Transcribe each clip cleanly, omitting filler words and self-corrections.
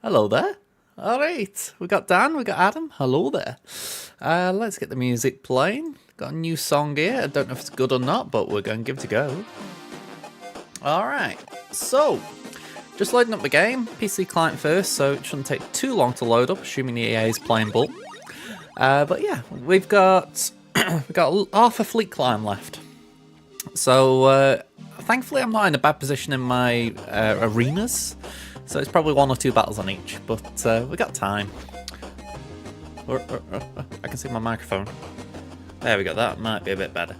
Hello there. All right, we got Dan, we got Adam. Hello there. Let's get the music playing. Got a new song here. I don't know if it's good or not, but we're going to give it a go. All right, so just loading up the game. PC client first, so it shouldn't take too long to load up, assuming the EA is playing ball. But yeah, we've got half a fleet climb left. So thankfully, I'm not in a bad position in my arenas. So it's probably 1 or 2 battles on each, but we got time. I can see my microphone. There we go, that might be a bit better.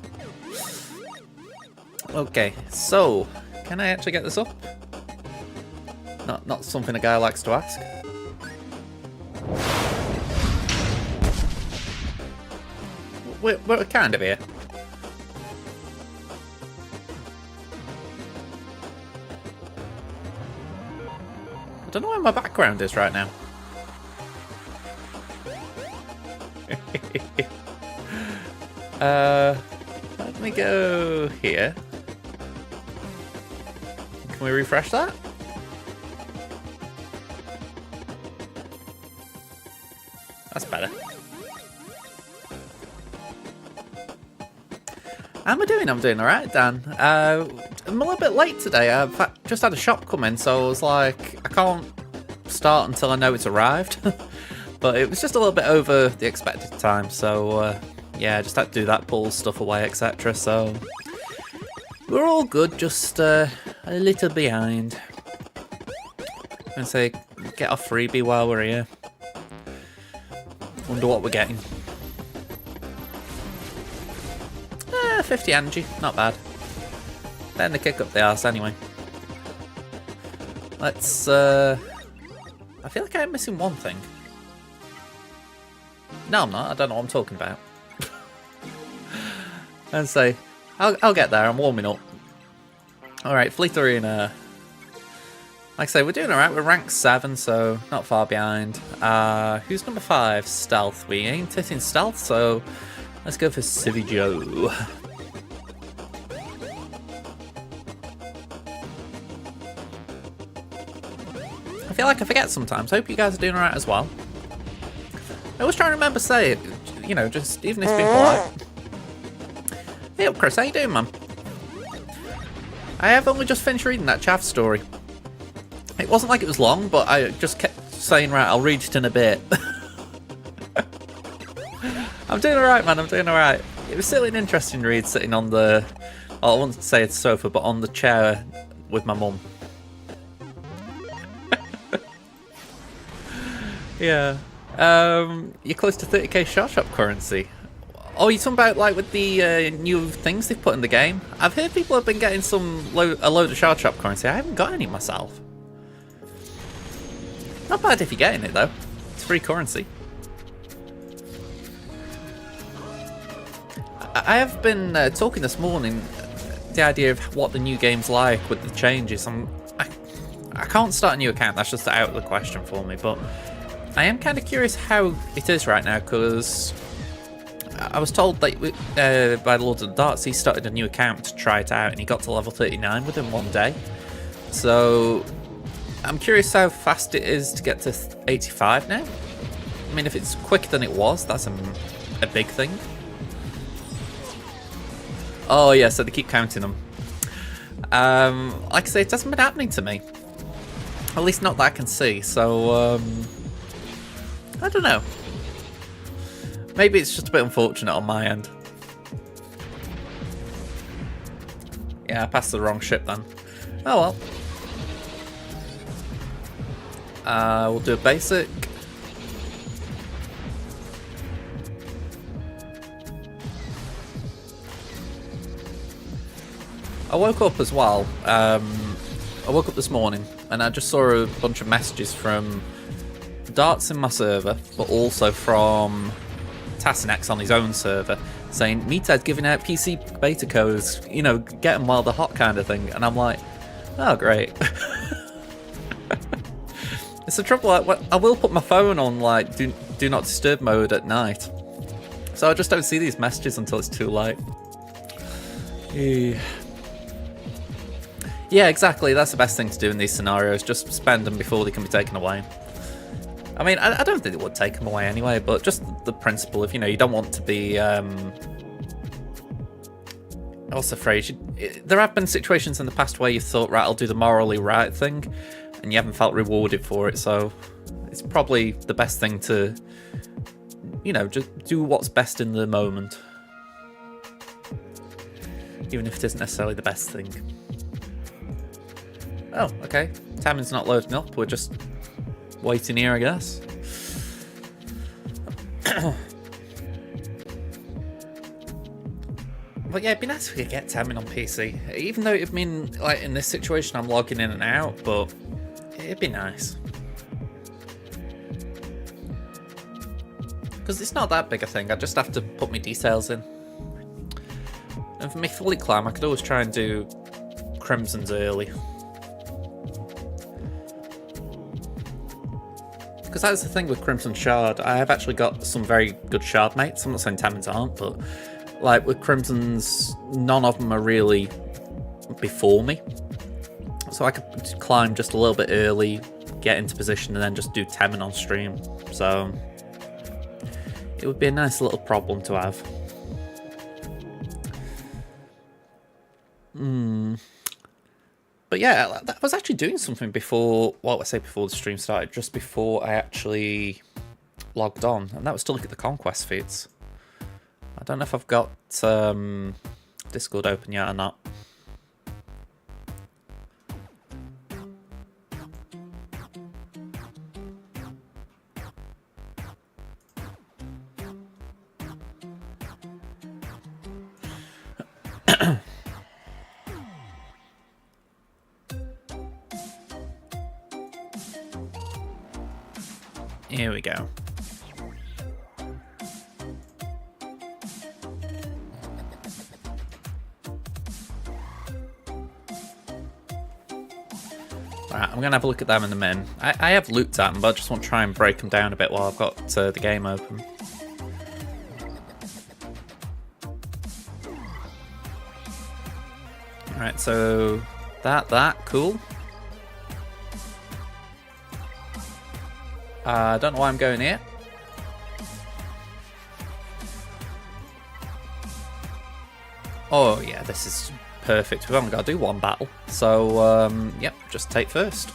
Okay, so can I actually get this up? Not something a guy likes to ask. We're kind of here. I don't know where my background is right now. Let me go here. Can we refresh that? That's better. How am I doing? I'm doing alright, Dan. I'm a little bit late today. I've just had a shop come in, so I was like, I can't start until I know it's arrived. But it was just a little bit over the expected time, so yeah, I just had to do that, pull stuff away, etc. So we're all good, just a little behind. I'm gonna say, get our freebie while we're here. Wonder what we're getting. 50 Angie, not bad. Then the kick up the arse anyway. Let's, I feel like I'm missing one thing. No, I'm not. I don't know what I'm talking about. And say, I'll get there. I'm warming up. Alright, Fleet Arena. Like I say, we're doing alright. We're ranked 7, so not far behind. Who's number 5? Stealth. We ain't hitting Stealth, so let's go for Civvy Joe. I feel like I forget sometimes. Hope you guys are doing alright as well. I always try to remember to say it, you know, just even if it's been polite. Hey up, Chris, how you doing, man? I have only just finished reading that chaff story. It wasn't like it was long, but I just kept saying, right, I'll read it in a bit. I'm doing alright, man, I'm doing alright. It was still an interesting read sitting on the, oh, I wouldn't say it's sofa, but on the chair with my mum. Yeah. You're close to 30k short shop currency. Oh, you're talking about like with the new things they've put in the game? I've heard people have been getting a load of short shop currency. I haven't got any myself. Not bad if you're getting it though. It's free currency. I have been talking this morning, the idea of what the new game's like with the changes. I can't start a new account, that's just out of the question for me, but I am kind of curious how it is right now, because I was told that by the Lords of the Darts he started a new account to try it out and he got to level 39 within one day. So I'm curious how fast it is to get to 85 now. I mean, if it's quicker than it was, that's a big thing. Oh yeah, so they keep counting them. Like I say, it hasn't been happening to me. At least not that I can see, so I don't know. Maybe it's just a bit unfortunate on my end. Yeah, I passed the wrong ship then. Oh well. We'll do a basic. I woke up as well. I woke up this morning and I just saw a bunch of messages from Darts in my server, but also from Tassinx on his own server, saying Meathead's giving out PC beta codes, you know, get them while they're hot kind of thing. And I'm like, oh great. It's the trouble, I will put my phone on like do not disturb mode at night, so I just don't see these messages until it's too late. Yeah, exactly, that's the best thing to do in these scenarios, just spend them before they can be taken away. I mean, I don't think it would take them away anyway, but just the principle of, you know, you don't want to be, what's the phrase? There have been situations in the past where you thought, right, I'll do the morally right thing, and you haven't felt rewarded for it, so it's probably the best thing to, you know, just do what's best in the moment. Even if it isn't necessarily the best thing. Oh, okay. Timing's not loading up, we're just waiting here, I guess. But yeah, it'd be nice if we could get timing on PC. Even though it'd mean, like, in this situation I'm logging in and out, but it'd be nice. Because it's not that big a thing, I just have to put my details in. And for me fully climb, I could always try and do Crimson's early. Because that's the thing with Crimson Shard, I have actually got some very good Shard mates. I'm not saying Tamins aren't, but like with Crimson's, none of them are really before me. So I could climb just a little bit early, get into position, and then just do Tamin on stream. So it would be a nice little problem to have. But yeah, I was actually doing something before, well, I say before the stream started, just before I actually logged on, and that was to look at the conquest feats. I don't know if I've got Discord open yet or not. Here we go. Alright, I'm going to have a look at them in a minute. I have looked at them, but I just want to try and break them down a bit while I've got the game open. Alright, so cool. I don't know why I'm going here. Oh yeah, this is perfect. We've only got to do one battle. So, yep, just take first.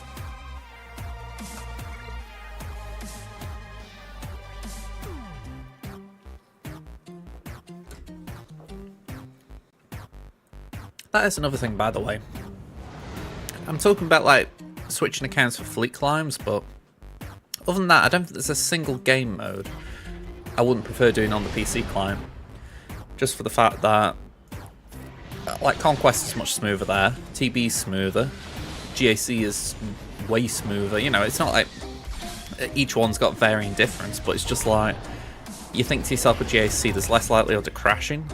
That is another thing, by the way. I'm talking about, like, switching accounts for fleet climbs, but other than that, I don't think there's a single game mode I wouldn't prefer doing on the PC client. Just for the fact that, like, Conquest is much smoother there, TB's smoother, GAC is way smoother. You know, it's not like each one's got varying difference, but it's just like, you think to yourself with GAC, there's less likelihood of crashing,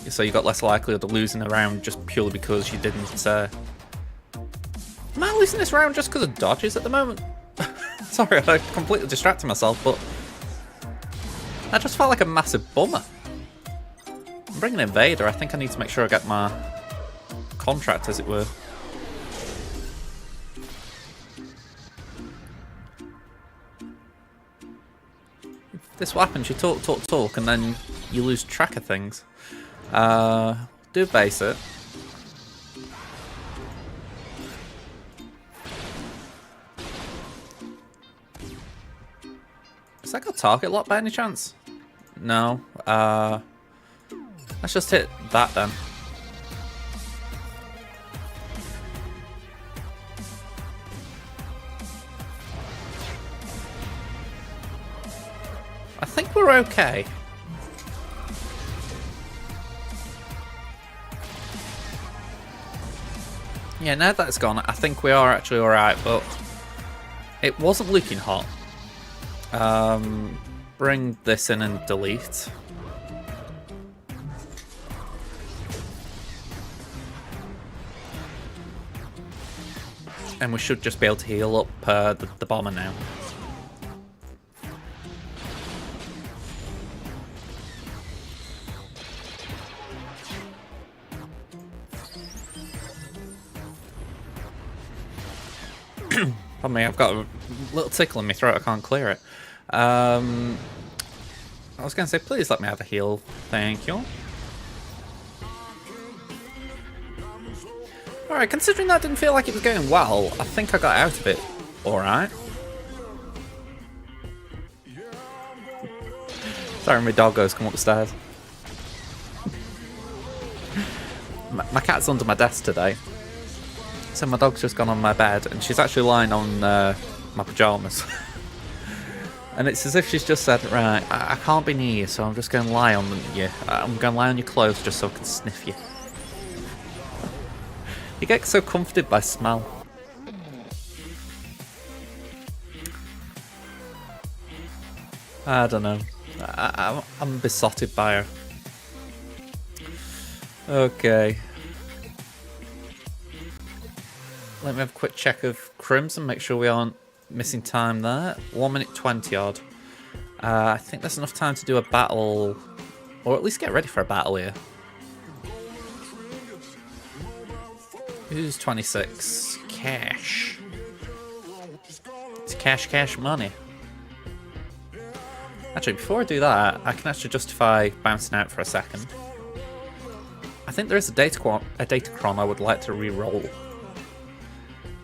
so you've got less likelihood of losing a round just purely because you didn't... Am I losing this round just because of dodges at the moment? Sorry, I completely distracted myself, but that just felt like a massive bummer. I'm bringing in Vader. I think I need to make sure I get my contract, as it were. This what happens, you talk, and then you lose track of things. Do base it. Has that got target lock by any chance? No. Let's just hit that then. I think we're okay. Yeah, now that it's gone, I think we are actually alright, but it wasn't looking hot. Bring this in and delete. And we should just be able to heal up the bomber now. Pardon me, I've got a little tickle in my throat, I can't clear it. I was going to say, please let me have a heal. Thank you. Alright, considering that didn't feel like it was going well, I think I got out of it alright. Sorry, my doggo's come upstairs. My cat's under my desk today. So my dog's just gone on my bed, and she's actually lying on my pyjamas. And it's as if she's just said, right, I can't be near you, so I'm just going to lie on you. I'm going to lie on your clothes just so I can sniff you. You get so comforted by smell. I don't know. I'm besotted by her. Okay. Let me have a quick check of Crimson, make sure we aren't missing time there. 1 minute 20 odd. I think that's enough time to do a battle, or at least get ready for a battle here. Who's 26? Cash. It's cash money. Actually, before I do that, I can actually justify bouncing out for a second. I think there is a Datacron I would like to re-roll.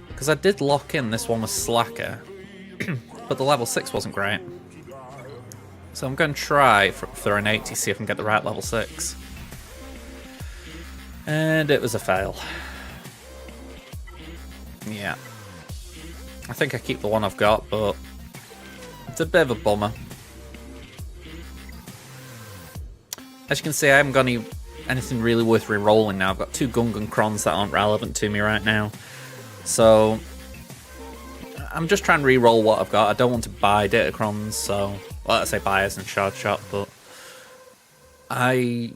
Because I did lock in this one with Slacker, but the level 6 wasn't great. So I'm going to try for an 80, see if I can get the right level 6. And it was a fail. Yeah. I think I keep the one I've got, but it's a bit of a bummer. As you can see, I haven't got anything really worth re-rolling now. I've got 2 Gungan Crons that aren't relevant to me right now. So I'm just trying to re-roll what I've got. I don't want to buy Datacrons, so... Well, I say buy as in Shard Shop, but... I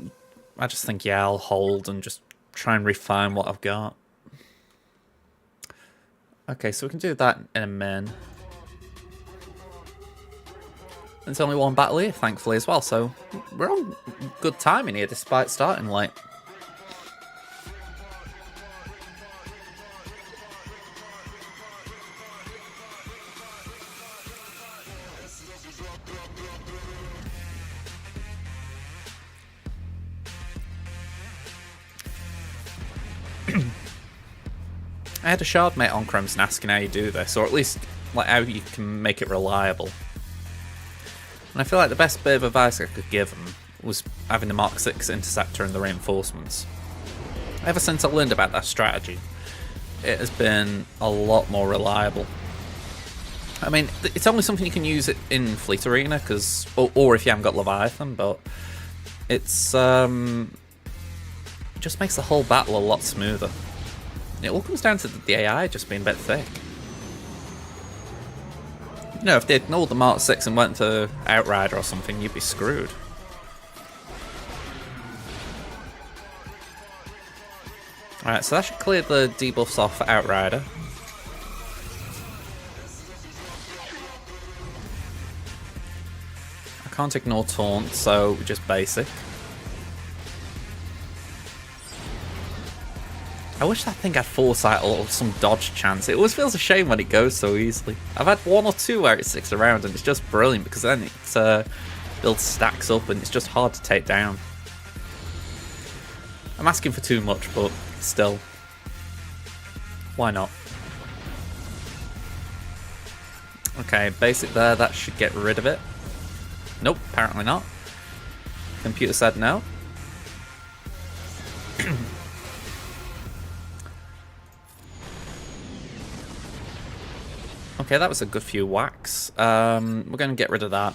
just think, yeah, I'll hold and just try and refine what I've got. Okay, so we can do that in a min. There's only one battle here, thankfully, as well, so we're on good timing here, despite starting late. I had a shard mate on Crimson asking how you do this, or at least like how you can make it reliable. And I feel like the best bit of advice I could give him was having the Mark 6 interceptor and the reinforcements. Ever since I learned about that strategy, it has been a lot more reliable. I mean, it's only something you can use it in Fleet Arena, or if you haven't got Leviathan, but it's it just makes the whole battle a lot smoother. It all comes down to the AI just being a bit thick. You know, if they ignored the Mark 6 and went to Outrider or something, you'd be screwed. Alright, so that should clear the debuffs off for Outrider. I can't ignore Taunt, so just basic. I wish that thing had foresight or some dodge chance. It always feels a shame when it goes so easily. I've had 1 or 2 where it sticks around and it's just brilliant because then it builds stacks up and it's just hard to take down. I'm asking for too much, but still. Why not? Okay, basic there, that should get rid of it. Nope, apparently not. Computer said no. Okay, that was a good few whacks. We're going to get rid of that.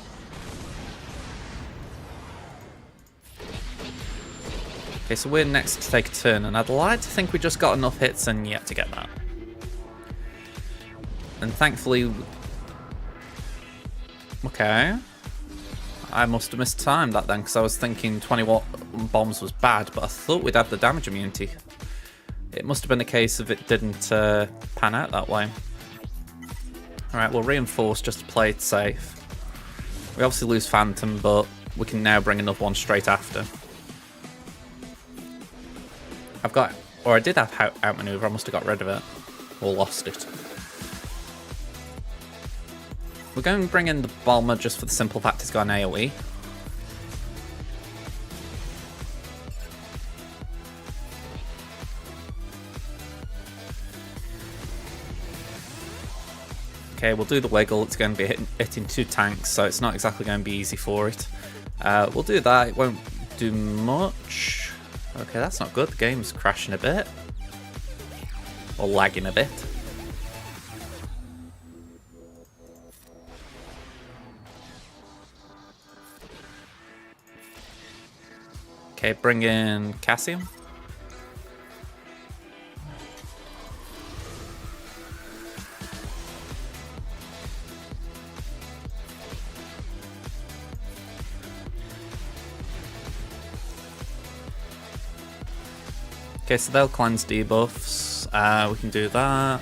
Okay, so we're next to take a turn, and I'd like to think we just got enough hits and yet to get that. And thankfully... Okay. I must have missed time that then, because I was thinking 20-watt bombs was bad, but I thought we'd have the damage immunity. It must have been a case of it didn't pan out that way. Alright, we'll reinforce just to play it safe. We obviously lose Phantom, but we can now bring another one straight after. I've got... Or I did have outmaneuver, I must have got rid of it. Or lost it. We're going to bring in the Bomber just for the simple fact it's got an AoE. Okay, we'll do the wiggle. It's going to be hitting 2 tanks, so it's not exactly going to be easy for it. We'll do that. It won't do much. Okay, that's not good. The game's crashing a bit. Or lagging a bit. Okay, bring in Cassium. Okay, so they'll cleanse debuffs. We can do that.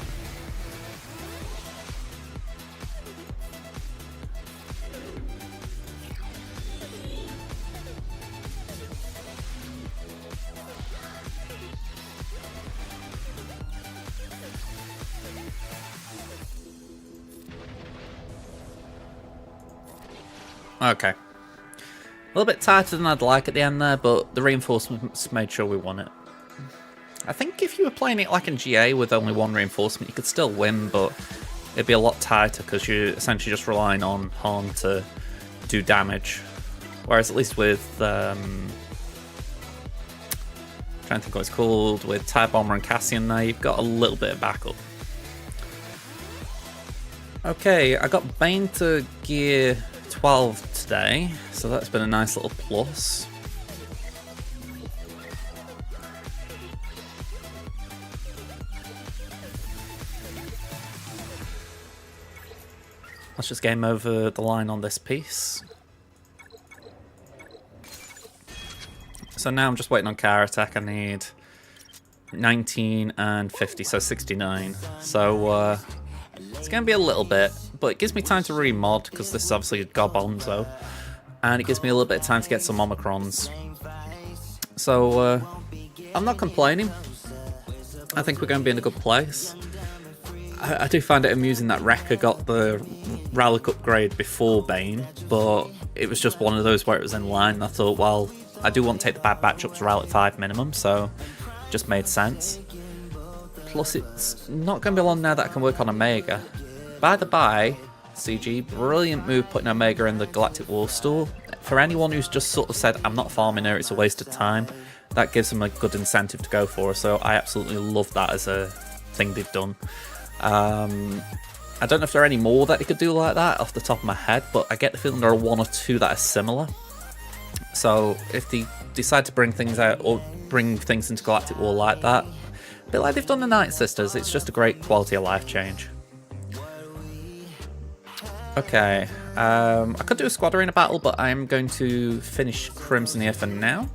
Okay. A little bit tighter than I'd like at the end there, but the reinforcements made sure we won it. I think if you were playing it like in GA with only one reinforcement, you could still win, but it'd be a lot tighter because you're essentially just relying on Han to do damage. Whereas at least with, trying to think what it's called, with TIE Bomber and Cassian now, you've got a little bit of backup. Okay, I got Bane to gear 12 today, so that's been a nice little plus. Let's just game over the line on this piece. So now I'm just waiting on counter attack. I need 19 and 50, so 69. So it's going to be a little bit, but it gives me time to remod because this is obviously a Gobonzo, and it gives me a little bit of time to get some Omicrons. So I'm not complaining. I think we're going to be in a good place. I do find it amusing that WReycked got the Relic upgrade before Bane, but it was just one of those where it was in line. I thought, well, I do want to take the Bad Batch up to Relic 5 minimum, so it just made sense. Plus, it's not going to be long now that I can work on Omega. By the by, CG, brilliant move putting Omega in the Galactic War store. For anyone who's just sort of said, I'm not farming her, it's a waste of time, that gives them a good incentive to go for her, so I absolutely love that as a thing they've done. I don't know if there are any more that they could do like that off the top of my head, but I get the feeling there are one or two that are similar. So if they decide to bring things out or bring things into Galactic War like that, a bit like they've done the Night Sisters, it's just a great quality of life change. Okay, I could do a squad arena battle, but I'm going to finish Crimson here for now.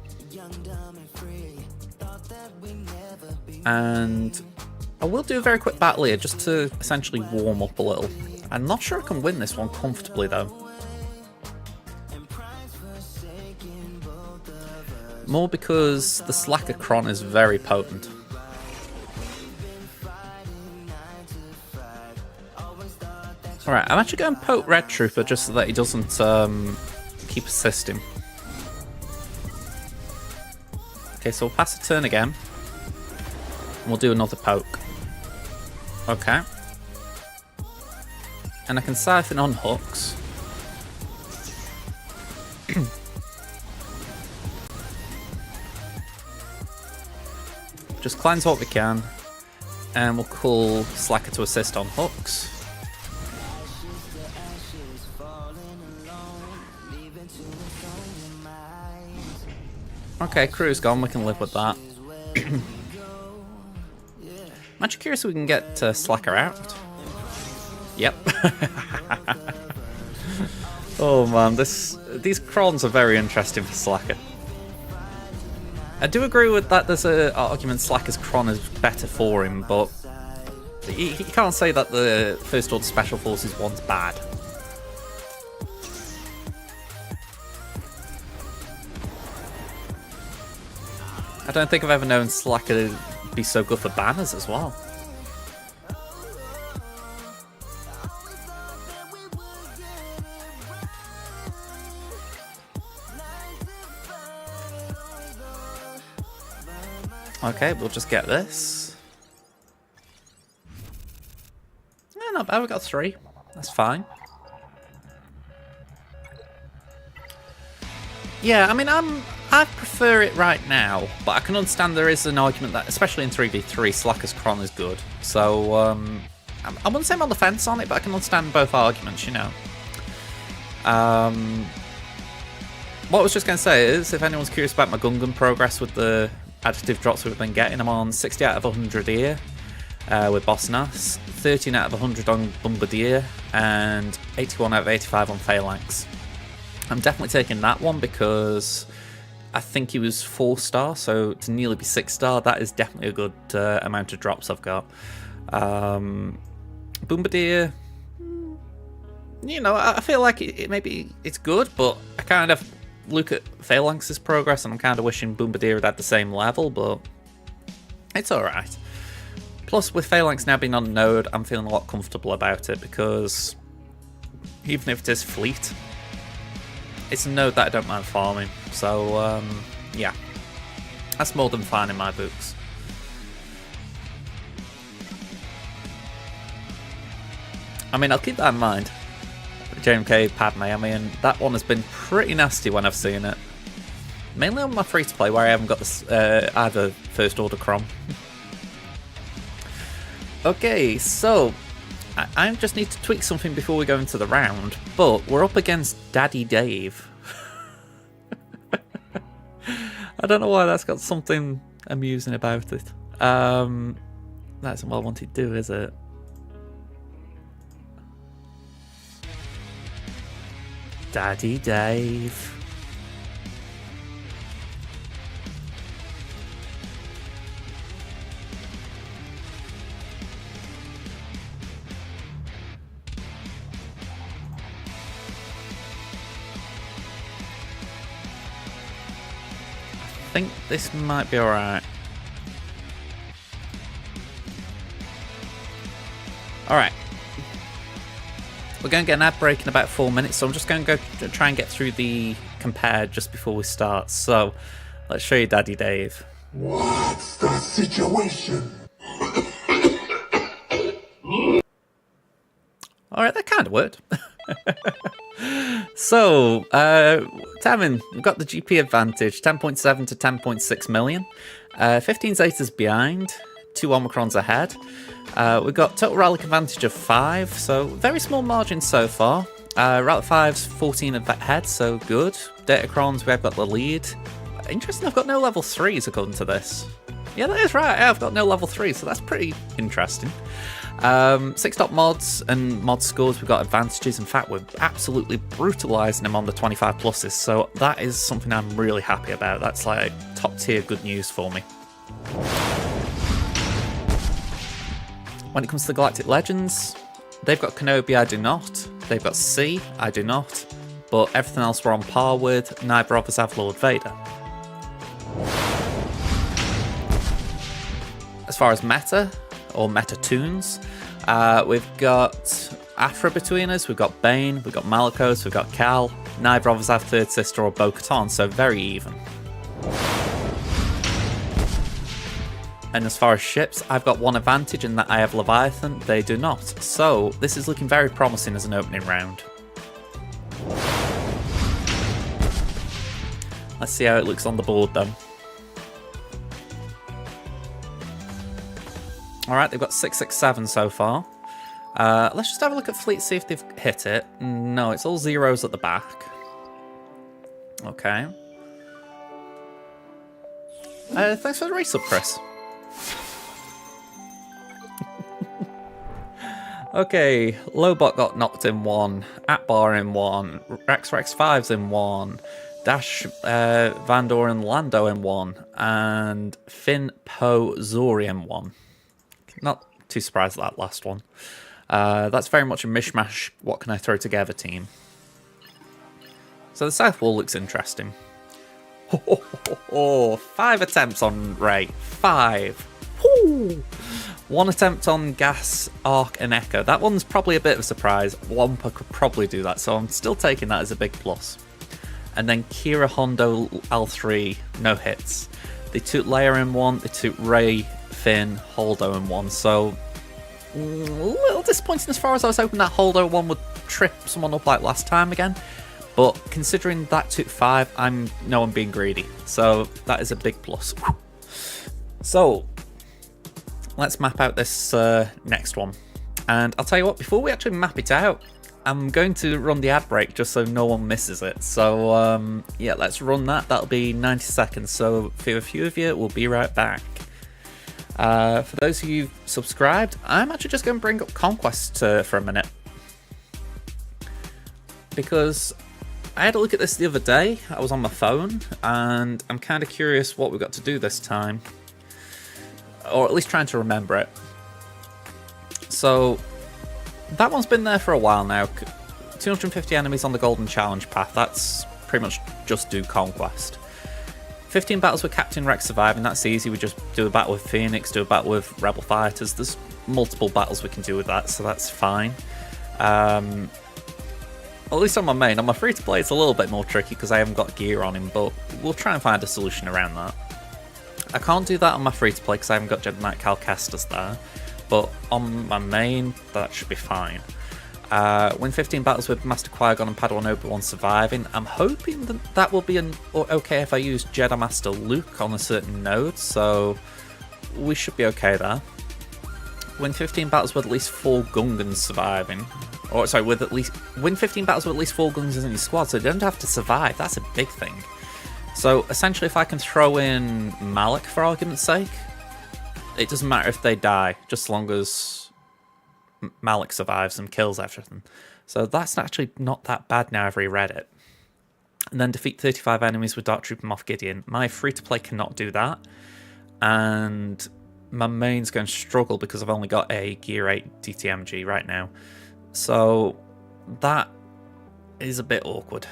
And I will do a very quick battle here just to essentially warm up a little. I'm not sure I can win this one comfortably though. More because the Slacker Kron is very potent. Alright, I'm actually going to poke Red Trooper just so that he doesn't keep assisting. Okay, so we'll pass a turn again. And we'll do another poke. Okay. And I can siphon on hooks. Just cleanse what we can. And we'll call Slacker to assist on hooks. Okay, crew's gone, we can live with that. I'm actually curious if we can get Slacker out. Yep. Oh man, these Krons are very interesting for Slacker. I do agree with that. There's an argument Slacker's Kron is better for him, but you can't say that the First Order Special Forces one's bad. I don't think I've ever known Slacker be so good for banners as well. Okay, we'll just get this. Yeah, not bad, we got 3. That's fine. Yeah, I mean, I prefer it right now, but I can understand there is an argument that, especially in 3v3, Slacker's Kron is good. So, I wouldn't say I'm on the fence on it, but I can understand both arguments, you know. What I was just going to say is, if anyone's curious about my Gungan progress with the additive drops we've been getting, I'm on 60 out of 100 here with Boss Nass, 13 out of 100 on Bombardier, and 81 out of 85 on Phalanx. I'm definitely taking that one because I think he was 4-star, so to nearly be 6-star, that is definitely a good amount of drops I've got. Bombardier, you know, I feel like maybe it's good, but I kind of look at Phalanx's progress and I'm kind of wishing Bombardier had at the same level, but it's alright. Plus, with Phalanx now being on node, I'm feeling a lot comfortable about it because even if it is fleet, it's a node that I don't mind farming. So, yeah. That's more than fine in my books. I mean, I'll keep that in mind. JMK Padme, I mean, that one has been pretty nasty when I've seen it. Mainly on my free-to-play, where I haven't got this either First Order Crom. Okay, so I just need to tweak something before we go into the round, but we're up against Daddy Dave. I don't know why that's got something amusing about it. That's what I wanted to do, is it? Daddy Dave. I think this might be alright. Alright. We're going to get an ad break in about 4 minutes, so I'm just going to go try and get through the compare just before we start. So, let's show you Daddy Dave. What's the situation? Alright, that kind of worked. So, Tavin, we've got the GP advantage, 10.7 to 10.6 million. 15 Zetas behind, 2 Omicrons ahead. We've got total relic advantage of 5, so very small margin so far. Relic 5's 14 ahead, so good. Datacrons, we have got the lead. Interesting, I've got no level 3s according to this. Yeah, that is right, I've got no level 3, so that's pretty interesting. 6-dot mods and mod scores, we've got advantages. In fact, we're absolutely brutalising them on the 25 pluses, so that is something I'm really happy about. That's like top tier good news for me. When it comes to the Galactic Legends, they've got Kenobi, I do not. They've got C, I do not. But everything else we're on par with. Neither of us have Lord Vader. As far as meta, or meta tunes, we've got Afra between us, we've got Bane, we've got Malicos, we've got Cal. Neither of us have Third Sister or Bo-Katan, so very even. And as far as ships, I've got one advantage in that I have Leviathan, they do not. So this is looking very promising as an opening round. Let's see how it looks on the board then. Alright, they've got 667 so far. Let's just have a look at fleet, see if they've hit it. No, it's all zeros at the back. Okay. Thanks for the resub, Chris. Okay, Lobot got knocked in 1, Atbar in 1, Rex 5's in 1, Dash Vandor and Lando in 1, and Finn, Poe, Zori in 1. Not too surprised at that last one. That's very much a mishmash, what can I throw together team. So the South Wall looks interesting. 5 attempts on Rey. 5. Woo! 1 attempt on Gas, Arc, and Echo. That one's probably a bit of a surprise. Wampa could probably do that, so I'm still taking that as a big plus. And then Kira, Hondo, L3, no hits. They took Leia in 1, they took Rey, Finn, Holdo in 1, so a little disappointing as far as I was hoping that Holdo one would trip someone up like last time again. But considering that took 5, I'm being greedy, so that is a big plus. So let's map out this next one. And I'll tell you what, before we actually map it out, I'm going to run the ad break just so no one misses it. So yeah, let's run that. That'll be 90 seconds. So for a few of you, we'll be right back. For those of you subscribed, I'm actually just going to bring up Conquest for a minute. Because I had a look at this the other day. I was on my phone, and I'm kind of curious what we've got to do this time. Or at least trying to remember it. So that one's been there for a while now. 250 enemies on the Golden Challenge path. That's pretty much just do Conquest. 15 battles with Captain Rex surviving. That's easy. We just do a battle with Phoenix, do a battle with Rebel Fighters. There's multiple battles we can do with that, so that's fine. At least on my main. On my free-to-play, it's a little bit more tricky because I haven't got gear on him, but we'll try and find a solution around that. I can't do that on my free-to-play because I haven't got Jedi Knight Calcastus there, but on my main, that should be fine. Win 15 battles with Master Qui-Gon and Padawan Obi-Wan surviving. I'm hoping that will be okay if I use Jedi Master Luke on a certain node, so we should be okay there. Win 15 battles with at least 4 Gungans surviving. Or, sorry, win 15 battles with at least 4 Gungans in your squad, so you don't have to survive. That's a big thing. So, essentially, if I can throw in Malak, for argument's sake, it doesn't matter if they die, just as long as Malak survives and kills everything. So that's actually not that bad now I've reread it. And then defeat 35 enemies with Dark Trooper Moff Gideon. My free-to-play cannot do that. And my main's going to struggle because I've only got a Gear 8 DTMG right now. So that is a bit awkward.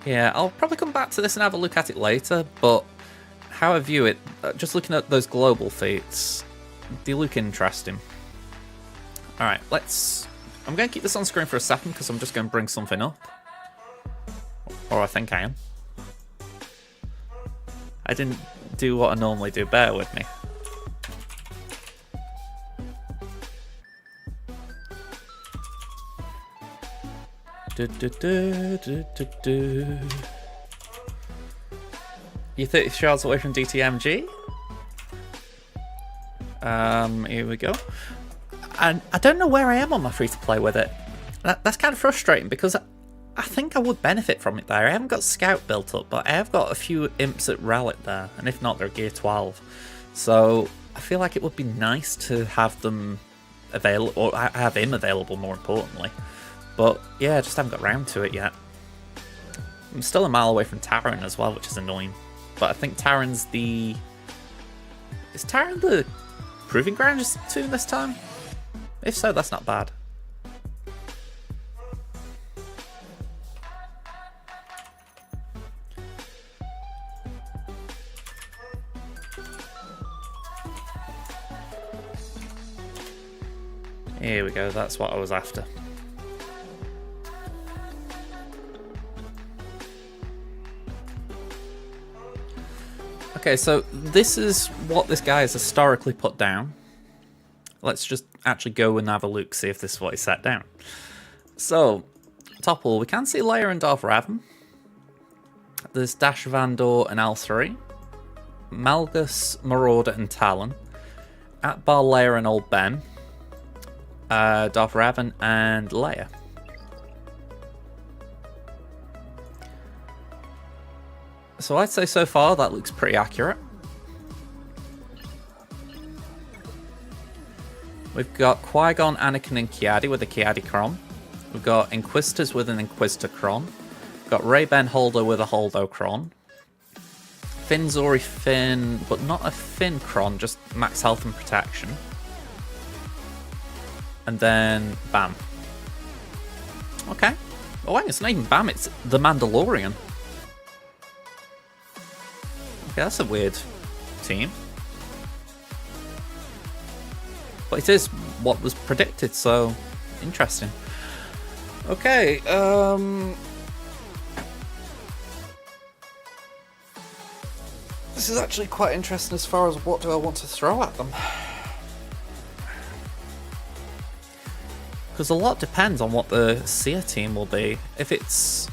Yeah, I'll probably come back to this and have a look at it later, but how I view it, just looking at those global feats, they look interesting. Alright, I'm going to keep this on screen for a second because I'm just going to bring something up. Or I think I am. I didn't do what I normally do, bear with me. You're 30 shards away from DTMG? Here we go. And I don't know where I am on my free-to-play with it. That's kind of frustrating because I think I would benefit from it there. I haven't got Scout built up, but I have got a few imps at Relic there, and if not, they're Gear 12. So I feel like it would be nice to have them available, or have him available more importantly. But yeah, I just haven't got round to it yet. I'm still a mile away from Taran as well, which is annoying. But I think Taran's the... Is Taran the Proving Grounds tune this time? If so, that's not bad. Here we go, that's what I was after. Okay, so this is what this guy has historically put down. Let's just actually go and have a look, see if this is what he set down. So, top wall, we can see Leia and Darth Revan. There's Dash Vandor and L3. Malgus, Marauder and Talon. Atbar, Leia and Old Ben. Darth Revan and Leia. So I'd say so far that looks pretty accurate. We've got Qui-Gon, Anakin and Kiadi with a Kiadi Cron. We've got Inquisitors with an Inquisitor Cron. We've got Rey Ben Holdo with a Holdo Cron. Finn Zori Finn, but not a Finn Cron, just max health and protection. And then Bam. Okay. Oh wait, it's not even Bam, it's the Mandalorian. Okay, that's a weird team. But it is what was predicted, so interesting. Okay, this is actually quite interesting as far as what do I want to throw at them. Because a lot depends on what the Seer team will be. If it's...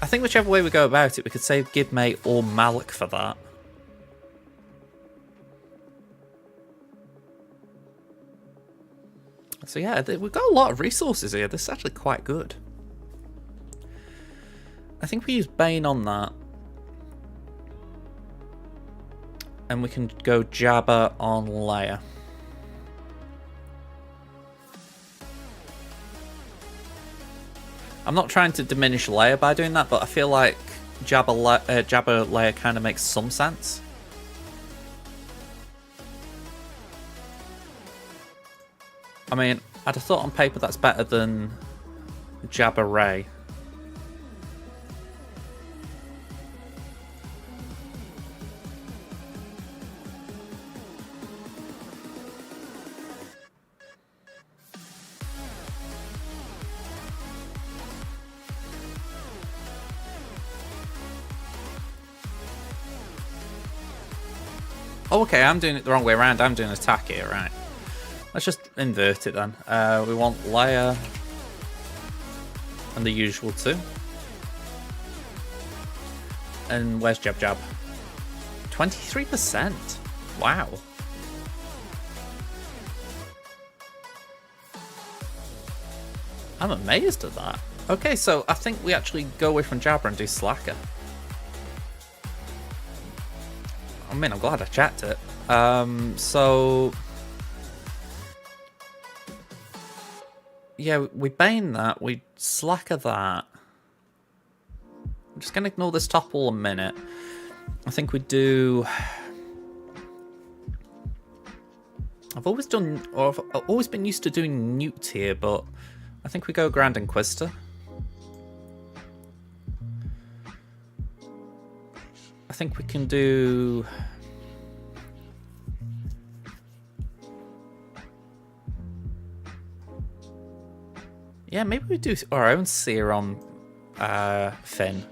I think whichever way we go about it, we could save Gidmay or Malak for that. So yeah, we've got a lot of resources here. This is actually quite good. I think we use Bane on that. And we can go Jabba on Leia. I'm not trying to diminish Leia by doing that, but I feel like Jabba Leia kind of makes some sense. I mean, I'd have thought on paper that's better than Jabba Rey. Oh, okay, I'm doing it the wrong way around. I'm doing attack here, right. Let's just invert it then. We want layer and the usual two. And where's jab jab? 23%. Wow. I'm amazed at that. Okay, so I think we actually go away from jabber and do slacker. I mean, I'm glad I checked it. So yeah, we bane that, we slacker that. I'm just gonna ignore this topple a minute. I think we do. I've always done, or I've always been used to doing newt here, but I think we go Grand Inquisitor. I think we can do. Yeah, maybe we do our own seer on Finn.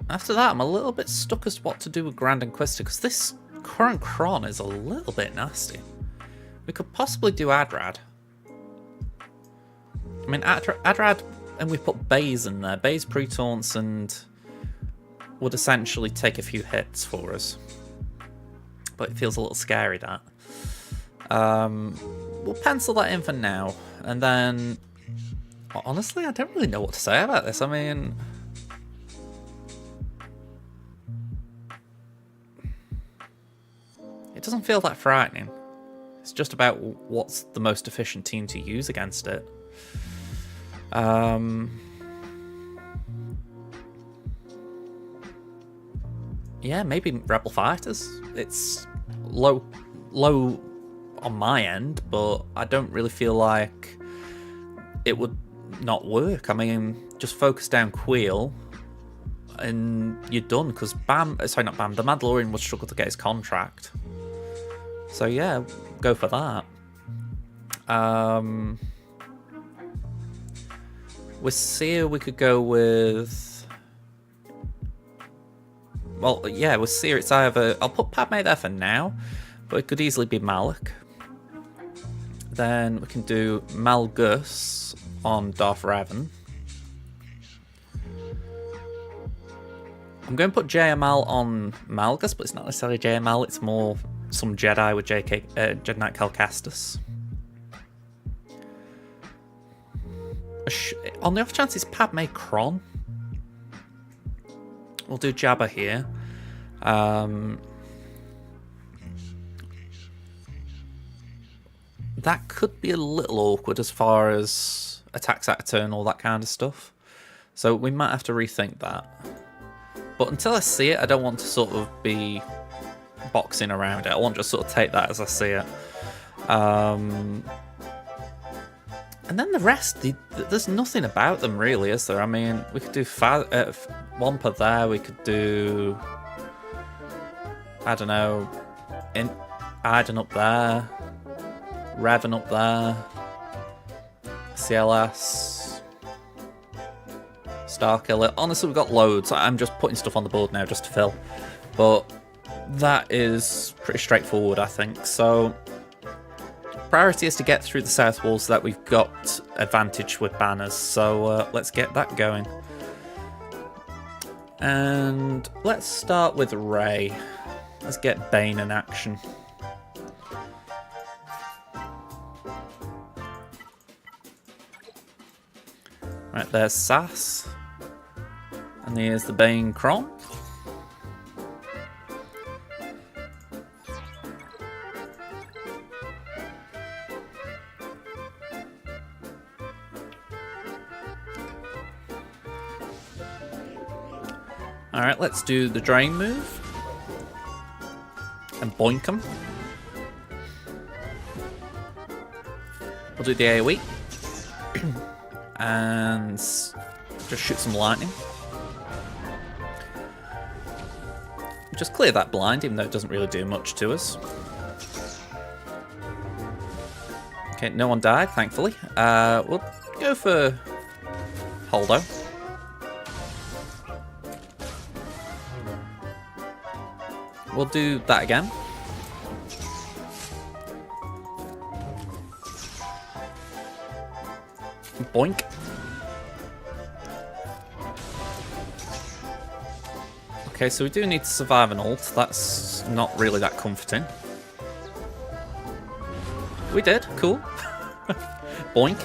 After that, I'm a little bit stuck as to what to do with Grand Inquisitor, because this current Kron is a little bit nasty. We could possibly do Adrad. I mean, Adrad, and we put Baze in there. Baze pre-taunts and would essentially take a few hits for us. But it feels a little scary, that. We'll pencil that in for now. And then, honestly, I don't really know what to say about this. I mean, it doesn't feel that frightening. It's just about what's the most efficient team to use against it. Yeah, maybe Rebel Fighters. It's low on my end, but I don't really feel like it would not work. I mean, just focus down Queel and you're done, because Bam, sorry, not Bam, the Mandalorian would struggle to get his contract. So yeah, go for that. With Seer, we could go with... Well, yeah, with Seer, it's either... I'll put Padme there for now, but it could easily be Malak. Then we can do Malgus on Darth Revan. I'm going to put JML on Malgus, but it's not necessarily JML, it's more some Jedi with Jedi Knight Cal Kestis. On the off chance it's Padme Kron, we'll do Jabba here. That could be a little awkward as far as attacks out of turn, all that kind of stuff. So we might have to rethink that. But until I see it, I don't want to sort of be boxing around it. I want to just sort of take that as I see it. And then the rest, there's nothing about them really, is there? I mean, we could do Wampa there, we could do, I don't know, Iden up there, Revan up there, CLS, Starkiller. Honestly, we've got loads. I'm just putting stuff on the board now just to fill. But that is pretty straightforward, I think. So priority is to get through the south wall so that we've got advantage with banners. So let's get that going. And let's start with Rey. Let's get Bane in action. Right, there's Sass. And here's the Bane Kron. Alright, let's do the drain move. And boink him. We'll do the AoE. And just shoot some lightning. Just clear that blind, even though it doesn't really do much to us. Okay, no one died, thankfully. We'll go for Holdo. we'll do that again. Boink. Okay, so we do need to survive an ult. That's not really that comforting. We did. Cool. Boink.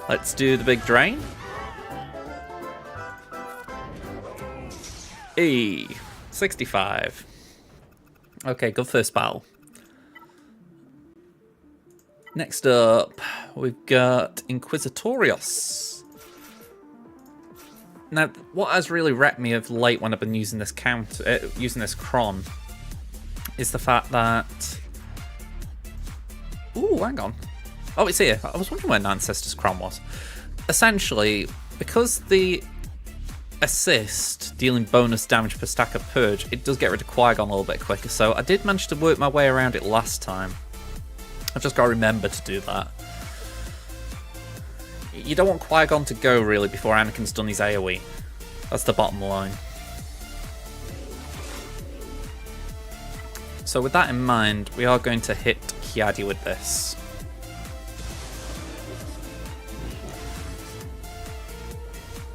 Let's do the big drain. E 65. Okay, good first battle. Next up, we've got Inquisitorius. Now, what has really wrecked me of late when I've been using this using this cron, is the fact that. Ooh, hang on. Oh, it's here. I was wondering where Ancestor's cron was. Essentially, because the assist dealing bonus damage per stack of purge, it does get rid of Qui-Gon a little bit quicker. So I did manage to work my way around it last time. I've just got to remember to do that. You don't want Qui-Gon to go, really, before Anakin's done his AoE. That's the bottom line. So with that in mind, we are going to hit Kiadi with this.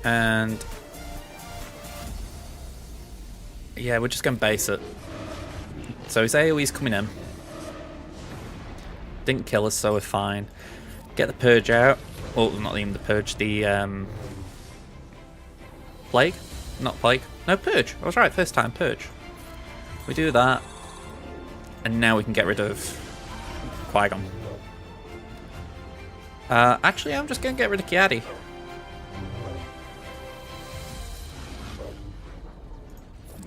And yeah, we're just going to base it. So his AoE's coming in. Didn't kill us, so we're fine. Get the purge out. Oh, not even the purge, the plague? Not plague. No, purge. I was right, first time, purge. We do that. And now we can get rid of Qui-Gon. Actually, I'm just going to get rid of Kiadi.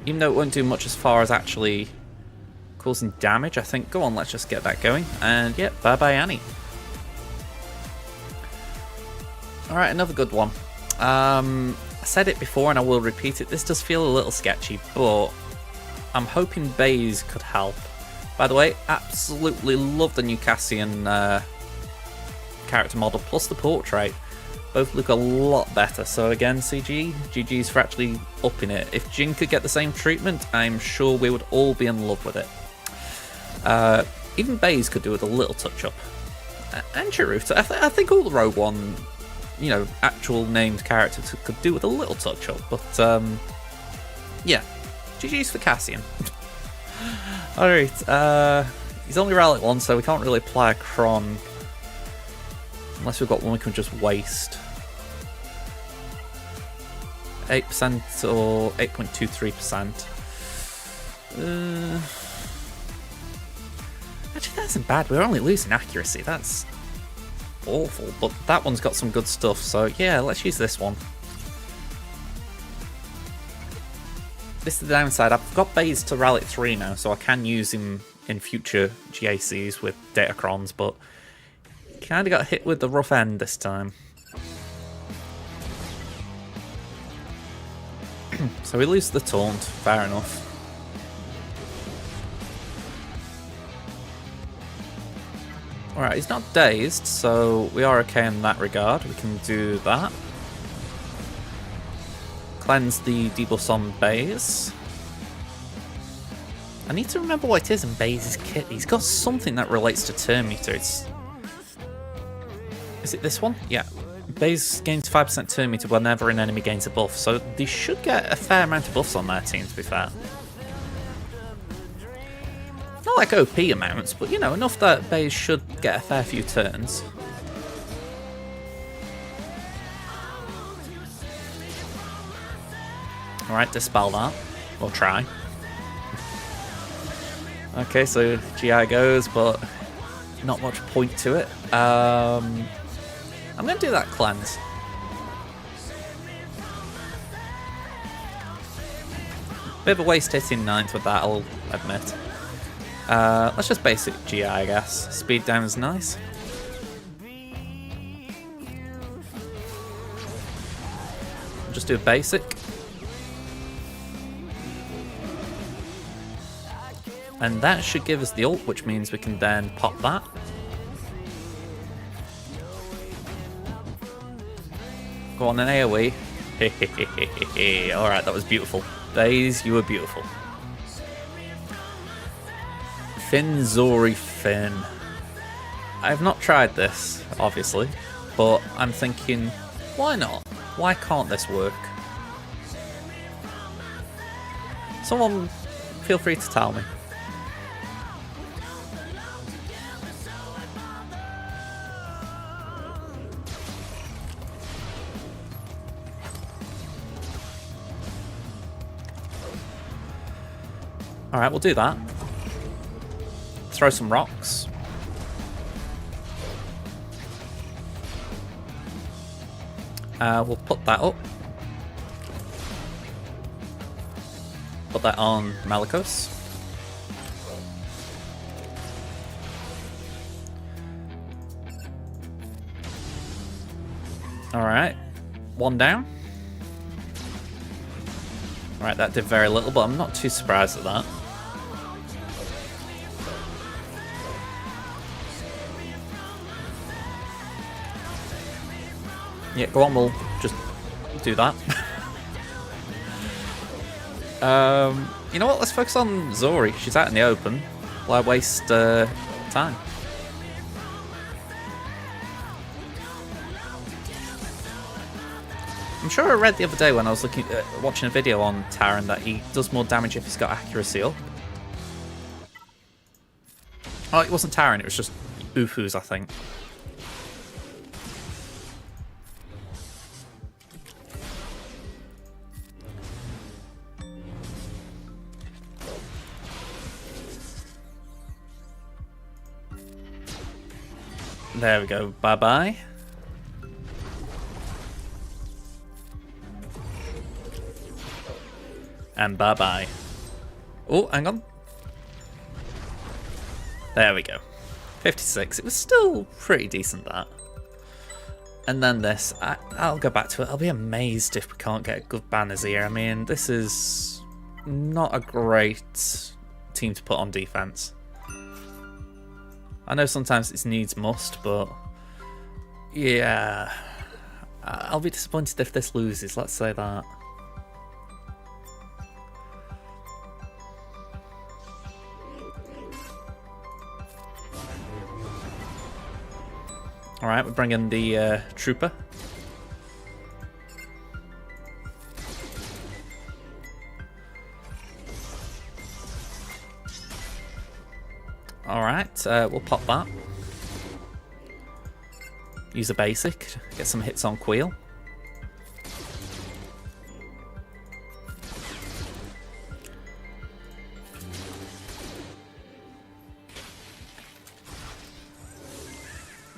Even though it won't do much as far as actually causing damage, I think. Go on, let's just get that going. And yep, bye-bye Annie. Alright, another good one. I said it before and I will repeat it. This does feel a little sketchy, but I'm hoping Baze could help. By the way, absolutely love the new Cassian character model, plus the portrait. Both look a lot better. So again, CG, GG's for actually upping it. If Jin could get the same treatment, I'm sure we would all be in love with it. Even Baze could do with a little touch-up. And Chiruta. I think all the Rogue One, you know, actual named characters could do with a little touch-up. But, yeah. GG's for Cassian. Alright, he's only Relic 1, so we can't really apply a Cron. Unless we've got one we can just waste. 8% or 8.23%. Actually, that isn't bad. We're only losing accuracy. That's awful. But that one's got some good stuff. So yeah, let's use this one. This is the downside. I've got Baze to Relic 3 now, so I can use him in future GACs with Datacrons, but kind of got hit with the rough end this time. So we lose the taunt, fair enough. Alright, he's not dazed, so we are okay in that regard. We can do that. Cleanse the debuffs on Baze. I need to remember what it is in Baze's kit. He's got something that relates to turn meter. Is it this one? Yeah. Baze gains 5% turn meter whenever an enemy gains a buff, so they should get a fair amount of buffs on their team, to be fair. Not like OP amounts, but you know, enough that Baze should get a fair few turns. Alright, dispel that. Or try. Okay, so GI goes, but not much point to it. I'm going to do that cleanse. Bit of a waste hitting 9th with that, I'll admit. Let's just basic GI, I guess. Speed down is nice. Just do a basic. And that should give us the ult, which means we can then pop that. Go on, an AoE. Alright, that was beautiful. Baze, you were beautiful. Finn Zori Finn. I have not tried this, obviously, but I'm thinking, why not? Why can't this work? Someone, feel free to tell me. Alright, we'll do that. Throw some rocks. We'll put that up. Put that on Malicos. Alright. One down. Alright, that did very little, but I'm not too surprised at that. Yeah, go on, we'll just do that. You know what, let's focus on Zori. She's out in the open. Why waste time? I'm sure I read the other day when I was watching a video on Taran that he does more damage if he's got accuracy up. Oh, it wasn't Taran, it was just Ufus, I think. There we go, bye-bye. And bye-bye. Oh, hang on. There we go. 56. It was still pretty decent, that. And then this. I'll go back to it. I'll be amazed if we can't get good banners here. I mean, this is not a great team to put on defense. I know sometimes it's needs must, but yeah, I'll be disappointed if this loses, let's say that. Alright, we're bringing the trooper. Alright, we'll pop that. Use a basic, get some hits on Queel.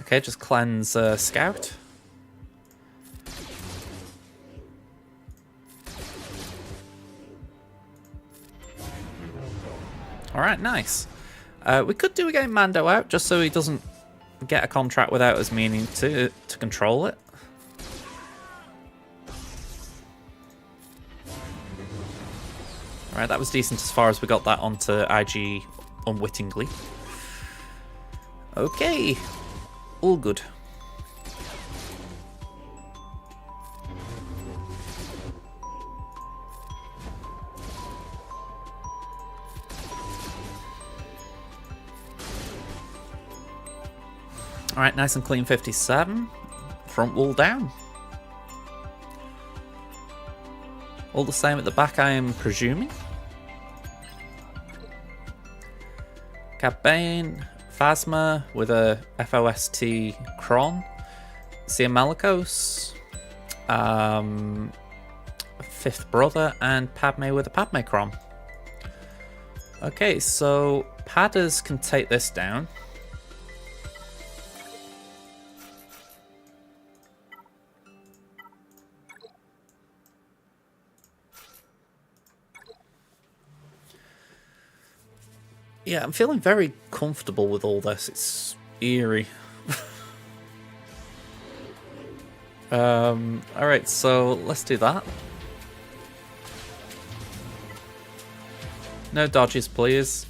Okay, just cleanse Scout. Alright, nice. We could do a game Mando out, just so he doesn't get a contract without us meaning to control it. Alright, that was decent as far as we got that onto IG unwittingly. Okay, all good. Alright, nice and clean 57. Front wall down. All the same at the back, I am presuming. Cad Bane, Phasma with a FOST Kron. Sia Malicos. Fifth Brother and Padme with a Padme Kron. Okay, so Padders can take this down. Yeah, I'm feeling very comfortable with all this. It's eerie. Alright, so let's do that. No dodges, please.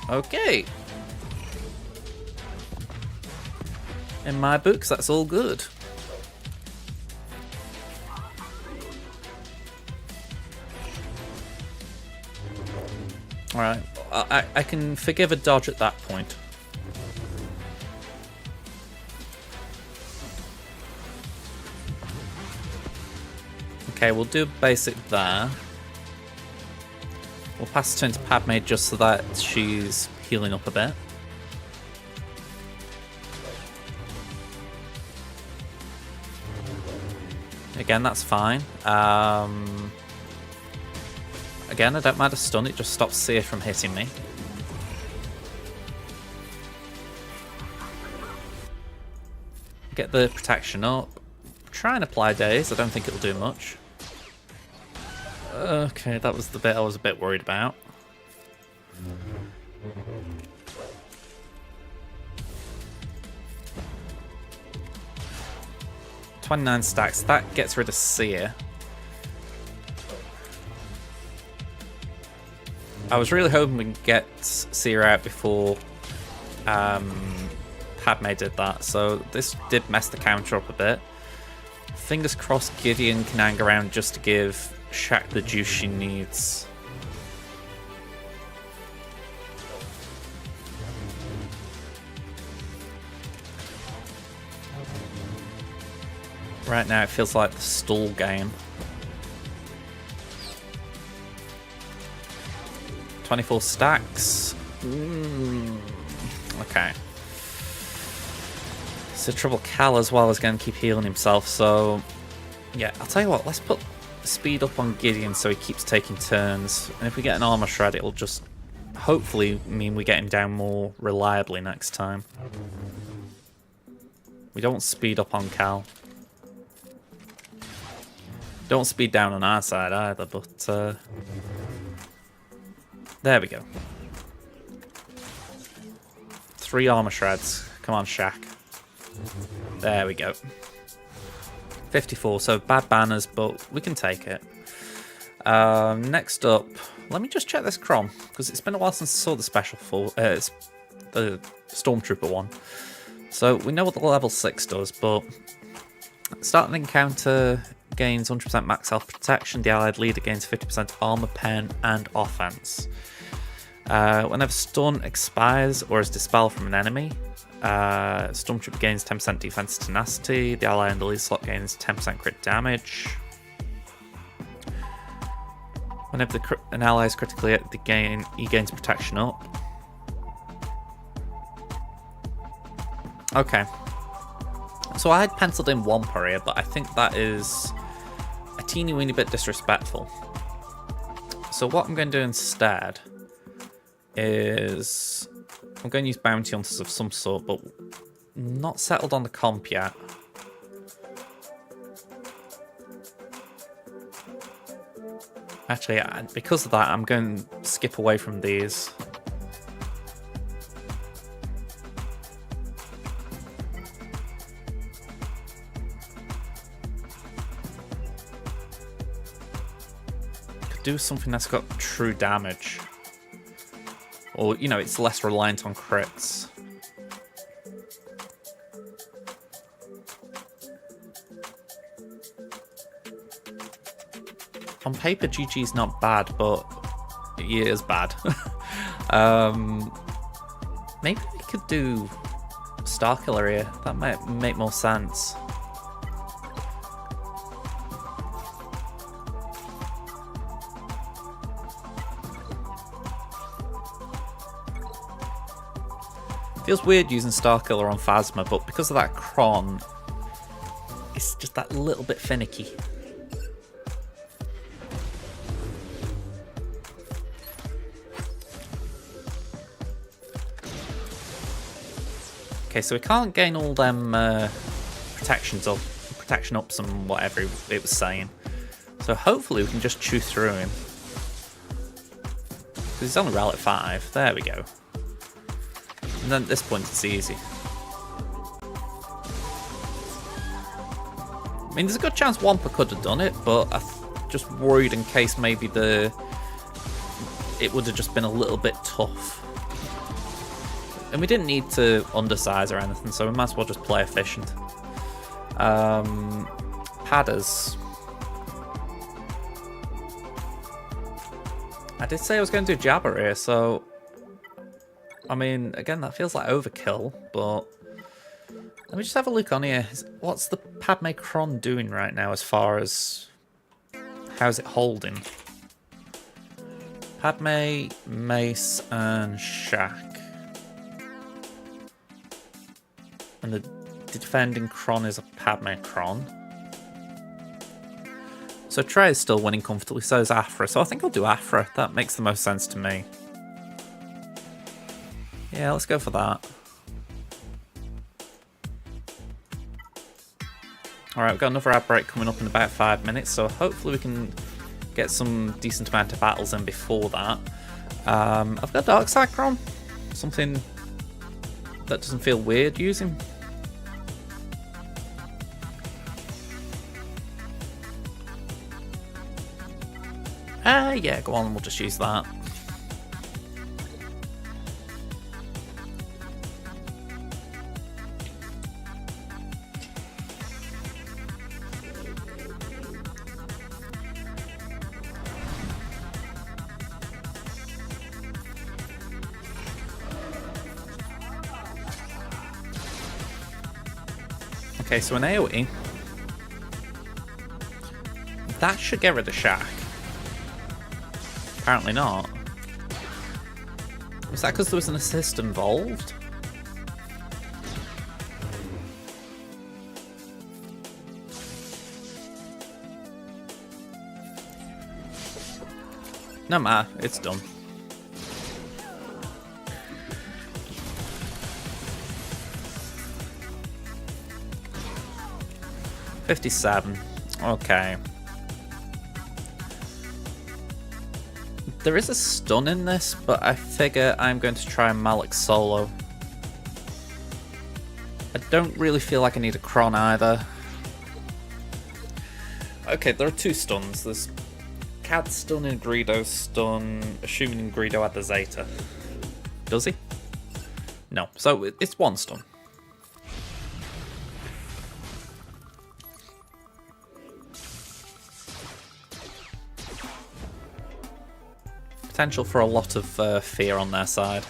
Okay. In my books, that's all good. Alright, I can forgive a dodge at that point. Okay, we'll do basic there. We'll pass it turn to Padme just so that she's healing up a bit. Again, that's fine. Again, I don't mind a stun, it just stops Seer from hitting me. Get the protection up. Try and apply daze, I don't think it'll do much. Okay, that was the bit I was a bit worried about. $29 stacks, that gets rid of Seer. I was really hoping we could get Seer out before Padme did that, so this did mess the counter up a bit. Fingers crossed Gideon can hang around just to give Shaq the juice she needs. Right now it feels like the stall game. 24 stacks. Okay. So trouble Cal as well is going to keep healing himself, so yeah, I'll tell you what, let's put speed up on Gideon so he keeps taking turns, and if we get an armor shred it'll just hopefully mean we get him down more reliably next time. We don't speed up on Cal. Don't speed down on our side either, but there we go. 3 armor shreds. Come on, Shaq. There we go. 54, so bad banners, but we can take it. Next up, let me just check this Crom, because it's been a while since I saw the special for the Stormtrooper one. So we know what the level 6 does, but start an encounter gains 100% max health protection. The allied leader gains 50% armor, pen, and offense. Whenever stun expires or is dispelled from an enemy, Stormtrooper gains 10% defense tenacity. The ally in the lead slot gains 10% crit damage. Whenever an ally is critically hit, he gains protection up. Okay. So I had penciled in 1 per here, but I think that is a teeny weeny bit disrespectful. So what I'm going to do instead is I'm going to use bounty hunters of some sort, but not settled on the comp yet. Actually, because of that, I'm going to skip away from these. Could do something that's got true damage. Or, you know, it's less reliant on crits. On paper, GG's not bad, but it is bad. Maybe we could do Starkiller here. That might make more sense. Feels weird using Starkiller on Phasma, but because of that Kron, it's just that little bit finicky. Okay, so we can't gain all them protection ups and whatever it was saying. So hopefully we can just chew through him. Because he's only relic 5. There we go. And then at this point it's easy. I mean, there's a good chance Wampa could have done it, but I'm just worried in case maybe it would have just been a little bit tough. And we didn't need to undersize or anything, so we might as well just play efficient. Padders. I did say I was going to do Jabber here, so... I mean, again, that feels like overkill, but... Let me just have a look on here. What's the Padme Cron doing right now as far as... How's it holding? Padme, Mace, and Shaq. And the defending Cron is a Padme Cron. So Trey is still winning comfortably, so is Afra. So I think I'll do Afra. That makes the most sense to me. Yeah, let's go for that. Alright, we've got another ad break coming up in about 5 minutes, so hopefully we can get some decent amount of battles in before that. I've got Dark Side Cron. Something that doesn't feel weird using. Yeah, go on, we'll just use that. Okay, so an AoE. That should get rid of Shaq. Apparently not. Was that because there was an assist involved? No matter, it's done. $57. Okay. There is a stun in this, but I figure I'm going to try Malik solo. I don't really feel like I need a Cron either. Okay, there are two stuns. There's Cad stun and Greedo stun, assuming Greedo had the Zeta. Does he? No, so it's one stun. Potential for a lot of fear on their side.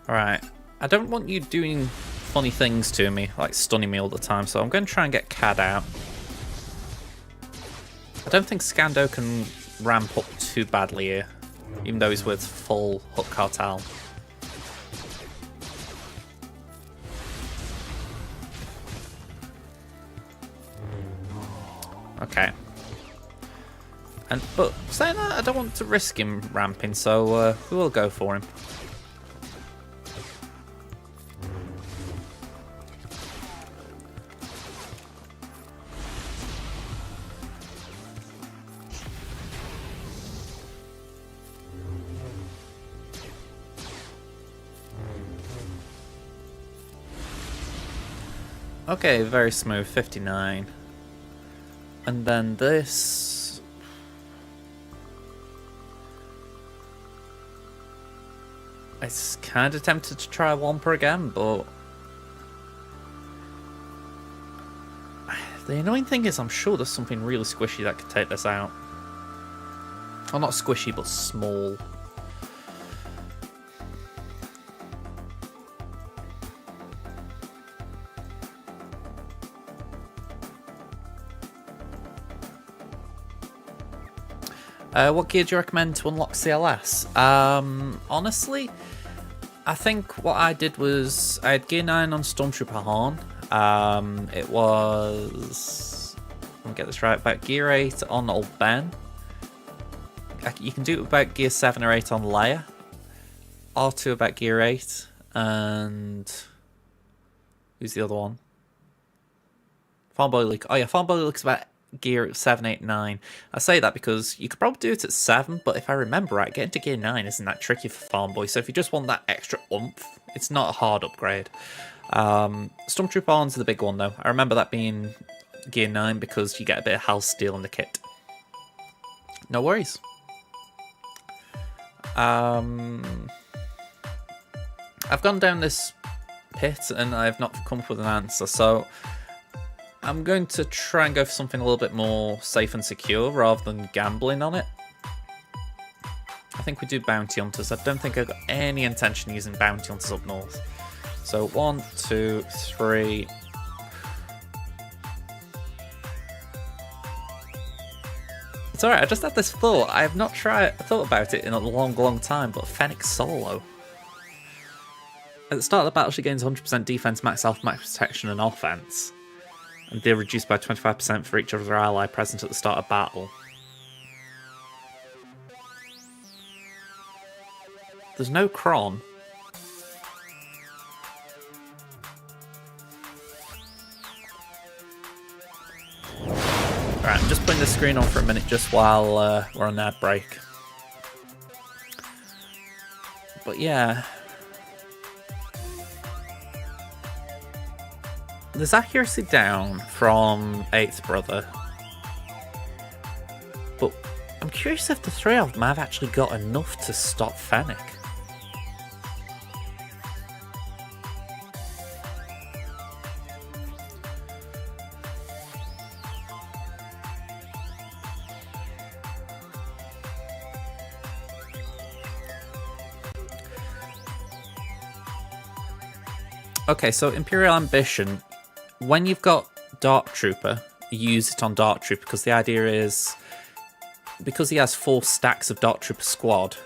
Alright, I don't want you doing funny things to me, like stunning me all the time, so I'm going to try and get Cad out. I don't think Skando can ramp up too badly here, even though he's with full Hook Cartel. Okay. But saying that, I don't want to risk him ramping, so we will go for him. Okay, very smooth, 59. And then this... I was kind of tempted to try Wampa again, but... The annoying thing is I'm sure there's something really squishy that could take this out. Well, not squishy, but small. What gear do you recommend to unlock CLS? Honestly, I think what I did was I had gear 9 on Stormtrooper Han. It was... Let me get this right. About gear 8 on Old Ben. You can do it about gear 7 or 8 on Leia. R2 about gear 8. And... Who's the other one? Farmboy Luke. Oh yeah, Farmboy Luke's about gear 7, 8, 9. I say that because you could probably do it at 7, but if I remember right, getting to gear 9 isn't that tricky for Farmboy, so if you just want that extra oomph, it's not a hard upgrade. Stormtrooper Arm's the big one though. I remember that being gear 9 because you get a bit of Hal Steel in the kit. No worries. I've gone down this pit and I've not come up with an answer, so I'm going to try and go for something a little bit more safe and secure rather than gambling on it. I think we do Bounty Hunters. I don't think I've got any intention of using Bounty Hunters up north. So 1, 2, 3. It's alright, I just had this thought. I have not thought about it in a long time, but Fennec Solo. At the start of the battle, she gains 100% defense, max health, max protection, and offense. And they're reduced by 25% for each other ally present at the start of battle. There's no Kron. Alright, I'm just putting the screen on for a minute just while we're on ad break. But yeah. There's accuracy down from 8th Brother. But I'm curious if the 3 of them have actually got enough to stop Fennec. Okay, so Imperial Ambition, when you've got Dark Trooper, you use it on Dark Trooper because the idea is, because he has 4 stacks of Dark Trooper squad,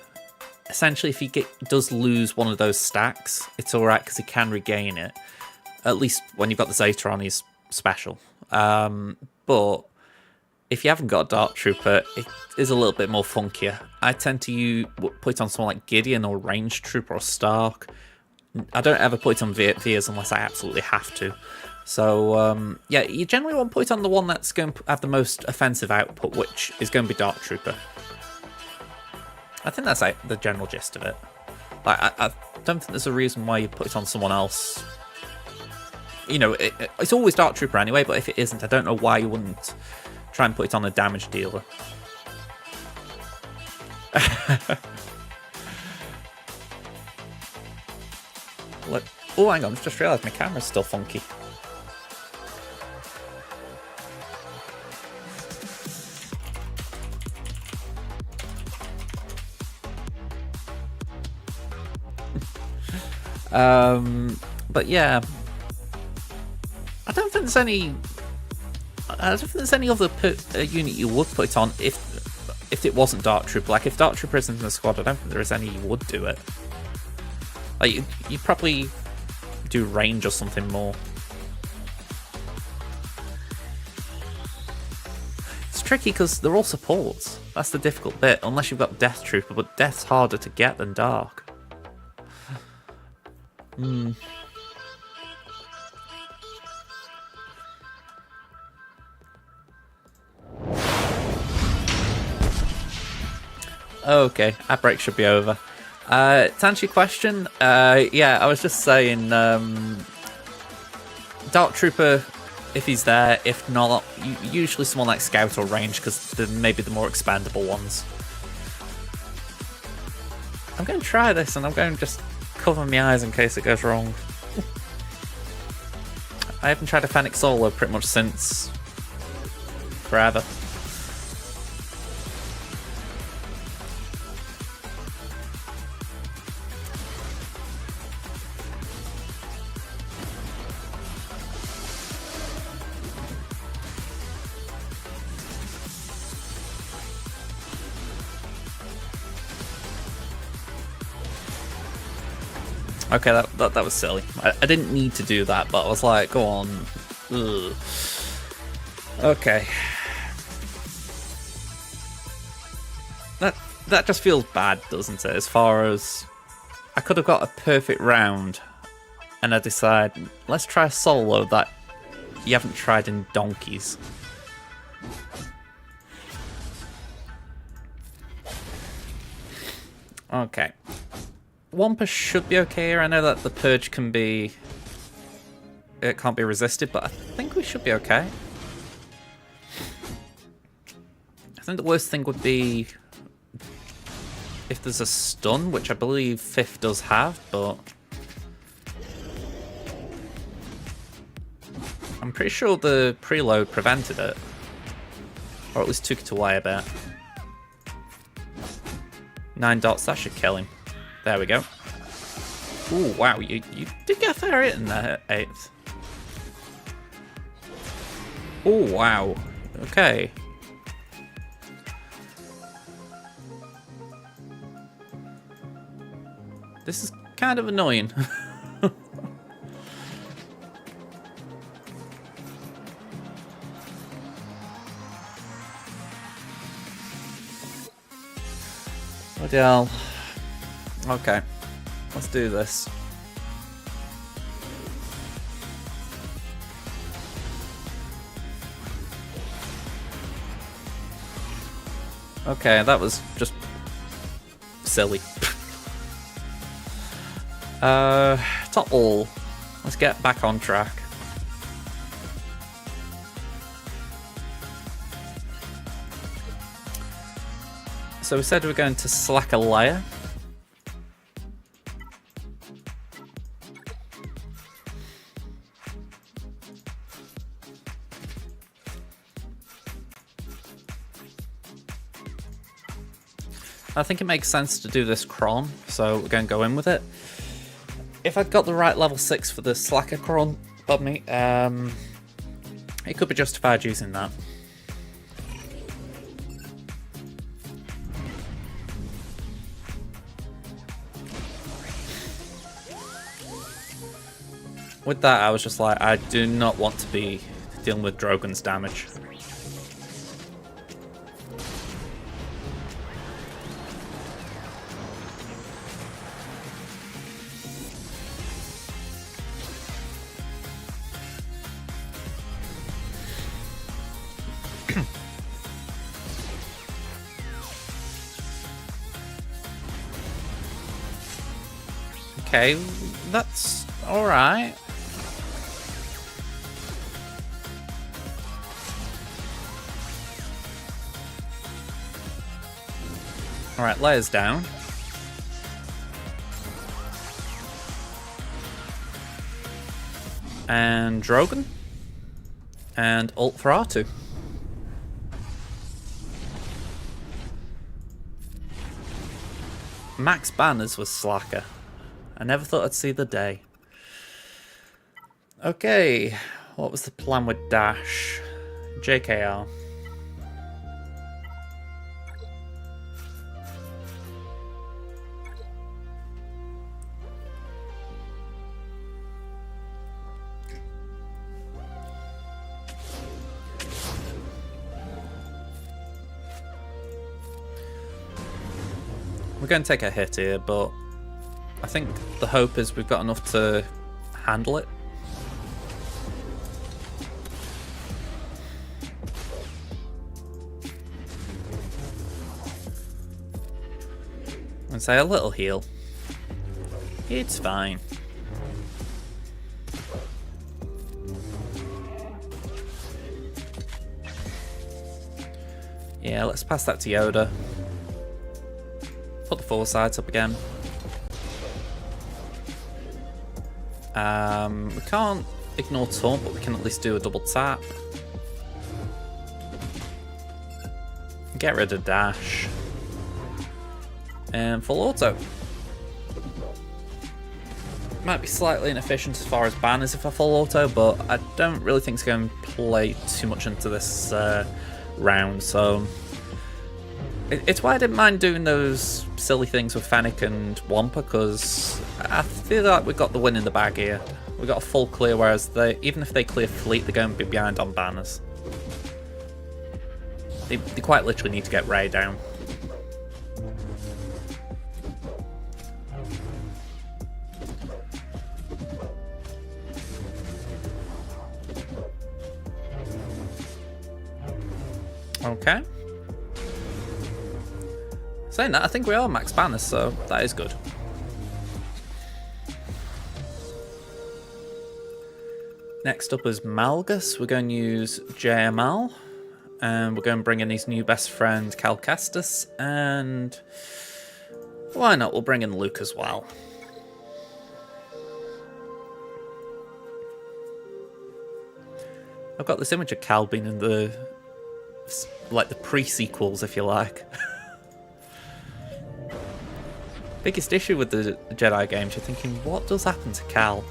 essentially if he does lose one of those stacks, it's alright because he can regain it. At least when you've got the Zeta on, he's special. But if you haven't got a Dark Trooper, it is a little bit more funkier. I tend to put it on someone like Gideon or Range Trooper or Stark. I don't ever put it on Veers unless I absolutely have to. So, yeah, you generally want to put it on the one that's going to have the most offensive output, which is going to be Dark Trooper. I think that's like the general gist of it. Like, I don't think there's a reason why you put it on someone else. You know, it's always Dark Trooper anyway, but if it isn't, I don't know why you wouldn't try and put it on a damage dealer. Look. Oh, hang on, I've just realised my camera's still funky. But yeah, I don't think there's any other unit you would put it on if it wasn't Dark Trooper. Like, if Dark Trooper isn't in the squad, I don't think there is any you would do it. Like, you'd probably do range or something more. It's tricky because they're all supports. That's the difficult bit, unless you've got Death Trooper, but Death's harder to get than Dark. Okay, ad break should be over. To answer your question, yeah, I was just saying, Dark Trooper, if he's there. If not, usually someone like Scout or Range, because they're maybe the more expandable ones. I'm going to try this, and I'm going to just cover my eyes in case it goes wrong. I haven't tried a Fennec Solo pretty much since forever. Okay, that was silly. I didn't need to do that, but I was like, go on. Ugh. Okay. That just feels bad, doesn't it? As far as I could have got a perfect round, and I decide, let's try a solo that you haven't tried in donkeys. Okay. Wampa should be okay here. I know that the Purge can't be resisted, but I think we should be okay. I think the worst thing would be if there's a stun, which I believe 5th does have, but I'm pretty sure the preload prevented it. Or at least took it away a bit. 9 dots, that should kill him. There we go. Ooh, wow, you did get a fair hit in the 8th. Oh, wow. Okay. This is kind of annoying. Bloody hell. Okay. Let's do this. Okay, that was just silly. Top all. Let's get back on track. So we said we're going to slack a layer. I think it makes sense to do this cron, so we're going to go in with it. If I'd got the right level 6 for the slacker cron, pardon me, it could be justified using that. With that, I was just like, I do not want to be dealing with Drogon's damage. Okay, that's alright. Alright, layers down. And Drogon. And ult for R2. Max banners was slacker. I never thought I'd see the day. Okay, what was the plan with Dash? JKR. We're going to take a hit here, but I think the hope is we've got enough to handle it. And say a little heal. It's fine. Yeah, let's pass that to Yoda. Put the foresights up again. We can't ignore taunt, but we can at least do a double tap. Get rid of dash. And full auto. Might be slightly inefficient as far as banners if I full auto, but I don't really think it's going to play too much into this round, so... It's why I didn't mind doing those silly things with Fennec and Wampa, because I feel like we got the win in the bag here. We got a full clear, whereas even if they clear fleet, they're going to be behind on banners. They quite literally need to get Rey down. Okay. Saying that, I think we are max banners, so that is good. Next up is Malgus. We're going to use JML, and we're going to bring in his new best friend, Cal Kestis, and why not, we'll bring in Luke as well. I've got this image of Cal being in the, like, the pre-sequels, if you like. Biggest issue with the Jedi games, you're thinking, what does happen to Cal?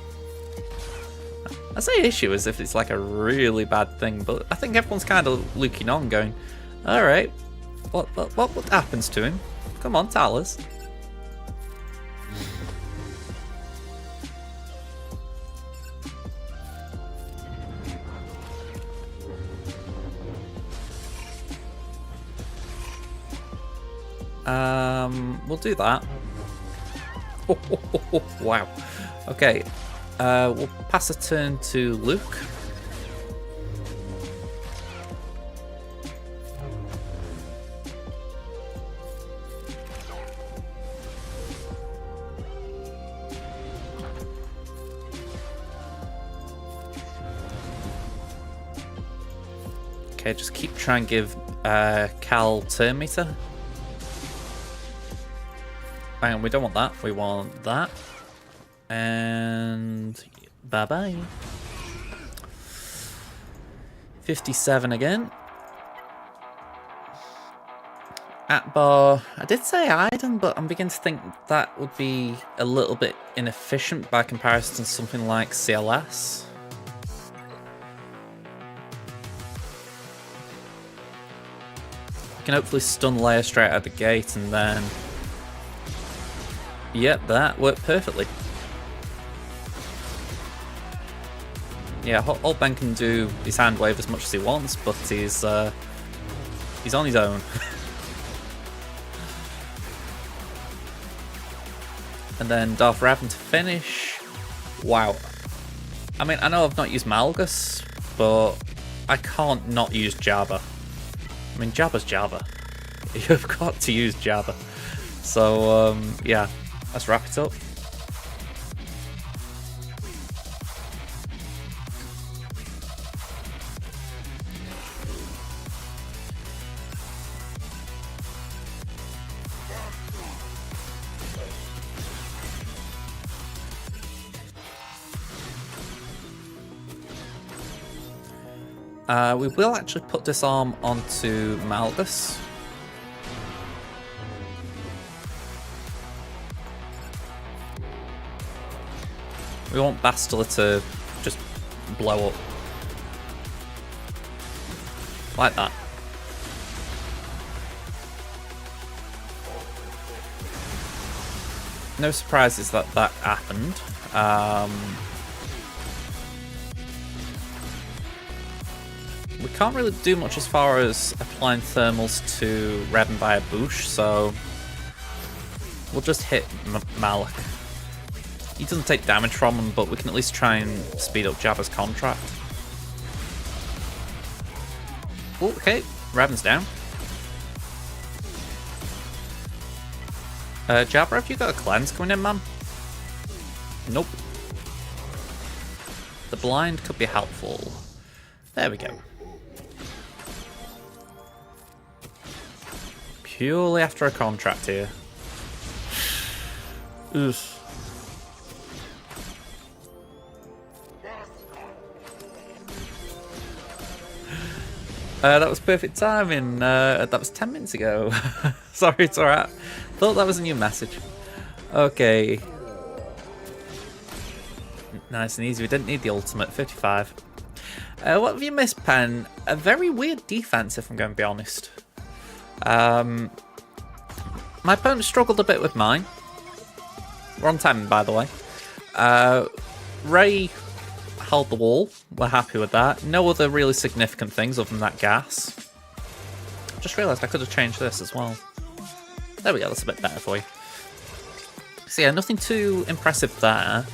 I say issue as if it's like a really bad thing, but I think everyone's kind of looking on, going, "All right, what happens to him? Come on, tell us." We'll do that. Wow. Okay. We'll pass a turn to Luke. Okay, just keep trying to give Cal turn meter. Hang on, we don't want that. We want that. And bye-bye. 57 again. Atbar, I did say Iden, but I'm beginning to think that would be a little bit inefficient by comparison to something like CLS. We can hopefully stun Leia straight out the gate and then... Yep, that worked perfectly. Yeah, Old Ben can do his hand wave as much as he wants, but he's on his own. And then Darth Revan to finish. Wow. I mean, I know I've not used Malgus, but I can't not use Jabba. I mean, Jabba's Jabba. You've got to use Jabba. So, yeah, let's wrap it up. We will actually put disarm onto Malgus. We want Bastila to just blow up. Like that. No surprises that that happened. We can't really do much as far as applying thermals to Revan via Boosh, so we'll just hit Malak. He doesn't take damage from him, but we can at least try and speed up Jabba's contract. Oh, okay, Revan's down. Jabba, have you got a cleanse coming in, man? Nope. The blind could be helpful. There we go. Purely after a contract here. Oof. That was perfect timing. That was 10 minutes ago. Sorry, it's alright. Thought that was a new message. Okay. Nice and easy. We didn't need the ultimate. 55. What have you missed, Pen? A very weird defense, if I'm going to be honest. My opponent struggled a bit with mine. We're on time, by the way. Rey held the wall. We're happy with that. No other really significant things other than that gas. Just realised I could have changed this as well. There we go, that's a bit better for you. So yeah, nothing too impressive there.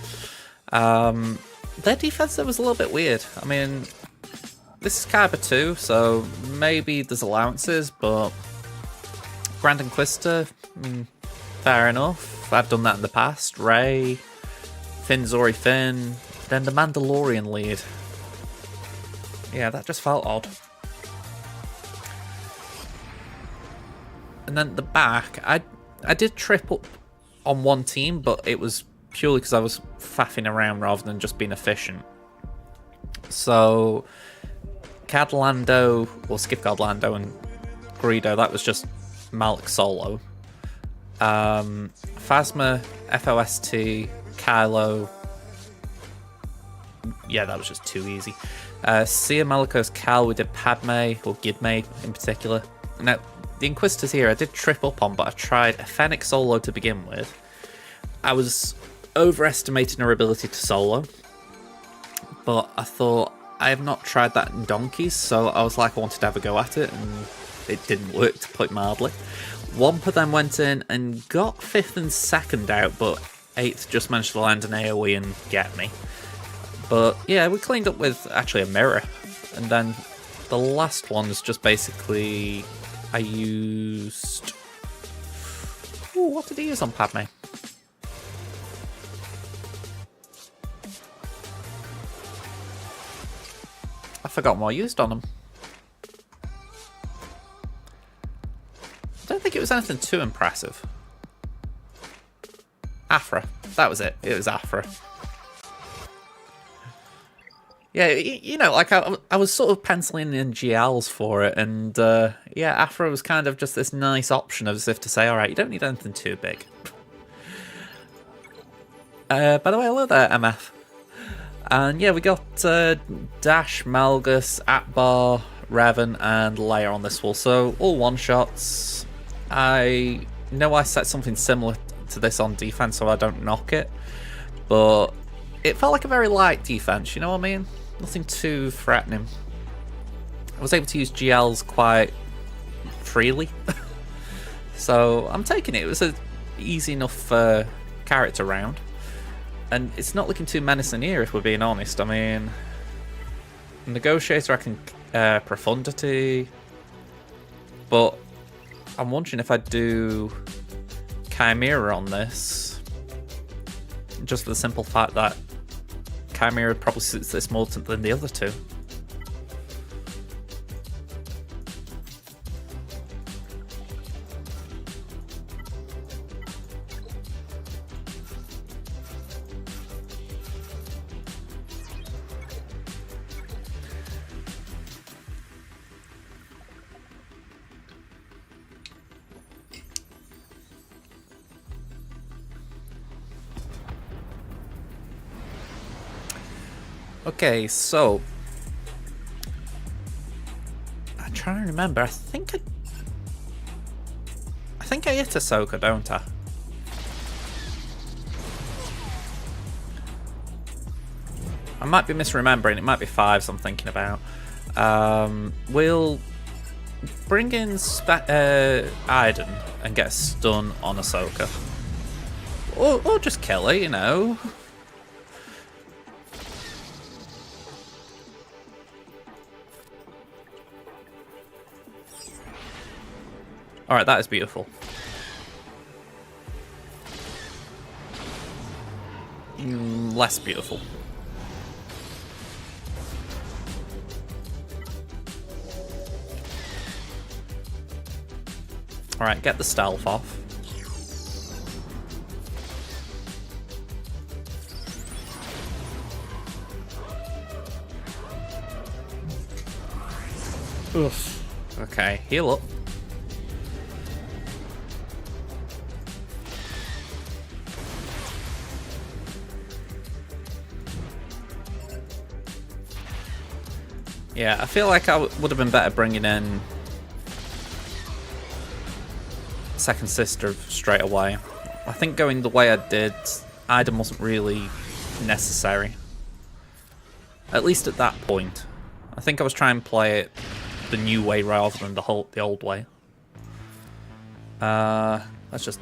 Their defense there was a little bit weird. I mean, this is Kyber 2, so maybe there's allowances, but Grand Inquisitor, fair enough. I've done that in the past. Rey, Finn, Zori, Finn, then the Mandalorian lead. Yeah, that just felt odd. And then the back, I did trip up on one team, but it was purely because I was faffing around rather than just being efficient. So Cadlando, or Skipgardlando and Greedo, that was just Malik solo. Phasma, FOST, Kylo. Yeah, that was just too easy. Sia Malikos Cal, we did Padme, or Gidme in particular. Now, the Inquisitors here I did trip up on, but I tried a Fennec solo to begin with. I was overestimating her ability to solo, but I thought I have not tried that in donkeys, so I was like, I wanted to have a go at it, and it didn't work, to put it mildly. Wampa then went in and got 5th and 2nd out, but 8th just managed to land an AoE and get me. But yeah, we cleaned up with actually a mirror, and then the last one was just basically I used. Ooh, what did he use on Padme? I've forgotten what I used on him. I don't think it was anything too impressive. Afra. That was it. It was Afra. Yeah, you know, like I was sort of penciling in GLs for it, and yeah, Afra was kind of just this nice option, as if to say, alright, you don't need anything too big. By the way, hello there, MF. And yeah, we got Dash, Malgus, Atbar, Revan, and Leia on this wall, so all one-shots. I know I set something similar to this on defense, so I don't knock it, but it felt like a very light defense, you know what I mean? Nothing too threatening. I was able to use GLs quite freely, so I'm taking it. It was an easy enough character round, and it's not looking too menacing here, if we're being honest. I mean, Negotiator, I can Profundity, but I'm wondering if I do Chimera on this, just for the simple fact that Chimera probably suits this more than the other two. Okay, so I'm trying to remember. I think I hit Ahsoka, don't I? I might be misremembering. It might be 5s I'm thinking about. We'll bring in Iden and get a stun on Ahsoka, or just kill her, you know. Alright, that is beautiful. Less beautiful. Alright, get the stealth off. Oof. Okay, heal up. Yeah, I feel like I would have been better bringing in Second Sister straight away. I think going the way I did, Iden wasn't really necessary. At least at that point. I think I was trying to play it the new way rather than the old way. Let's just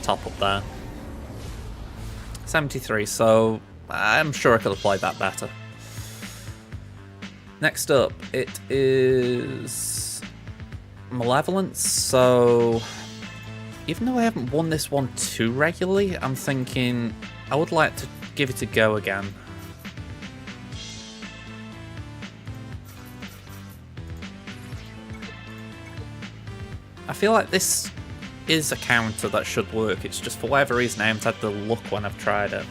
top up there. 73, so I'm sure I could have played that better. Next up, it is Malevolence, so even though I haven't won this one too regularly, I'm thinking I would like to give it a go again. I feel like this is a counter that should work, it's just for whatever reason I haven't had the luck when I've tried it.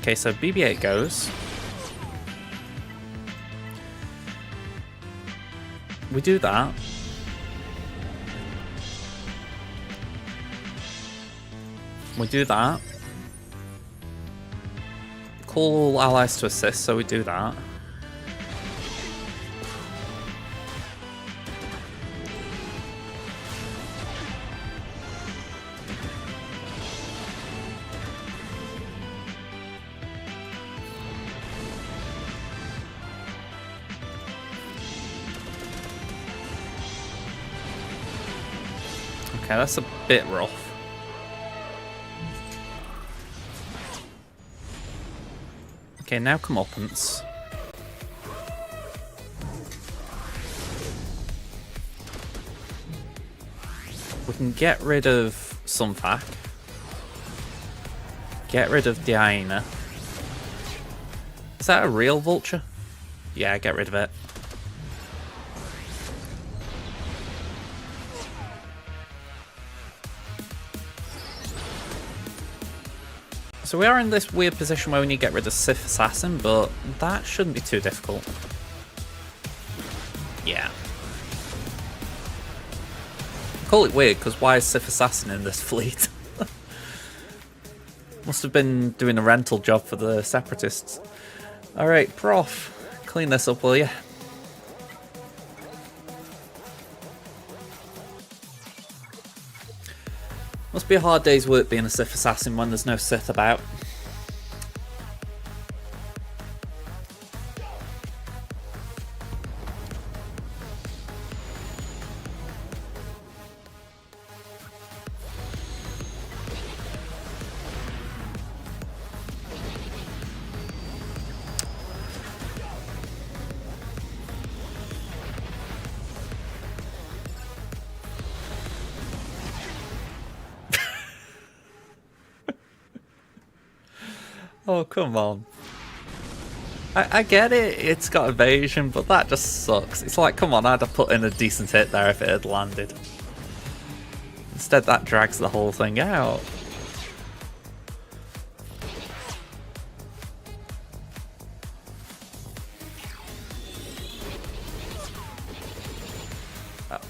Okay, so BB-8 goes. We do that. We do that. Call allies to assist, so we do that. Okay, that's a bit rough. Okay, now comeuppance. We can get rid of Sunfac. Get rid of Diana. Is that a real vulture? Yeah, get rid of it. So we are in this weird position where we need to get rid of Sith Assassin, but that shouldn't be too difficult. Yeah. I call it weird because why is Sith Assassin in this fleet? Must have been doing a rental job for the Separatists. Alright, Prof, clean this up, will you? Must be a hard day's work being a Sith Assassin when there's no Sith about. Oh, come on. I get it, it's got evasion, but that just sucks. It's like, come on, I'd have put in a decent hit there if it had landed. Instead, that drags the whole thing out.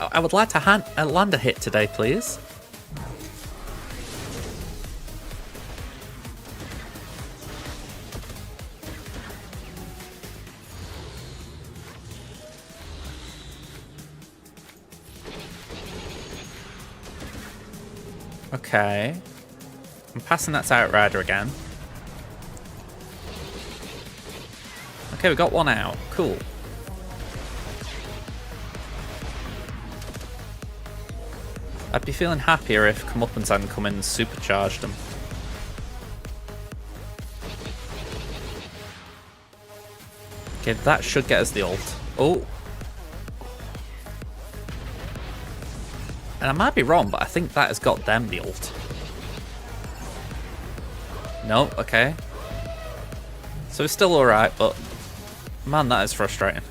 I would like to land a hit today, please. Okay. I'm passing that to Outrider again. Okay, we got one out. Cool. I'd be feeling happier if Comeuppance hadn't come in and supercharged them. Okay, that should get us the ult. Oh. And I might be wrong, but I think that has got them the ult. No, okay. So it's still alright, but man, that is frustrating.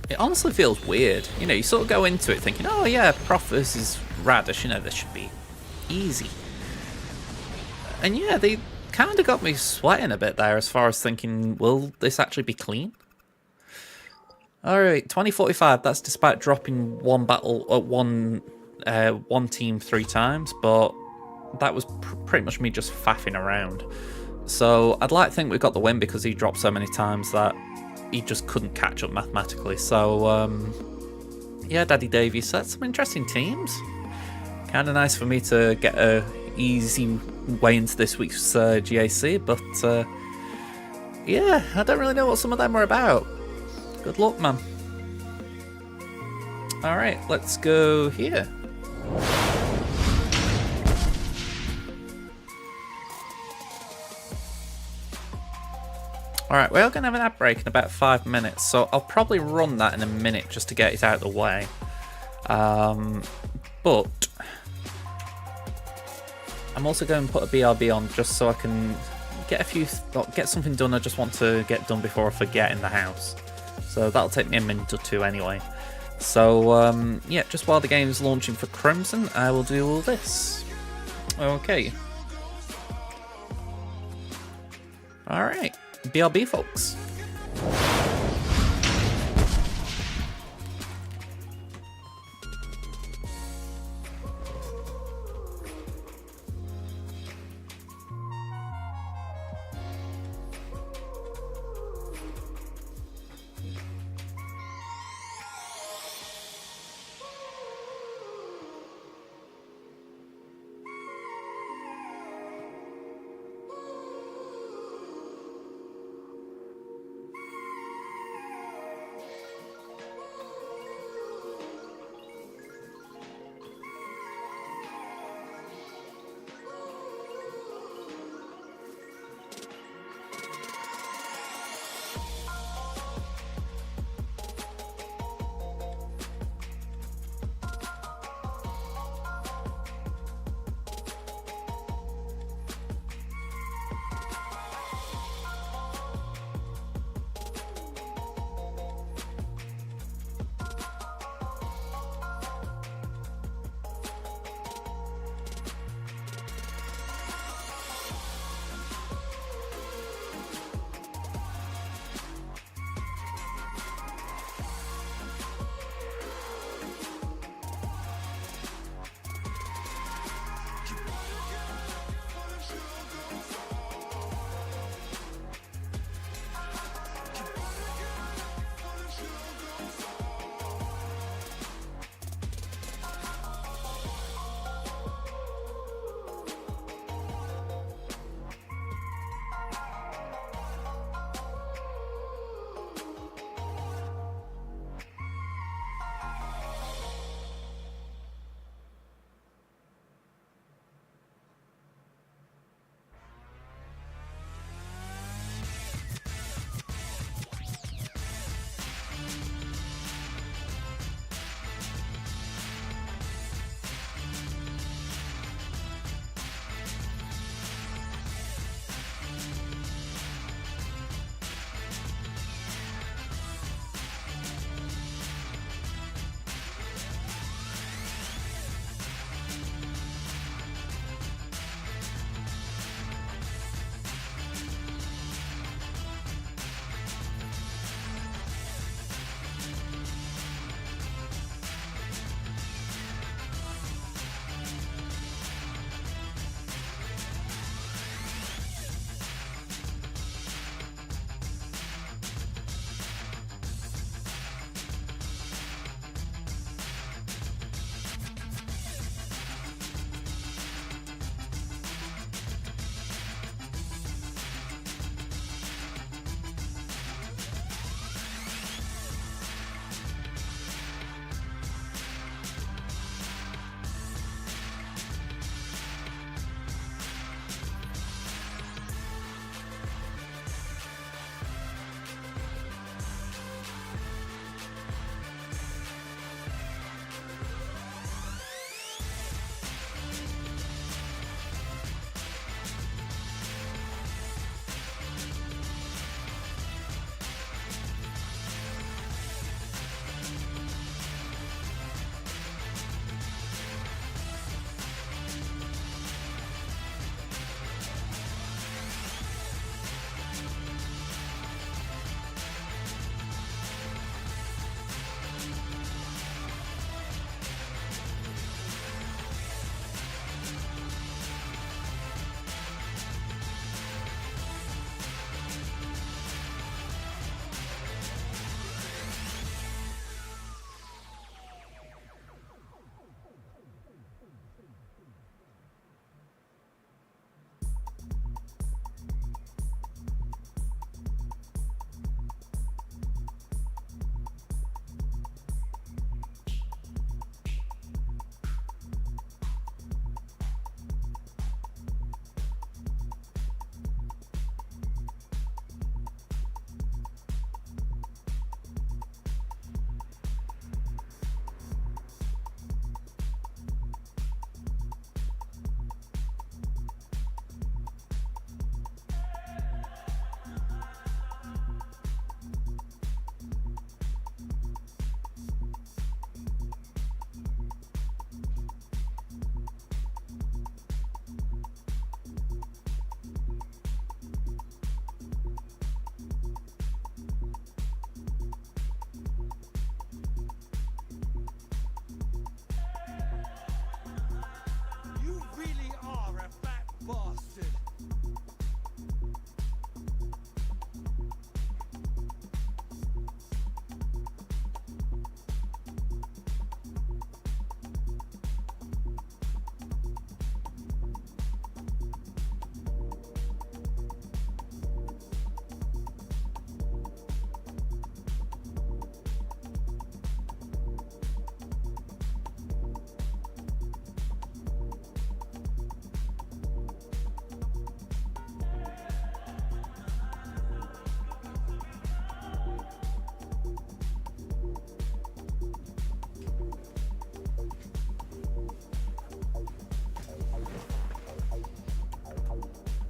It honestly feels weird. You know, you sort of go into it thinking, oh yeah, Prof versus Radish, you know, this should be easy. And yeah, they kind of got me sweating a bit there as far as thinking, will this actually be clean? Alright, 2045, that's despite dropping one battle, one team 3 times, but that was pretty much me just faffing around. So I'd like to think we got the win because he dropped so many times that he just couldn't catch up mathematically. So, yeah, Daddy Dave, you set some interesting teams. Kind of nice for me to get a easy way into this week's GAC, but yeah, I don't really know what some of them are about. Good luck, man. Alright, let's go here. Alright, we are going to have an ad break in about 5 minutes, so I'll probably run that in a minute just to get it out of the way. But I'm also going to put a BRB on just so I can get something done I just want to get done before I forget in the house. So that'll take me a minute or two anyway. So yeah, just while the game's launching for Crimson, I will do all this. Okay. Alright, BRB folks.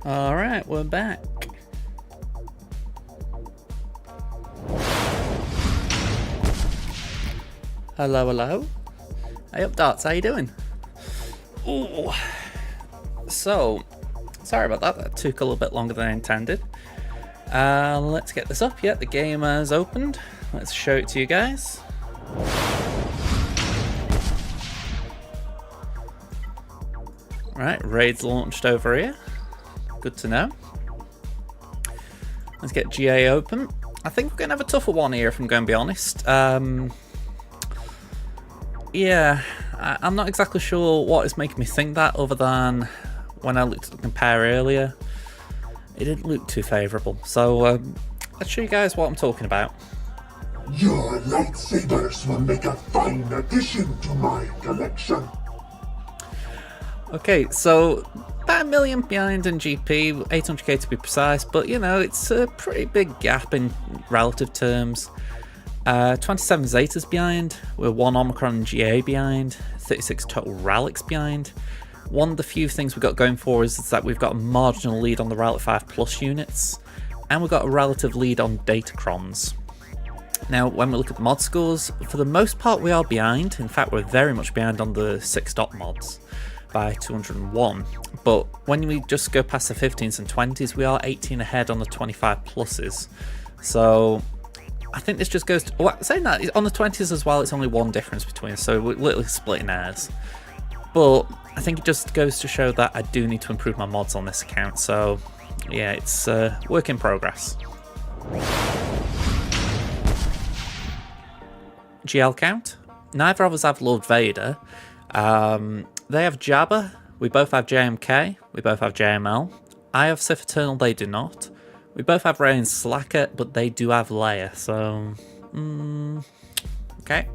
Alright, we're back. Hello, hello. Hey up, Darts, how you doing? Ooh. So, sorry about that. That took a little bit longer than I intended. Let's get this up. Yeah, the game has opened. Let's show it to you guys. Right, raid's launched over here. Good to know. Let's get GA open. I think we're going to have a tougher one here, if I'm going to be honest. Yeah, I'm not exactly sure what is making me think that, other than when I looked at the compare earlier, it didn't look too favourable. So let's show you guys what I'm talking about. Your lightsabers will make a fine addition to my collection. Okay, so about 1 million behind in GP, 800k to be precise, but you know, it's a pretty big gap in relative terms. 27 Zetas behind, we're 1 Omicron and GA behind, 36 total relics behind. One of the few things we've got going for us is that we've got a marginal lead on the Relic 5 Plus units, and we've got a relative lead on Datacrons. Now, when we look at the mod scores, for the most part we are behind. In fact, we're very much behind on the 6 dot mods by 201. But when we just go past the 15s and 20s, we are 18 ahead on the 25 pluses. So I think this just goes to, well, saying that, on the 20s as well, it's only 1 difference between us, so we're literally splitting hairs. But I think it just goes to show that I do need to improve my mods on this account, so yeah, it's work in progress. GL count. Neither of us have Lord Vader. They have Jabba, we both have JMK, we both have JML. I have Sith Eternal, they do not. We both have Rey and Slacker, but they do have Leia, so... okay.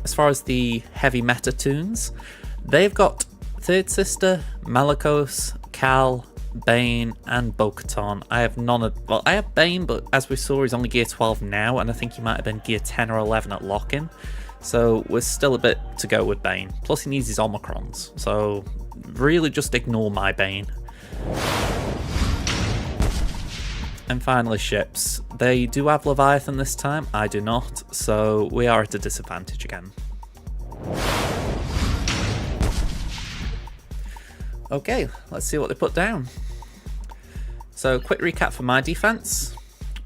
As far as the heavy meta tunes, they've got Third Sister, Malicos, Cal, Bane, and Bo-Katan. I have none of... well, I have Bane, but as we saw, he's only Gear 12 now, and I think he might have been Gear 10 or 11 at lock-in. So we're still a bit to go with Bane. Plus he needs his Omicrons, so really just ignore my Bane. And finally ships. They do have Leviathan this time, I do not, so we are at a disadvantage again. Okay, let's see what they put down. So quick recap for my defense.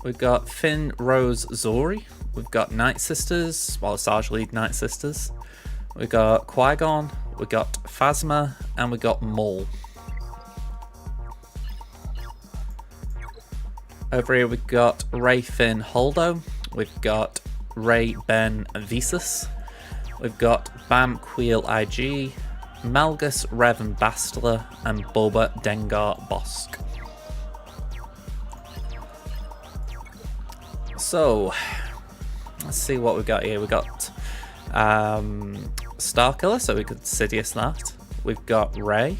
We've got Finn, Rose, Zori. We've got Night Sisters, well, Sarge lead Night Sisters. We've got Qui-Gon, we've got Phasma, and we've got Maul. Over here we've got Rey, Finn, Holdo. We've got Rey, Ben, Visas. We've got Bam, Queel, IG. Malgus, Rev, and Bastila. And Boba, Dengar, Bosk. So, let's see what we've got here. We've got Starkiller, so we could Sidious that. We've got Rey.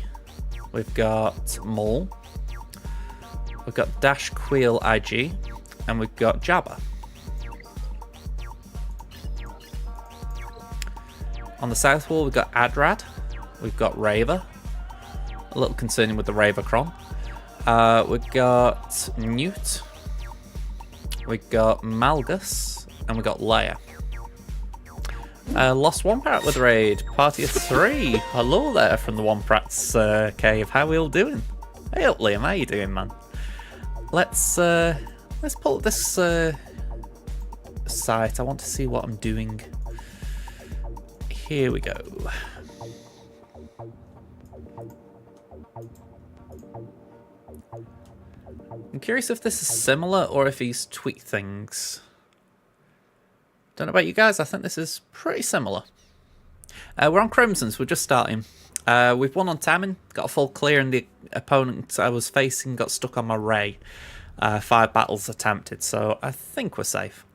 We've got Maul. We've got Dash, Queel, IG. And we've got Jabba. On the south wall, we've got Adrad. We've got Raver. A little concerning with the Ravercron. We've got Newt. We've got Malgus. And we've got Leia. Lost Wompat with raid. Party of 3. Hello there from the Womprat's cave. How are we all doing? Hey up, Liam. How you doing, man? Let's pull up this site. I want to see what I'm doing. Here we go. I'm curious if this is similar or if he's tweaked things. Don't know about you guys, I think this is pretty similar. We're on Crimson's, we're just starting. We've won on Tammin, got a full clear, and the opponent I was facing got stuck on my Rey. 5 battles attempted, so I think we're safe.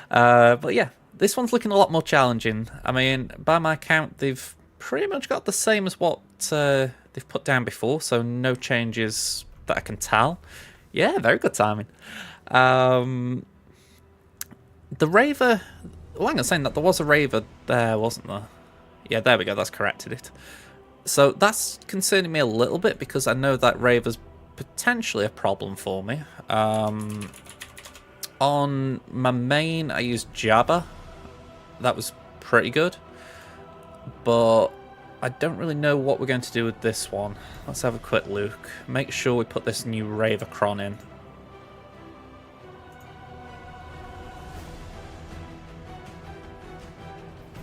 But yeah, this one's looking a lot more challenging. I mean, by my count, they've pretty much got the same as what they've put down before, so no changes that I can tell. Yeah, very good timing. The Raver... well, I'm saying that there was a Raver there, wasn't there? Yeah, there we go, that's corrected it. So that's concerning me a little bit because I know that Raver's potentially a problem for me. On my main, I used Jabba. That was pretty good. But I don't really know what we're going to do with this one. Let's have a quick look. Make sure we put this new Ravercron in.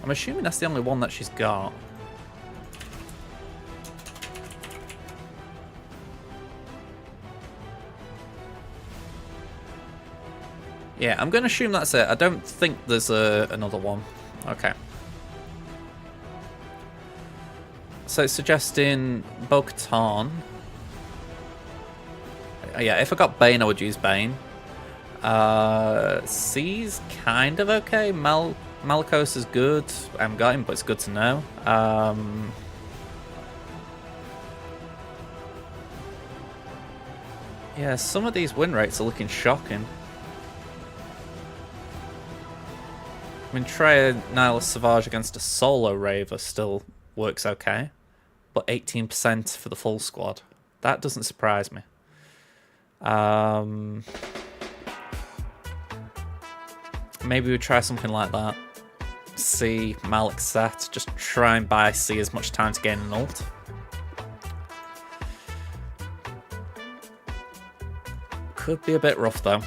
I'm assuming that's the only one that she's got. Yeah, I'm going to assume that's it. I don't think there's another one. Okay. So it's suggesting Bo-Katan. Yeah, if I got Bane, I would use Bane. C's kind of okay. Malicos is good. I haven't got him, but it's good to know. Yeah, some of these win rates are looking shocking. I mean, Trey Nihilus Savage against a solo Raver still works okay. But 18% for the full squad. That doesn't surprise me. Maybe we try something like that. C, Malik set. Just try and buy C as much time to gain an ult. Could be a bit rough though.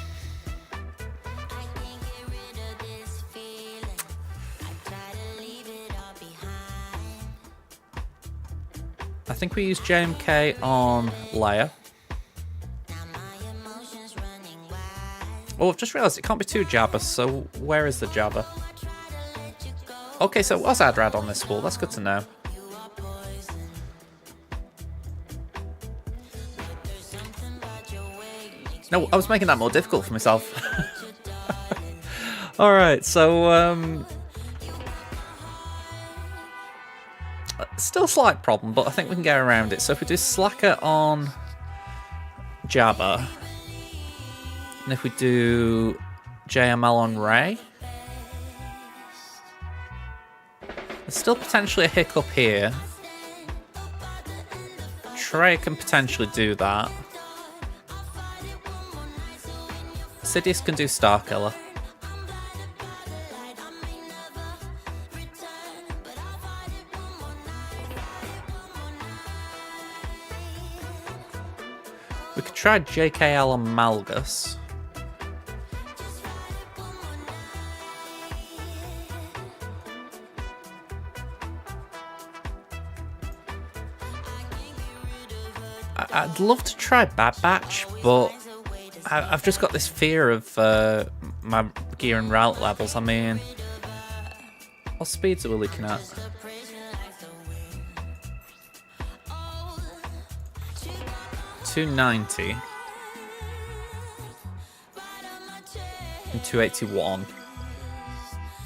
I think we use JMK on Leia. Oh, I've just realised it can't be two Jabbas, so where is the Jabba? Okay, so it was Adrad on this wall. That's good to know. No, I was making that more difficult for myself. Alright, so still a slight problem, but I think we can get around it. So if we do Slacker on Jabba, and if we do JML on Rey, there's still potentially a hiccup here. Trey can potentially do that. Sidious can do Starkiller. We could try JKL on Malgus. I'd love to try Bad Batch, but I've just got this fear of my gear and route levels. I mean, what speeds are we looking at? $290 and 281.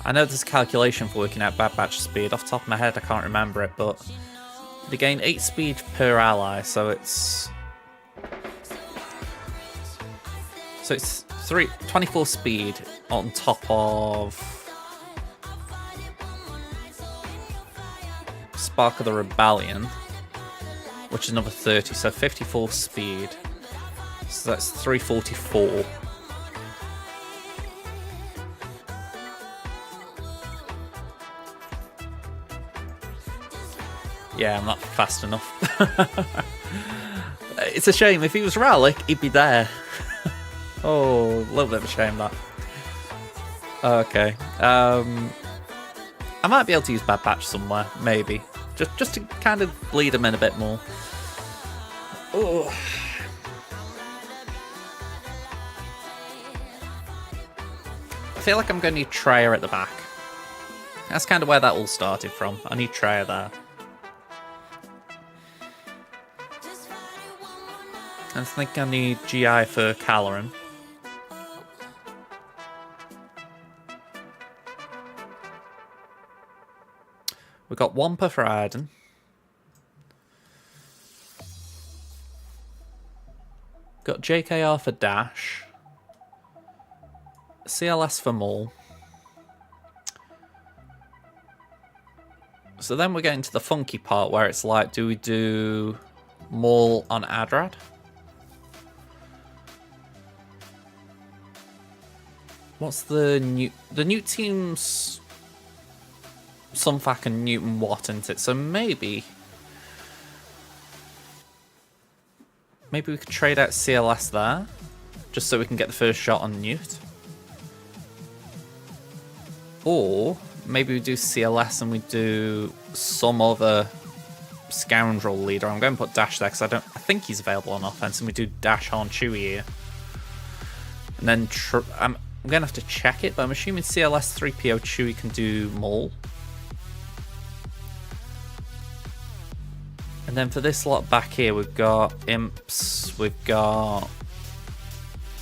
I know there's a calculation for working out Bad Batch speed. Off the top of my head, I can't remember it, but they gain 8 speed per ally, so it's 24 speed on top of Spark of the Rebellion, which is another 30, so 54 speed. So that's 344. Yeah, I'm not fast enough. It's a shame. If he was Rallick, he'd be there. Oh, a little bit of a shame, that. Okay. I might be able to use Bad Batch somewhere, maybe. Just to kind of bleed him in a bit more. Oh. I feel like I'm going to need Treya at the back. That's kind of where that all started from. I need Treya there. I think I need GI for Caloran. We've got Wampa for Aiden. Got JKR for Dash. CLS for Maul. So then we're getting to the funky part where it's like, do we do Maul on Adrad? What's the new team's Sunfac and Newton Watt, isn't it? So maybe we could trade out CLS there, just so we can get the first shot on Newt. Or maybe we do CLS and we do some other scoundrel leader. I'm going to put Dash there because I think he's available on offense, and we do Dash on Chewie here. And then I'm going to have to check it, but I'm assuming CLS 3PO Chewie can do Maul. And then for this lot back here, we've got Imps, we've got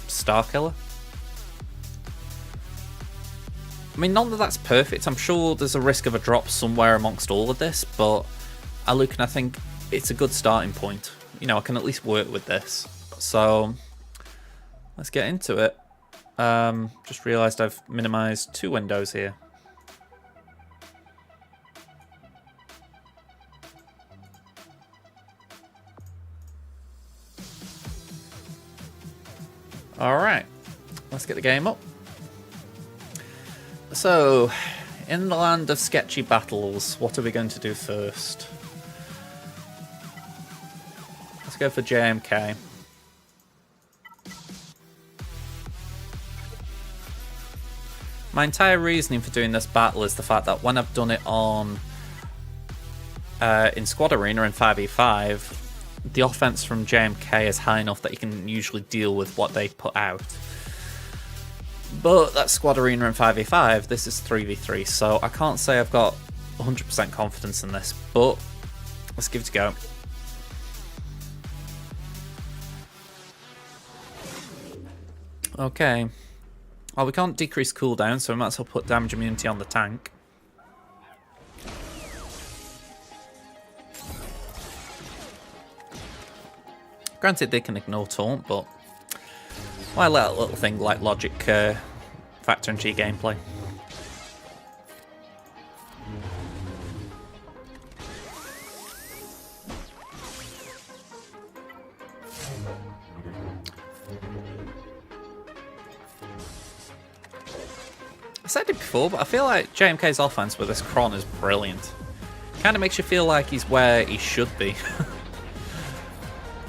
Starkiller. I mean, none of that's perfect. I'm sure there's a risk of a drop somewhere amongst all of this, but I look and I think it's a good starting point. You know, I can at least work with this. So let's get into it. Just realised I've minimised 2 windows here. Alright, let's get the game up. So, in the land of sketchy battles, what are we going to do first? Let's go for JMK. My entire reasoning for doing this battle is the fact that when I've done it on in Squad Arena in 5v5, the offense from JMK is high enough that you can usually deal with what they put out. But that's Squad Arena in 5v5, this is 3v3, so I can't say I've got 100% confidence in this, but let's give it a go. Okay. Well, we can't decrease cooldown, so we might as well put damage immunity on the tank. Granted, they can ignore taunt, but why let a little thing like logic factor into your gameplay? I said it before, but I feel like JMK's offense with this Kron is brilliant. Kind of makes you feel like he's where he should be.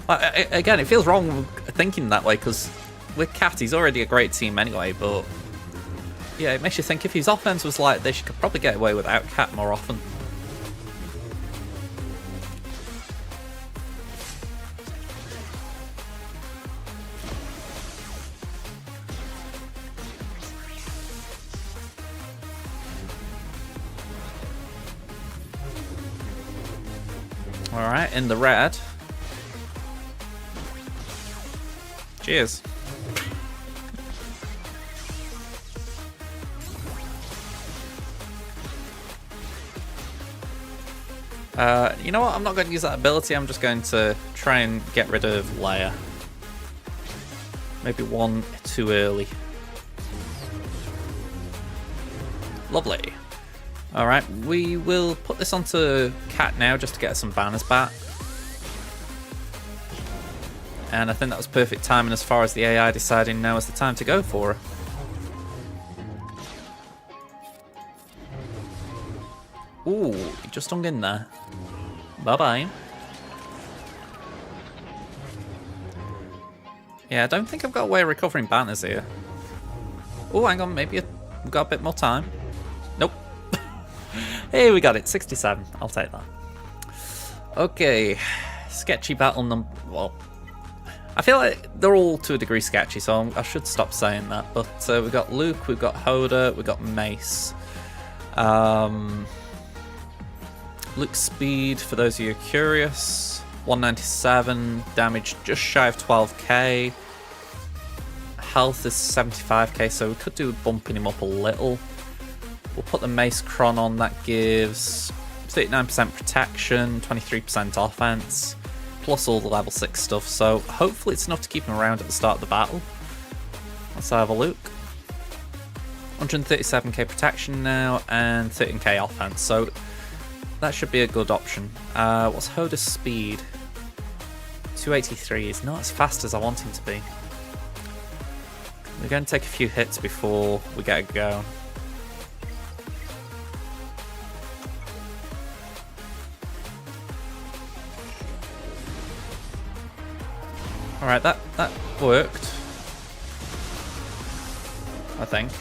Again, it feels wrong thinking that way, because with Cat, he's already a great team anyway, but yeah, it makes you think if his offense was like this, you could probably get away without Cat more often. Alright, in the red. Cheers. You know what? I'm not going to use that ability. I'm just going to try and get rid of Leia. Maybe one too early. Lovely. Alright, we will put this onto Cat now just to get some banners back. And I think that was perfect timing as far as the AI deciding now is the time to go for her. Ooh, he just hung in there. Bye-bye. Yeah, I don't think I've got a way of recovering banners here. Oh, hang on, maybe we've got a bit more time. Nope. Hey, we got it, 67. I'll take that. Okay, sketchy battle number... Well, I feel like they're all to a degree sketchy, so I should stop saying that. But we've got Luke, we've got Hoda, we've got Mace. Luke's speed, for those of you curious, 197, damage just shy of 12k. Health is 75k, so we could do bumping him up a little. We'll put the Mace Kron on, that gives 39% protection, 23% offense. Plus all the level 6 stuff, so hopefully it's enough to keep him around at the start of the battle. Let's have a look. 137k protection now and 13k offense, so That should be a good option. What's Hoda's speed? 283. He's not as fast as I want him to be. We're going to take a few hits before we get a go. Alright, that worked. I think.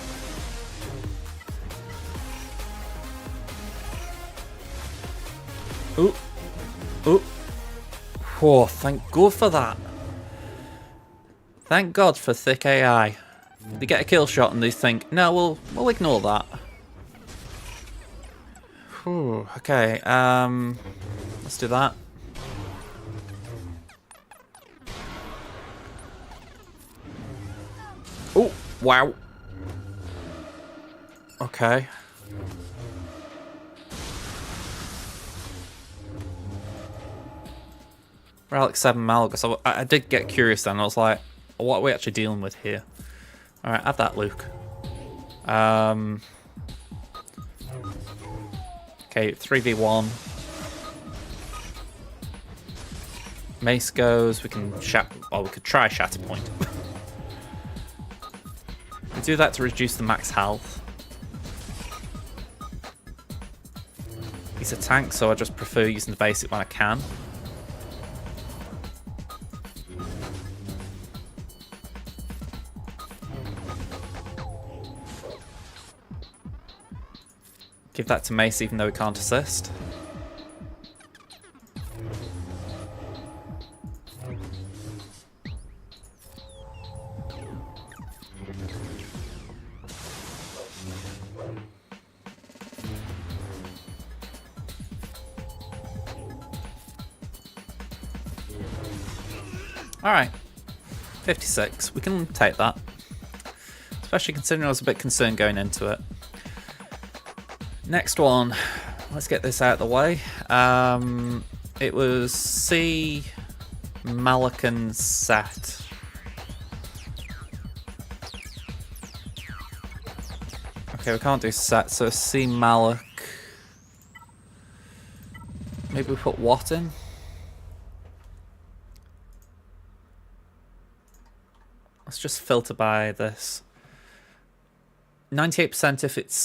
Ooh. Ooh. Oh, thank God for that. Thank God for thick AI. They get a kill shot and they think, no, we'll ignore that. Whew, okay, let's do that. Oh, wow. Okay. Relic 7 Malgus. I did get curious then. I was like, what are we actually dealing with here? Alright, add that, Luke. Okay, 3v1. Mace goes. We can we could try Shatter Point. We do that to reduce the max health. He's a tank, so I just prefer using the basic when I can. Give that to Mace even though he can't assist. Alright, 56. We can take that. Especially considering I was a bit concerned going into it. Next one. Let's get this out of the way. It was C. Malakan Sat. Okay, we can't do Sat, so C. Malak. Maybe we put what in? Let's just filter by this. 98% if it's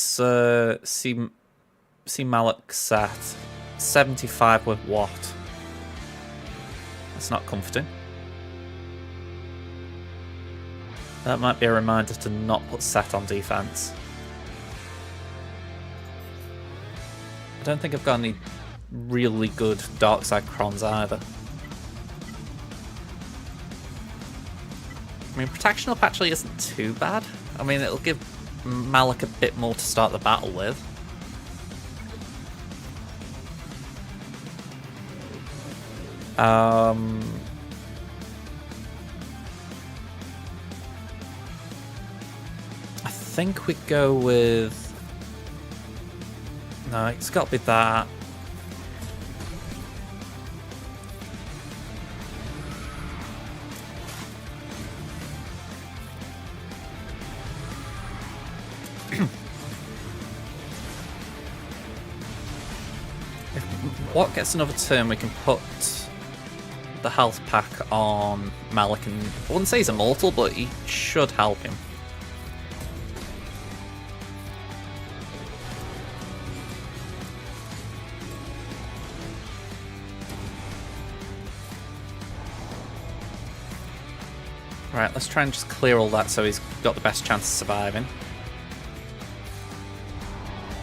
C Malak Sat. 75 with what? That's not comforting. That might be a reminder to not put Sat on defense. I don't think I've got any really good Darkside Crons either. I mean, Protection Up actually isn't too bad. I mean, it'll give Malak a bit more to start the battle with. I think we go with... No, it's got to be that. If what gets another turn, we can put the health pack on Malak, and I wouldn't say he's immortal, but he should help him. Right, let's try and just clear all that so he's got the best chance of surviving.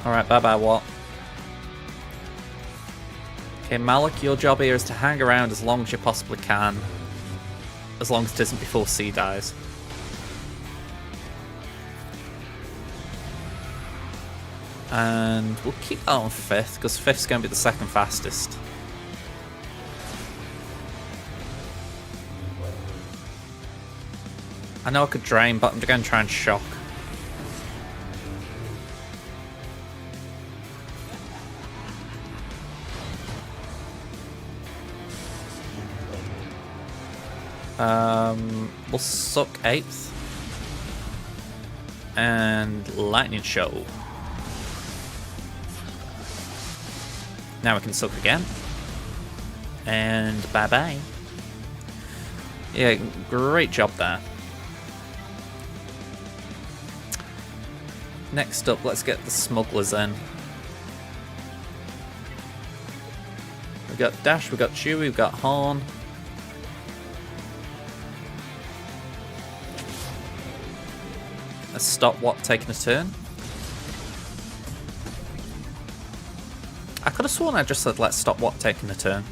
Alright, bye-bye, what? Okay, Malak, your job here is to hang around as long as you possibly can. As long as it isn't before C dies. And we'll keep that on 5th, because 5th's going to be the second fastest. I know I could drain, but I'm going to try and shock. We'll suck 8th. And Lightning Show. Now we can suck again. And bye-bye. Yeah, great job there. Next up, let's get the smugglers in. We've got Dash, we've got Chewie, we've got Horn. Let's stop What taking a turn. I could have sworn I just said let's stop What taking a turn.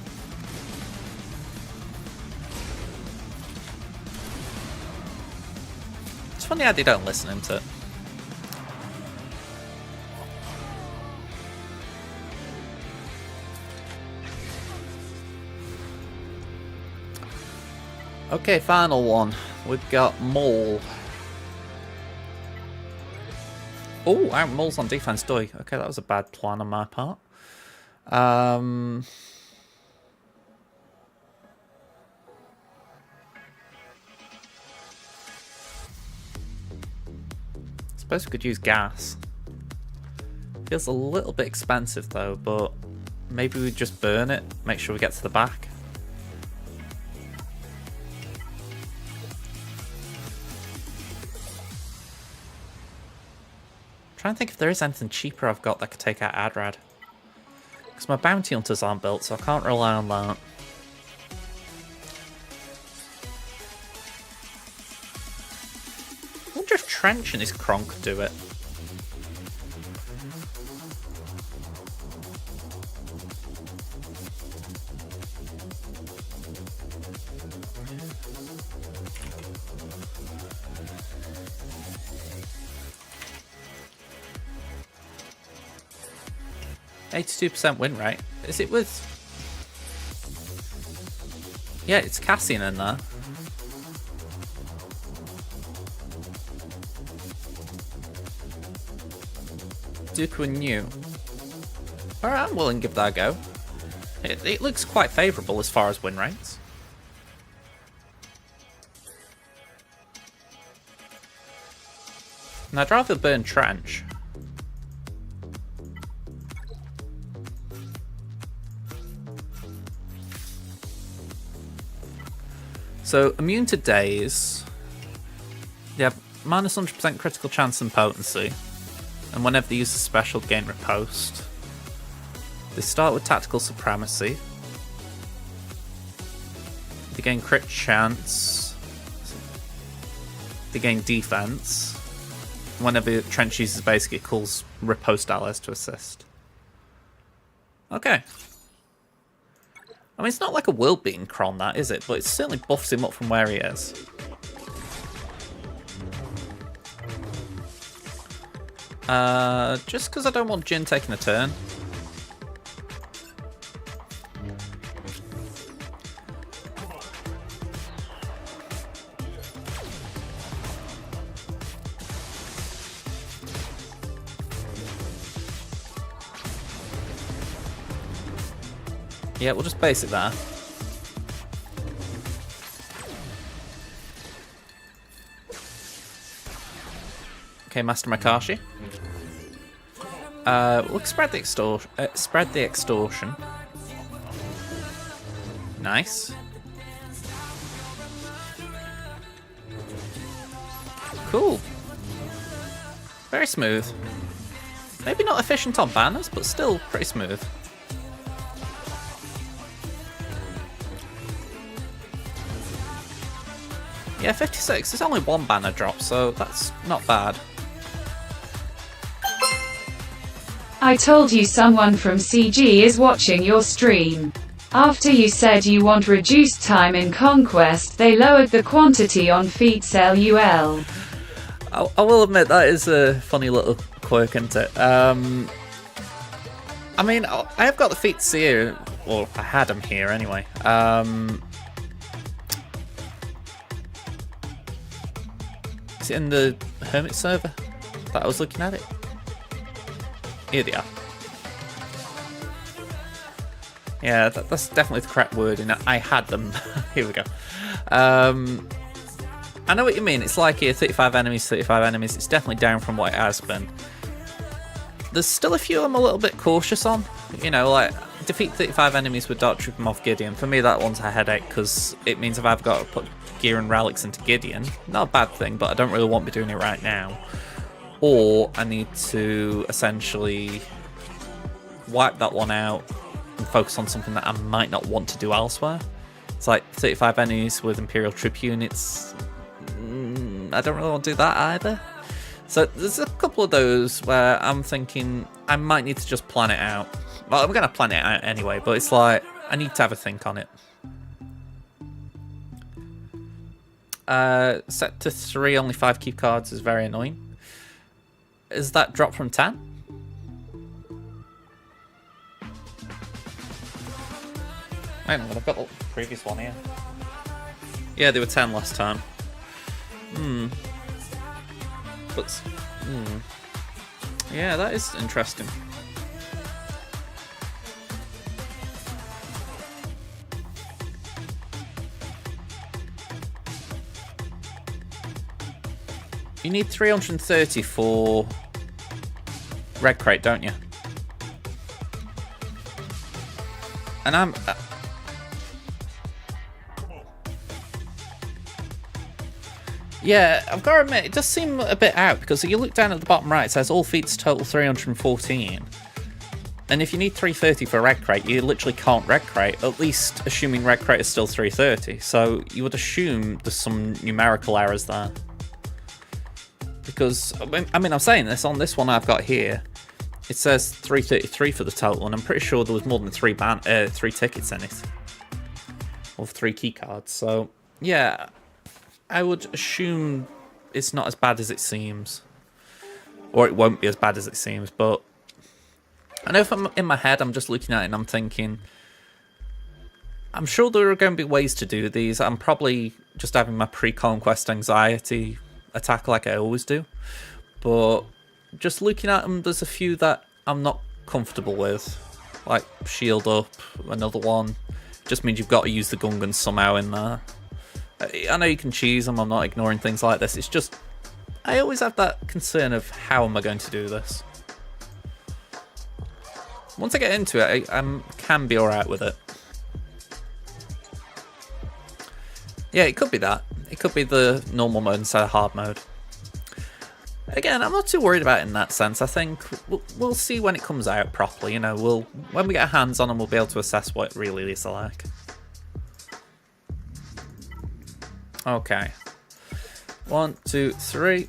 It's funny how they don't listen to it. Okay, final one. We've got Maul. Oh, Maul's on defense, doy. Okay, that was a bad plan on my part. Suppose we could use gas. Feels a little bit expensive though, but maybe we just burn it, make sure we get to the back. Trying to think if there is anything cheaper I've got that could take out Adrad. Because my bounty hunters aren't built, so I can't rely on that. I wonder if Trench and his Kronk could do it. %82% win rate. Is it with... Yeah, it's Cassian in there. Dooku and New. Alright, I'm willing to give that a go. It looks quite favourable as far as win rates. And I'd rather burn Trench. So, immune to daze. They have minus 100% critical chance and potency. And whenever they use a special, gain riposte. They start with tactical supremacy. They gain crit chance. They gain defense. Whenever Trench uses basically, it calls riposte allies to assist. Okay. I mean, it's not like a world-beating Kron, that, is it? But it certainly buffs him up from where he is. Just because I don't want Jin taking a turn. Yeah, we'll just base it there. Okay, Master Makashi. We'll spread the extortion. Nice. Cool. Very smooth. Maybe not efficient on banners, but still pretty smooth. Yeah, 56. There's only one banner drop, so that's not bad. I told you someone from CG is watching your stream. After you said you want reduced time in Conquest, they lowered the quantity on feats LUL. I will admit that is a funny little quirk, isn't it? I mean, I have got the feats here, or I had them here anyway. Is it in the Hermit server that I was looking at it? Here they are. Yeah, that's definitely the correct word, and I had them. Here we go. I know what you mean. It's like here, 35 enemies, 35 enemies. It's definitely down from what it has been. There's still a few I'm a little bit cautious on. You know, like, defeat 35 enemies with Dark Trooper Moff Gideon. For me, that one's a headache because it means I've got to put gear and relics into Gideon. Not a bad thing, but I don't really want to be doing it right now. Or I need to essentially wipe that one out and focus on something that I might not want to do elsewhere. It's like 35 enemies with Imperial Troop units. I don't really want to do that either. So there's a couple of those where I'm thinking I might need to just plan it out. Well, I'm going to plan it out anyway, but it's like I need to have a think on it. Set to 3, only 5 keep cards is very annoying. Is that drop from 10? Hang on, I've got the previous one here. Yeah, they were 10 last time. But, yeah, that is interesting. You need 330 for Red Crate, don't you? And I'm... yeah, I've got to admit, it does seem a bit out, because if you look down at the bottom right, it says all feats total 314. And if you need 330 for Red Crate, you literally can't Red Crate, at least assuming Red Crate is still 330. So you would assume there's some numerical errors there. Because, I mean, I'm saying this, on this one I've got here, it says 333 for the total, and I'm pretty sure there was more than 3 tickets in it. Or 3 key cards, so, yeah. I would assume it's not as bad as it seems. Or it won't be as bad as it seems, but... I know if I'm in my head, I'm just looking at it and I'm thinking... I'm sure there are going to be ways to do these. I'm probably just having my pre-conquest anxiety attack like I always do. But just looking at them, there's a few that I'm not comfortable with. Like Shield Up, another one. Just means you've got to use the Gungans somehow in there. I know you can cheese them, I'm not ignoring things like this. It's just, I always have that concern of how am I going to do this. Once I get into it, I can be alright with it. Yeah, it could be that. It could be the normal mode instead of hard mode. Again, I'm not too worried about it in that sense. I think we'll see when it comes out properly. You know, when we get our hands on them, we'll be able to assess what it really is like. Okay. 1, 2, 3.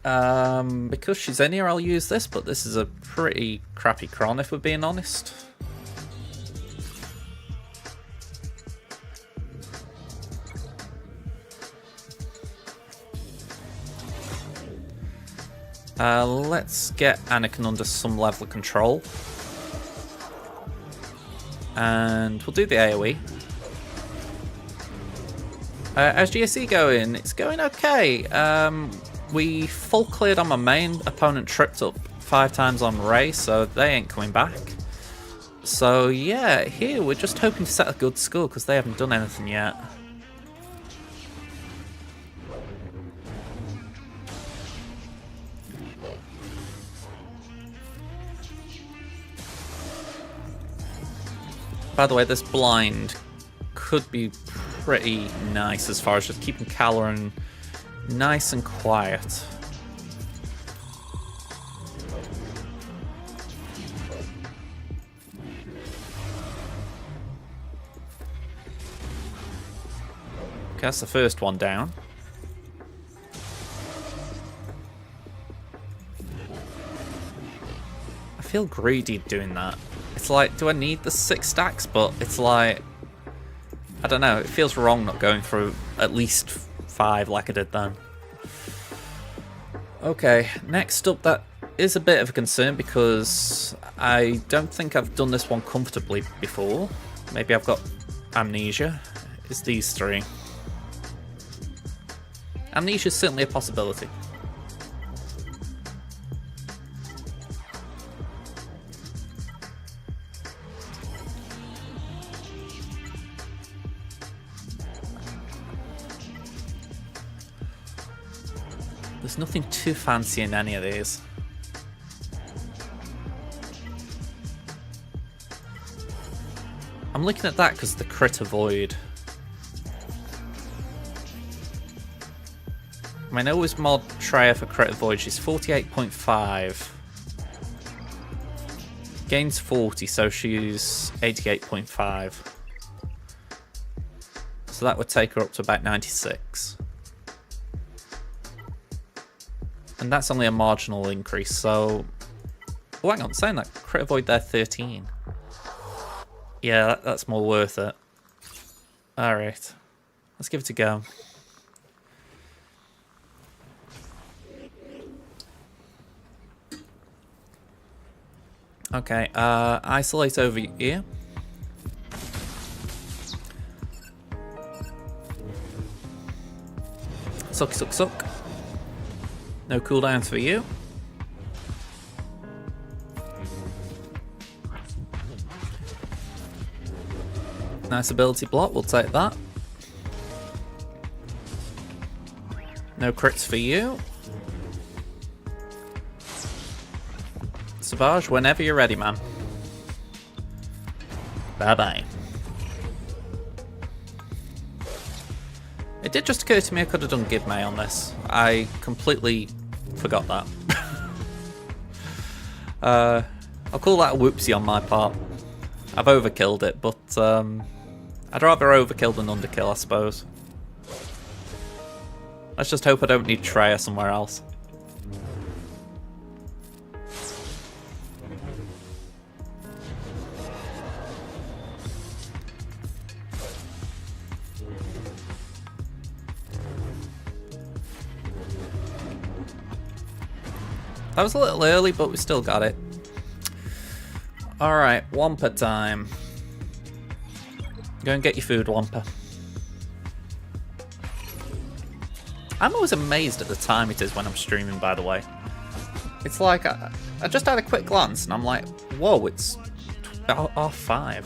Because she's in here, I'll use this, but this is a pretty crappy cron if we're being honest. Let's get Anakin under some level of control. And we'll do the AoE. How's GAC going? It's going okay. We full cleared on my main. Opponent tripped up 5 times on Rey, so they ain't coming back. So yeah, here we're just hoping to set a good score because they haven't done anything yet. By the way, this blind could be pretty nice as far as just keeping Caloran nice and quiet. Okay, that's the first one down. I feel greedy doing that. It's like, do I need the 6 stacks? But it's like, I don't know, it feels wrong not going through at least 5 like I did then. Okay, next up, that is a bit of a concern because I don't think I've done this one comfortably before. Maybe I've got amnesia. It's these 3. Amnesia is certainly a possibility. There's nothing too fancy in any of these. I'm looking at that because the crit avoid. I mean, I always mod Treya for crit avoid. She's 48.5. Gains 40, so she's 88.5. So that would take her up to about 96. And that's only a marginal increase, so... Oh, hang on, saying that, crit avoid there 13. Yeah, that's more worth it. Alright, let's give it a go. Okay, isolate over here. Suck, suck, suck. No cooldowns for you. Nice ability block, we'll take that. No crits for you. Savage, whenever you're ready, man. Bye-bye. It did just occur to me I could have done Give May on this. I completely forgot that. I'll call that a whoopsie on my part. I've overkilled it, but I'd rather overkill than underkill, I suppose. Let's just hope I don't need Treya somewhere else. That was a little early, but we still got it. Alright, Wampa time. Go and get your food, Wampa. I'm always amazed at the time it is when I'm streaming, by the way. It's like, I just had a quick glance and I'm like, whoa, it's R5.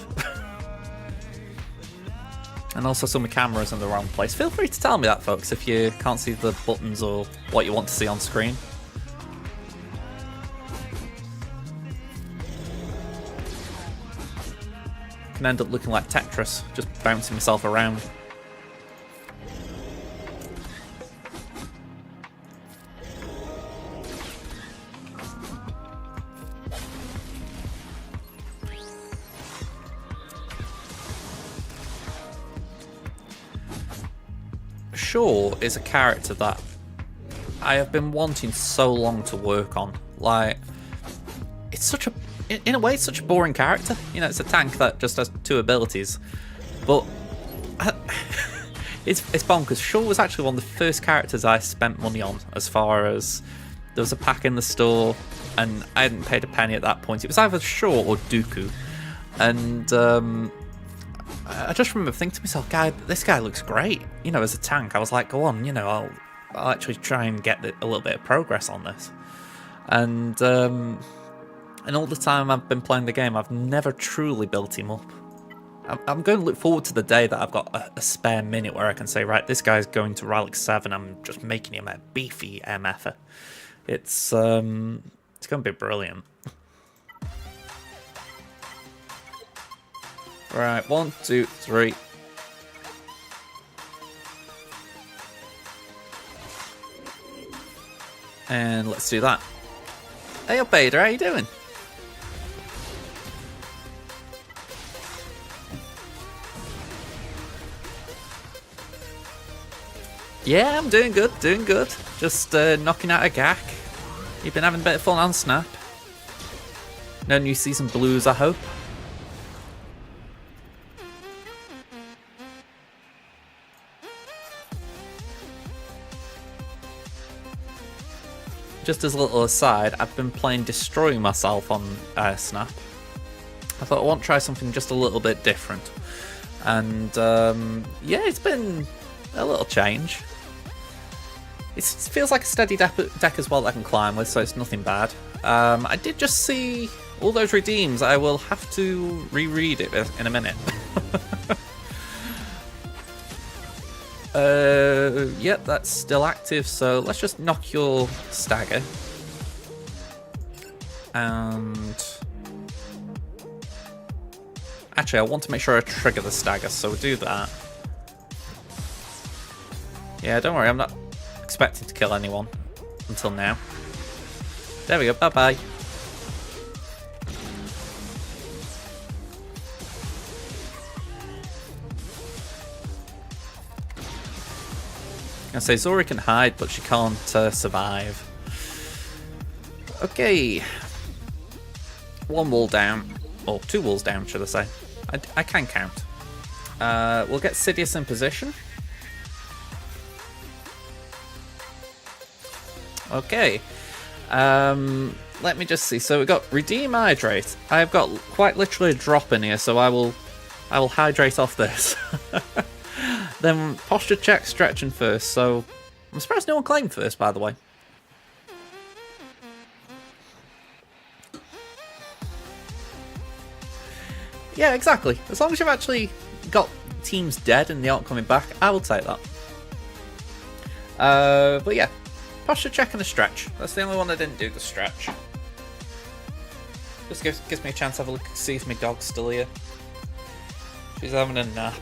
And also some cameras in the wrong place. Feel free to tell me that, folks, if you can't see the buttons or what you want to see on screen. Can end up looking like Tetris, just bouncing myself around. Shaw is a character that I have been wanting so long to work on. Like, it's such a, in a way, it's such a boring character. You know, it's a tank that just has 2 abilities. But it's bonkers. Shaw was actually one of the first characters I spent money on, as far as there was a pack in the store and I hadn't paid a penny at that point. It was either Shaw or Dooku. And I just remember thinking to myself, this guy looks great. You know, as a tank, I was like, go on, you know, I'll actually try and get a little bit of progress on this. And all the time I've been playing the game, I've never truly built him up. I'm going to look forward to the day that I've got a spare minute where I can say, right, this guy's going to Relic 7, I'm just making him a beefy MFer. It's going to be brilliant. Right, 1, 2, 3. And let's do that. Hey up, Bader, how you doing? Yeah, I'm doing good, doing good. Just knocking out a GAC. You've been having a bit of fun on Snap. No new season blues, I hope. Just as a little aside, I've been playing Destroying Myself on Snap. I thought I want to try something just a little bit different. And yeah, it's been a little change. It feels like a steady deck as well that I can climb with, so it's nothing bad. I did just see all those redeems. I will have to reread it in a minute. Yep, that's still active, so let's just knock your stagger. And Actually, I want to make sure I trigger the stagger, so we'll do that. Yeah, don't worry, I'm not expecting to kill anyone until now. There we go, bye-bye. I say Zori can hide, but she can't survive. Okay. One wall down. Or 2 walls down, should I say. I can count. We'll get Sidious in position. Okay. Let me just see. So we've got Redeem Hydrate. I've got quite literally a drop in here, so I will hydrate off this. Then posture check, stretching first. So I'm surprised no one claimed first, by the way. Yeah, exactly. As long as you've actually got teams dead and they aren't coming back, I will take that. But yeah, posture check and a stretch. That's the only one I didn't do, the stretch. Just gives me a chance to have a look, see if my dog's still here. She's having a nap.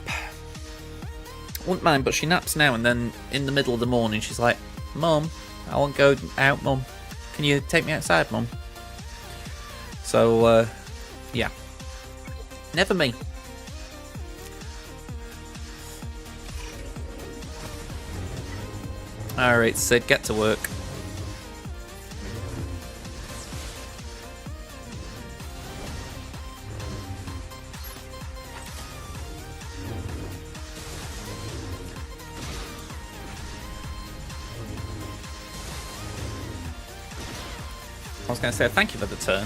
Wouldn't mind, but she naps now and then in the middle of the morning she's like, Mum, I want to go out, Mum. Can you take me outside, Mum? So, yeah. Never me. Alright, Sid, get to work. I was going to say thank you for the turn.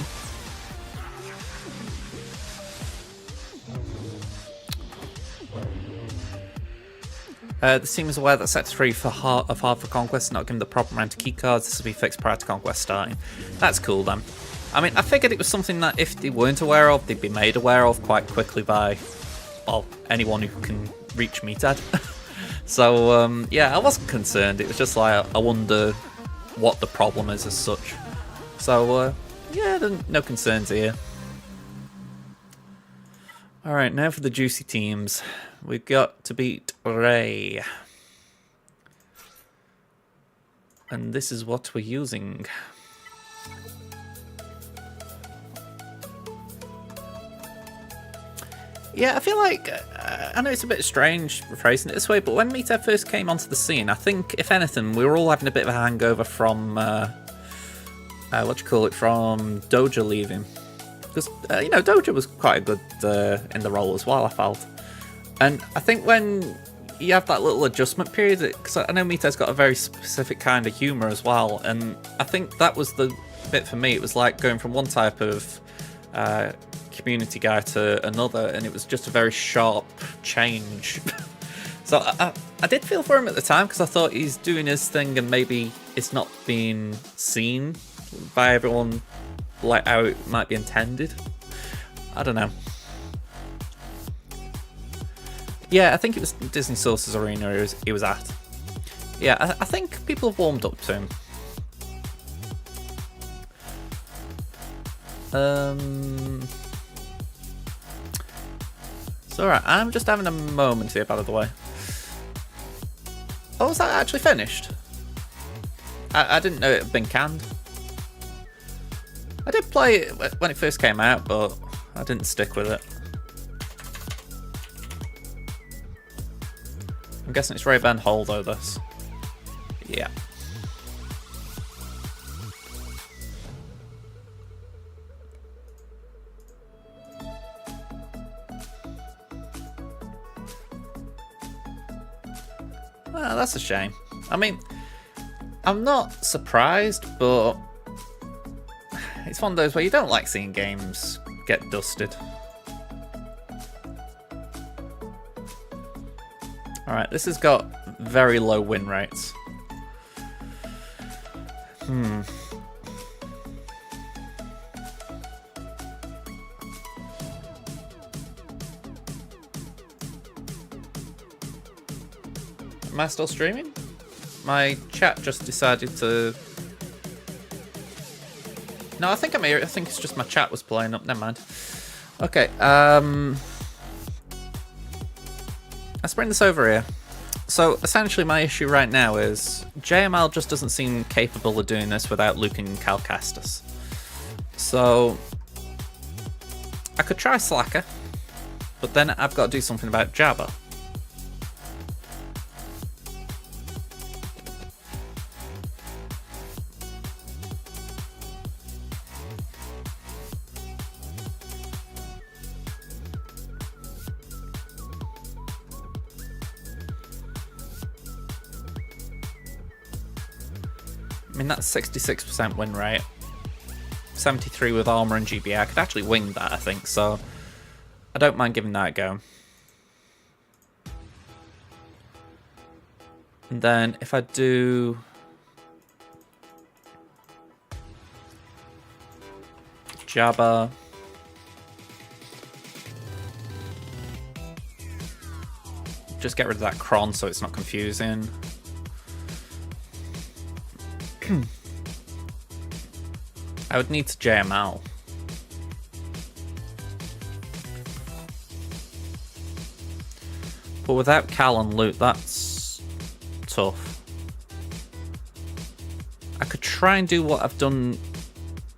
The team is aware that Sector 3 of Hard for Conquest is not given the proper amount of keycards. This will be fixed prior to Conquest starting. That's cool then. I mean, I figured it was something that if they weren't aware of, they'd be made aware of quite quickly by, well, anyone who can reach Meathead. So, yeah, I wasn't concerned. It was just like, I wonder what the problem is as such. So, yeah, no concerns here. Alright, now for the juicy teams. We've got to beat Rey. And this is what we're using. Yeah, I feel like, I know it's a bit strange phrasing it this way, but when Meathead first came onto the scene, I think, if anything, we were all having a bit of a hangover from, from Doja leaving. Because, you know, Doja was quite good in the role as well, I felt. And I think when you have that little adjustment period, because I know Meathead's got a very specific kind of humour as well, and I think that was the bit for me. It was like going from one type of community guy to another, and it was just a very sharp change. So I did feel for him at the time, because I thought he's doing his thing and maybe it's not being seen by everyone like how it might be intended. I don't know. Yeah, I think it was Disney Sources Arena he was at. Yeah, I think people have warmed up to him. It's alright, I'm just having a moment here, by the way. Oh, was that actually finished? I didn't know it had been canned. I did play it when it first came out, but I didn't stick with it. I'm guessing it's Ray-Ban Hole, though, this. Yeah. Well, that's a shame. I mean, I'm not surprised, but it's one of those where you don't like seeing games get dusted. Alright, this has got very low win rates. Am I still streaming? My chat just decided to... No, I think I'm here. I think it's just my chat was playing up. Never mind. Okay, Let's bring this over here. So essentially my issue right now is JML just doesn't seem capable of doing this without looping Calcastus. So I could try Slacker, but then I've got to do something about Jabba. I mean, that's 66% win rate. 73 with armor and GBA. I could actually wing that, I think, so I don't mind giving that a go. And then if I do Jabba, just get rid of that cron so it's not confusing. I would need to JML. But without Cal and loot, that's tough. I could try and do what I've done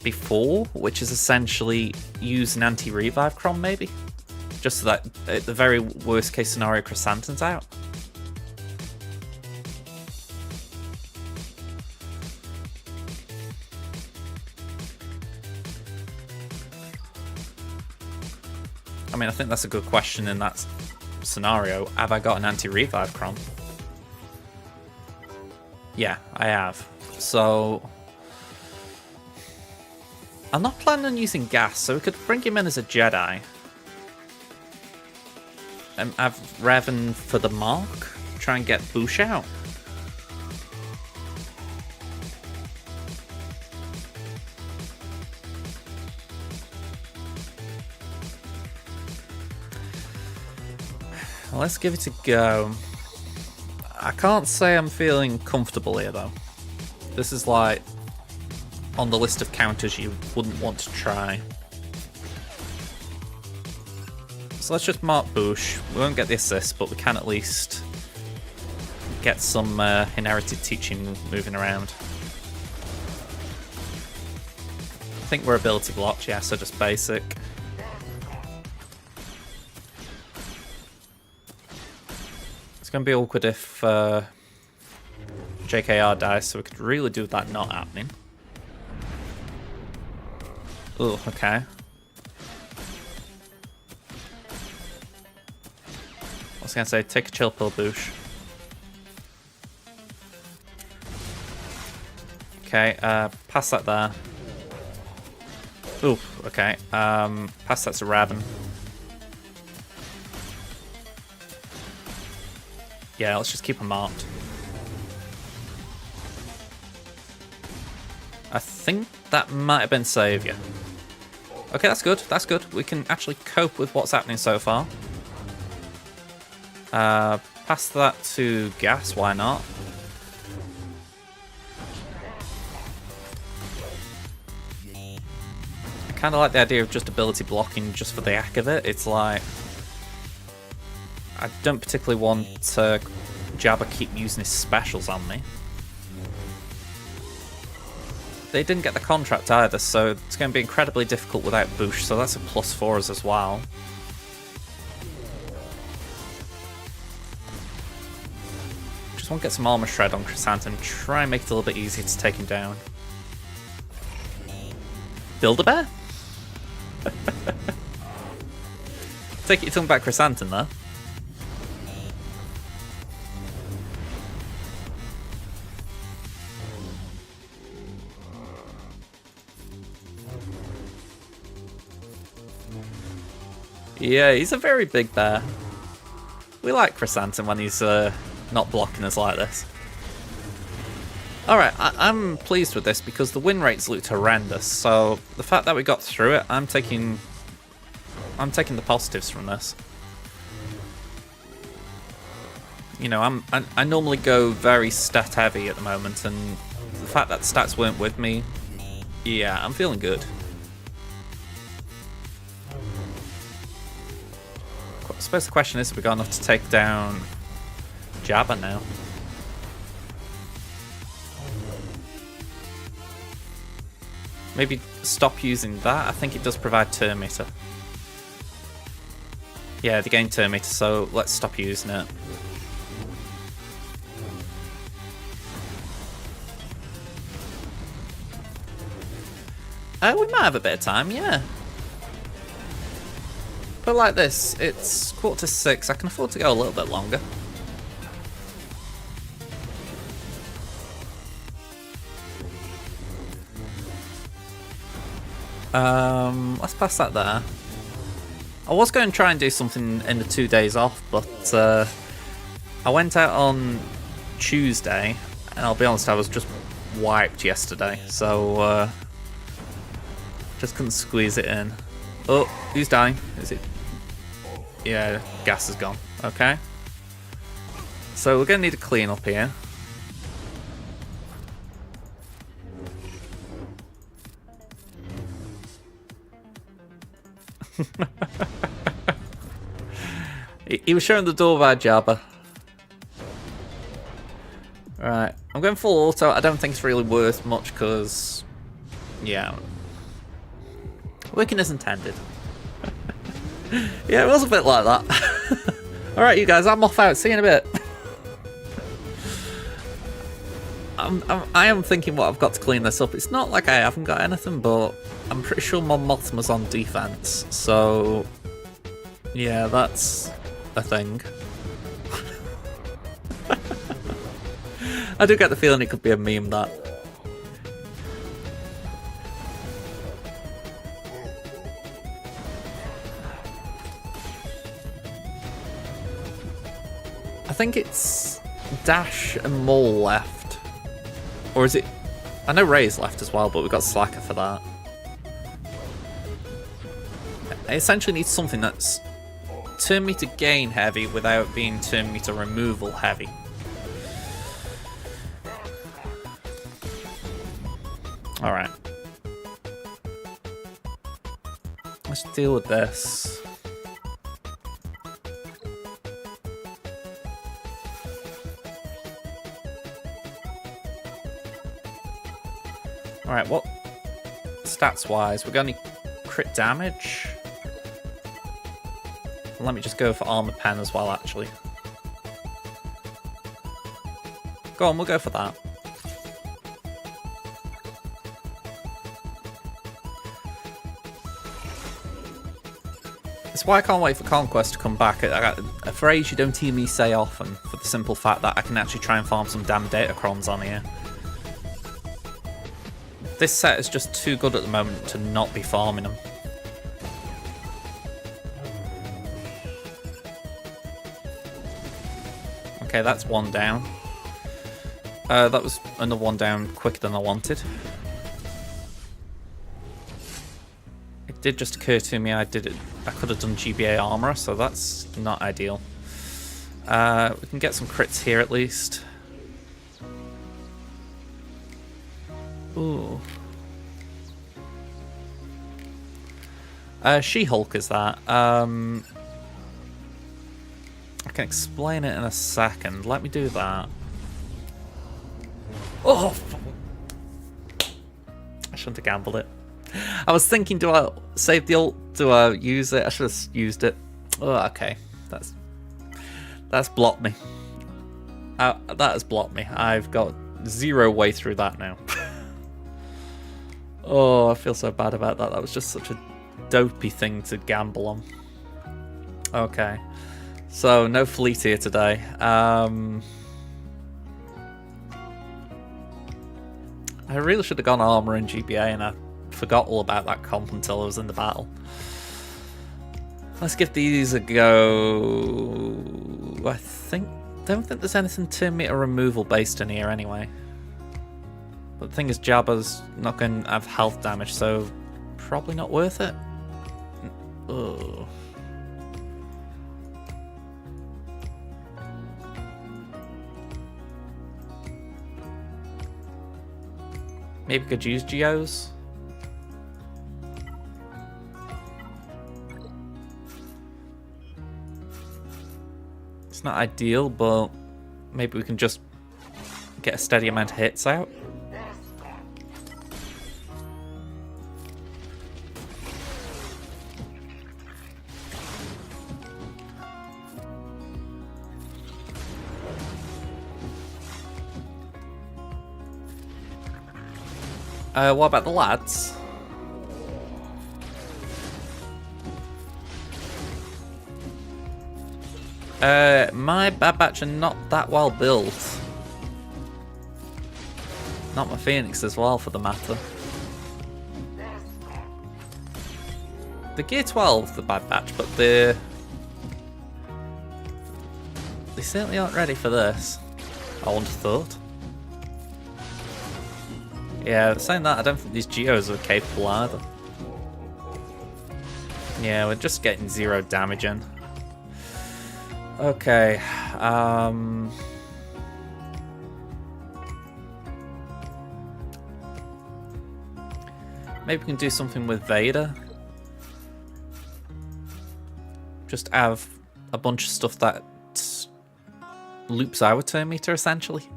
before, which is essentially use an anti-revive cron maybe. Just so that at the very worst case scenario, Chrysanthemum's out. I mean, I think that's a good question in that scenario. Have I got an anti-revive cron? Yeah, I have. So I'm not planning on using gas, so we could bring him in as a Jedi. And have Revan for the mark. Try and get Boosh out. Let's give it a go. I can't say I'm feeling comfortable here though. This is like on the list of counters you wouldn't want to try. So let's just mark Boosh. We won't get the assist, but we can at least get some inherited teaching moving around. I think we're ability blocked, yeah, so just basic. It's going to be awkward if JKR dies, so we could really do with that not happening. Oh, okay. I was going to say, take a chill pill, Boosh. Okay, pass that there. Ooh, okay. Pass that to Raven. Yeah, let's just keep them marked. I think that might have been Saviour. Okay, that's good. That's good. We can actually cope with what's happening so far. Pass that to Gas, why not? I kind of like the idea of just ability blocking just for the heck of it. It's like, I don't particularly want Jabba keep using his specials on me. They didn't get the contract either, so it's going to be incredibly difficult without Boosh, so that's a plus for us as well. Just want to get some armor shred on Chrysanthemum, try and make it a little bit easier to take him down. Build-A-Bear? Take it, you're talking about Chrysanthemum though. Yeah, he's a very big bear. We like Chrysanthemum when he's not blocking us like this. Alright, I'm pleased with this because the win rates looked horrendous, so the fact that we got through it, I'm taking the positives from this. You know, I normally go very stat heavy at the moment, and the fact that stats weren't with me, yeah, I'm feeling good. I suppose the question is, have we got enough to take down Jabba now? Maybe stop using that. I think it does provide turn meter. Yeah, they gain turn meter, so let's stop using it. We might have a bit of time, yeah. But like this, it's 5:45. I can afford to go a little bit longer. Let's pass that there. I was going to try and do something in the 2 days off, but I went out on Tuesday, and I'll be honest, I was just wiped yesterday, so just couldn't squeeze it in. Oh, who's dying? Is it? Yeah, gas is gone. Okay. So we're going to need a clean up here. He was showing the door by Jabba. Right, I'm going full auto. I don't think it's really worth much because, yeah, working as intended. Yeah, it was a bit like that. Alright, you guys, I'm off out. See you in a bit. I am thinking what I've got to clean this up. It's not like I haven't got anything, but I'm pretty sure my Mothma's on defense. So, yeah, that's a thing. I do get the feeling it could be a meme, that. I think it's Dash and Maul left. Or is it... I know Rey's left as well, but we've got Slacker for that. I essentially need something that's turn meter gain heavy without being turn meter removal heavy. Alright. Let's deal with this. Alright, what stats wise? We're going to crit damage. Let me just go for armor pen as well, actually. Go on, we'll go for that. It's why I can't wait for Conquest to come back. A phrase you don't hear me say often, for the simple fact that I can actually try and farm some damn datacrons on here. This set is just too good at the moment to not be farming them. Okay, that's one down. That was another one down quicker than I wanted. It did just occur to me I could have done GBA armor, so that's not ideal. We can get some crits here at least. Ooh. She-Hulk is that. I can explain it in a second. Let me do that. Oh! I shouldn't have gambled it. I was thinking, do I save the ult? Do I use it? I should have used it. Oh, okay. That's blocked me. That has blocked me. I've got 0 way through that now. Oh, I feel so bad about that. That was just such a dopey thing to gamble on. Okay. So, no fleet here today. I really should have gone armor in GBA, and I forgot all about that comp until I was in the battle. Let's give these a go. Don't think there's anything turn meter removal based in here anyway. But the thing is, Jabba's not going to have health damage, so probably not worth it. Ugh. Maybe could use Geos. not ideal, but maybe we can just get a steady amount of hits out. What about the lads? My Bad Batch are not that well built. Not my Phoenix as well, for the matter. The Gear 12, the Bad Batch, but they certainly aren't ready for this, I wouldn't have thought. Yeah, saying that, I don't think these Geos are capable either. Yeah, we're just getting 0 damage in. Okay, maybe we can do something with Vader. Just have a bunch of stuff that loops our turn meter, essentially.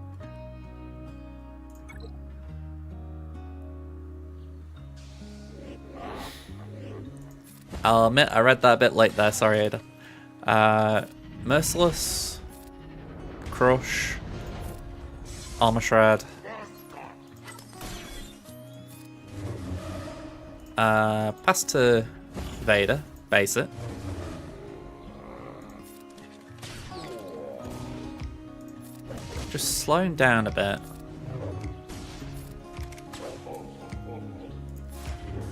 I'll admit, I read that a bit late there, sorry Ada. Merciless, Crush, Armor Shred, pass to Vader, base it. Just slow him down a bit.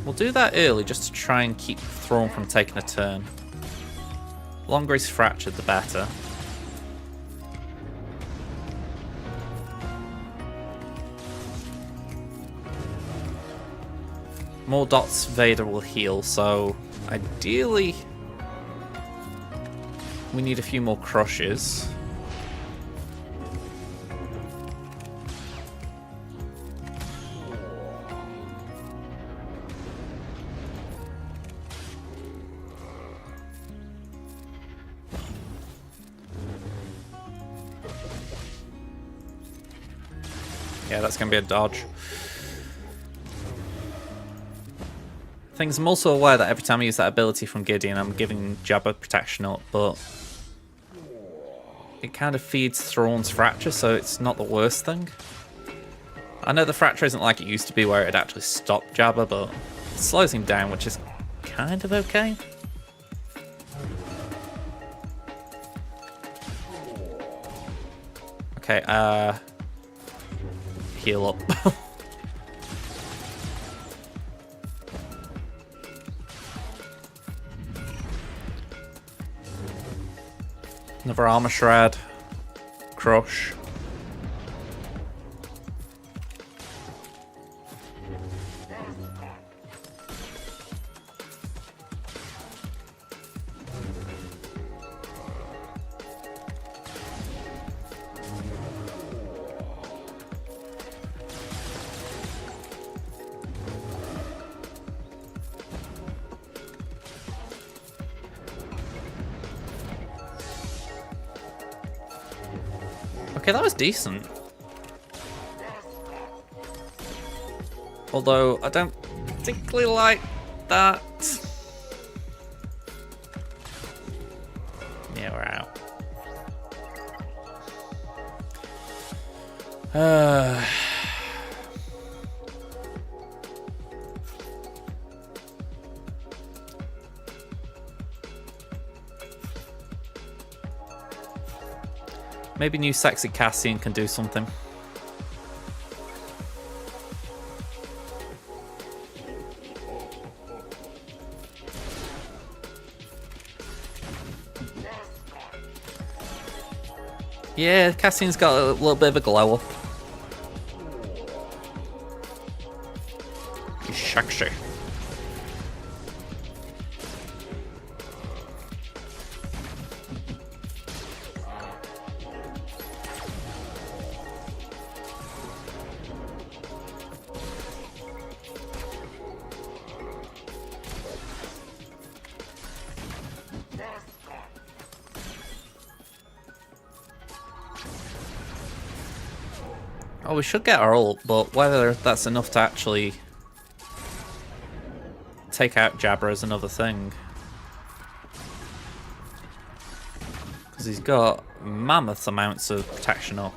We'll do that early just to try and keep Thrawn from taking a turn. The longer he's fractured, the better. More dots Vader will heal, so ideally we need a few more crushes. Yeah, that's going to be a dodge. Things I'm also aware that every time I use that ability from Gideon, I'm giving Jabba protection up, but it kind of feeds Thrawn's fracture, so it's not the worst thing. I know the fracture isn't like it used to be where it'd actually stop Jabba, but it slows him down, which is kind of okay. Okay, heal up. Another Armor Shred. Crush. Okay, that was decent. Although, I don't particularly like that. Yeah, we're out. Maybe new sexy Cassian can do something. Yeah, Cassian's got a little bit of a glow up. He's sexy. Oh, we should get our ult, but whether that's enough to actually take out Jabra is another thing. Because he's got mammoth amounts of protection up.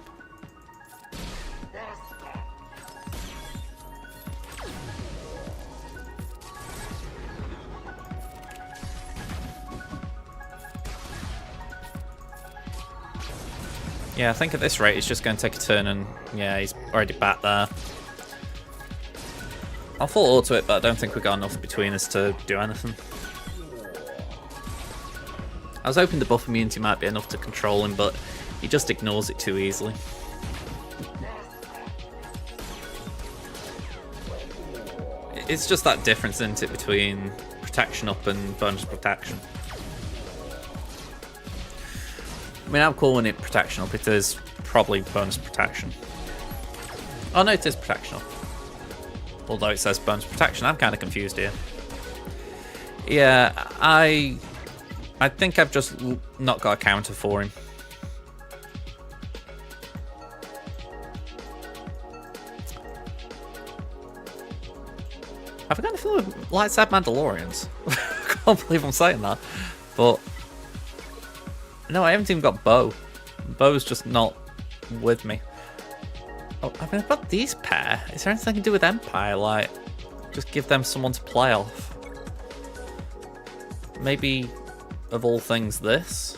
Yeah, I think at this rate he's just going to take a turn and yeah, he's already back there. I'll full auto it, but I don't think we've got enough between us to do anything. I was hoping the buff immunity might be enough to control him, but he just ignores it too easily. It's just that difference, isn't it, between protection up and bonus protection. I mean, I'm calling it protection up. It is probably bonus protection. Oh no, it is protection up. Although it says bonus protection, I'm kind of confused here. Yeah, I think I've just not got a counter for him. Have I got anything with light side Mandalorians? I can't believe I'm saying that. But no, I haven't even got Bo. Bo's just not with me. Oh, I mean, I've got these pair. Is there anything I can do with Empire? Like, just give them someone to play off. Maybe, of all things, this.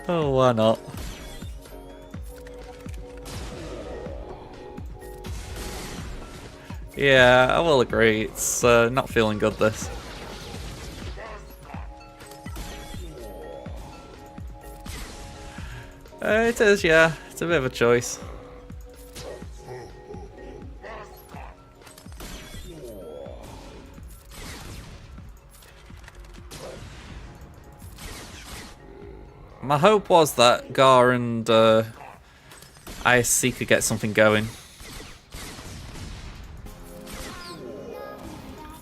Oh, why not? Yeah, I will agree. It's not feeling good, this. It is, yeah. It's a bit of a choice. My hope was that Gar and ISC could get something going.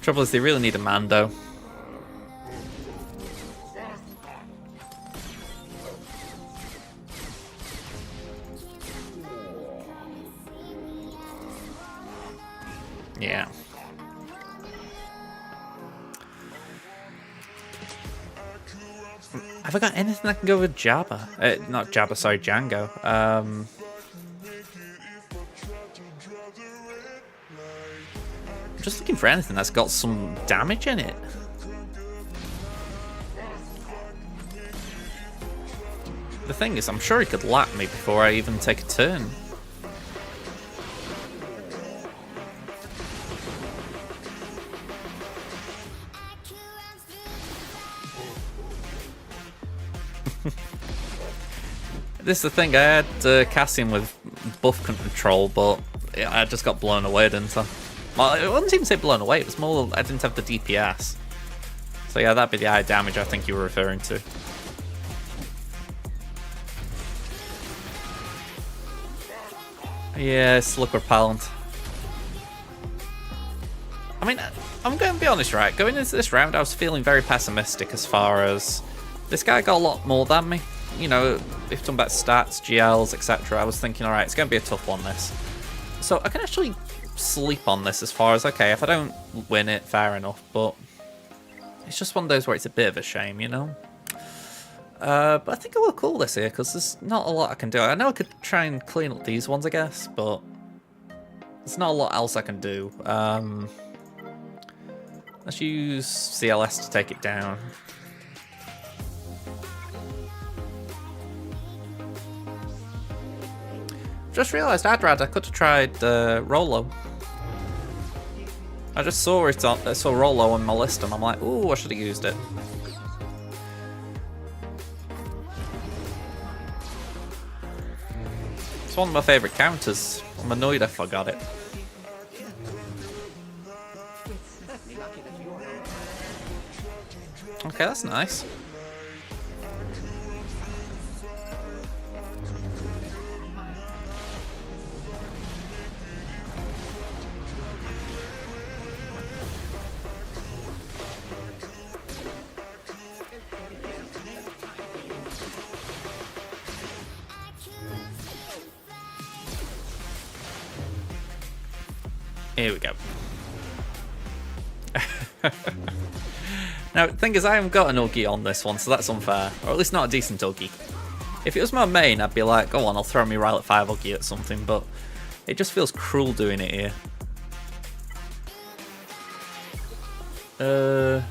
Trouble is, they really need a Mando. Yeah. Have I got anything that can go with Jabba? Not Jabba, sorry, Django. I'm just looking for anything that's got some damage in it. The thing is, I'm sure he could lap me before I even take a turn. This is the thing, I had Cassian with buff control, but I just got blown away, didn't I? Well, I wouldn't even say blown away, it was more I didn't have the DPS. So yeah, that'd be the eye damage I think you were referring to. Yeah, slip repellent. I mean, I'm going to be honest, right? Going into this round, I was feeling very pessimistic as far as this guy got a lot more than me. You know, if you're talking about stats, GLs, etc., I was thinking, alright, it's going to be a tough one, this. So I can actually sleep on this as far as, okay, if I don't win it, fair enough, but it's just one of those where it's a bit of a shame, you know? But I think I will call this here, because there's not a lot I can do. I know I could try and clean up these ones, I guess, but there's not a lot else I can do. Let's use CLS to take it down. Just realised I could have tried Rolo. I just saw it on, I saw Rolo on my list and I'm like, ooh, I should have used it. It's one of my favourite counters. I'm annoyed I forgot it. Okay, that's nice. Here we go. Now, the thing is, I haven't got an Uggy on this one, so that's unfair. Or at least not a decent Uggy. If it was my main, I'd be like, go on, I'll throw me Rowlet 5 Uggy at something, but it just feels cruel doing it here. Okay,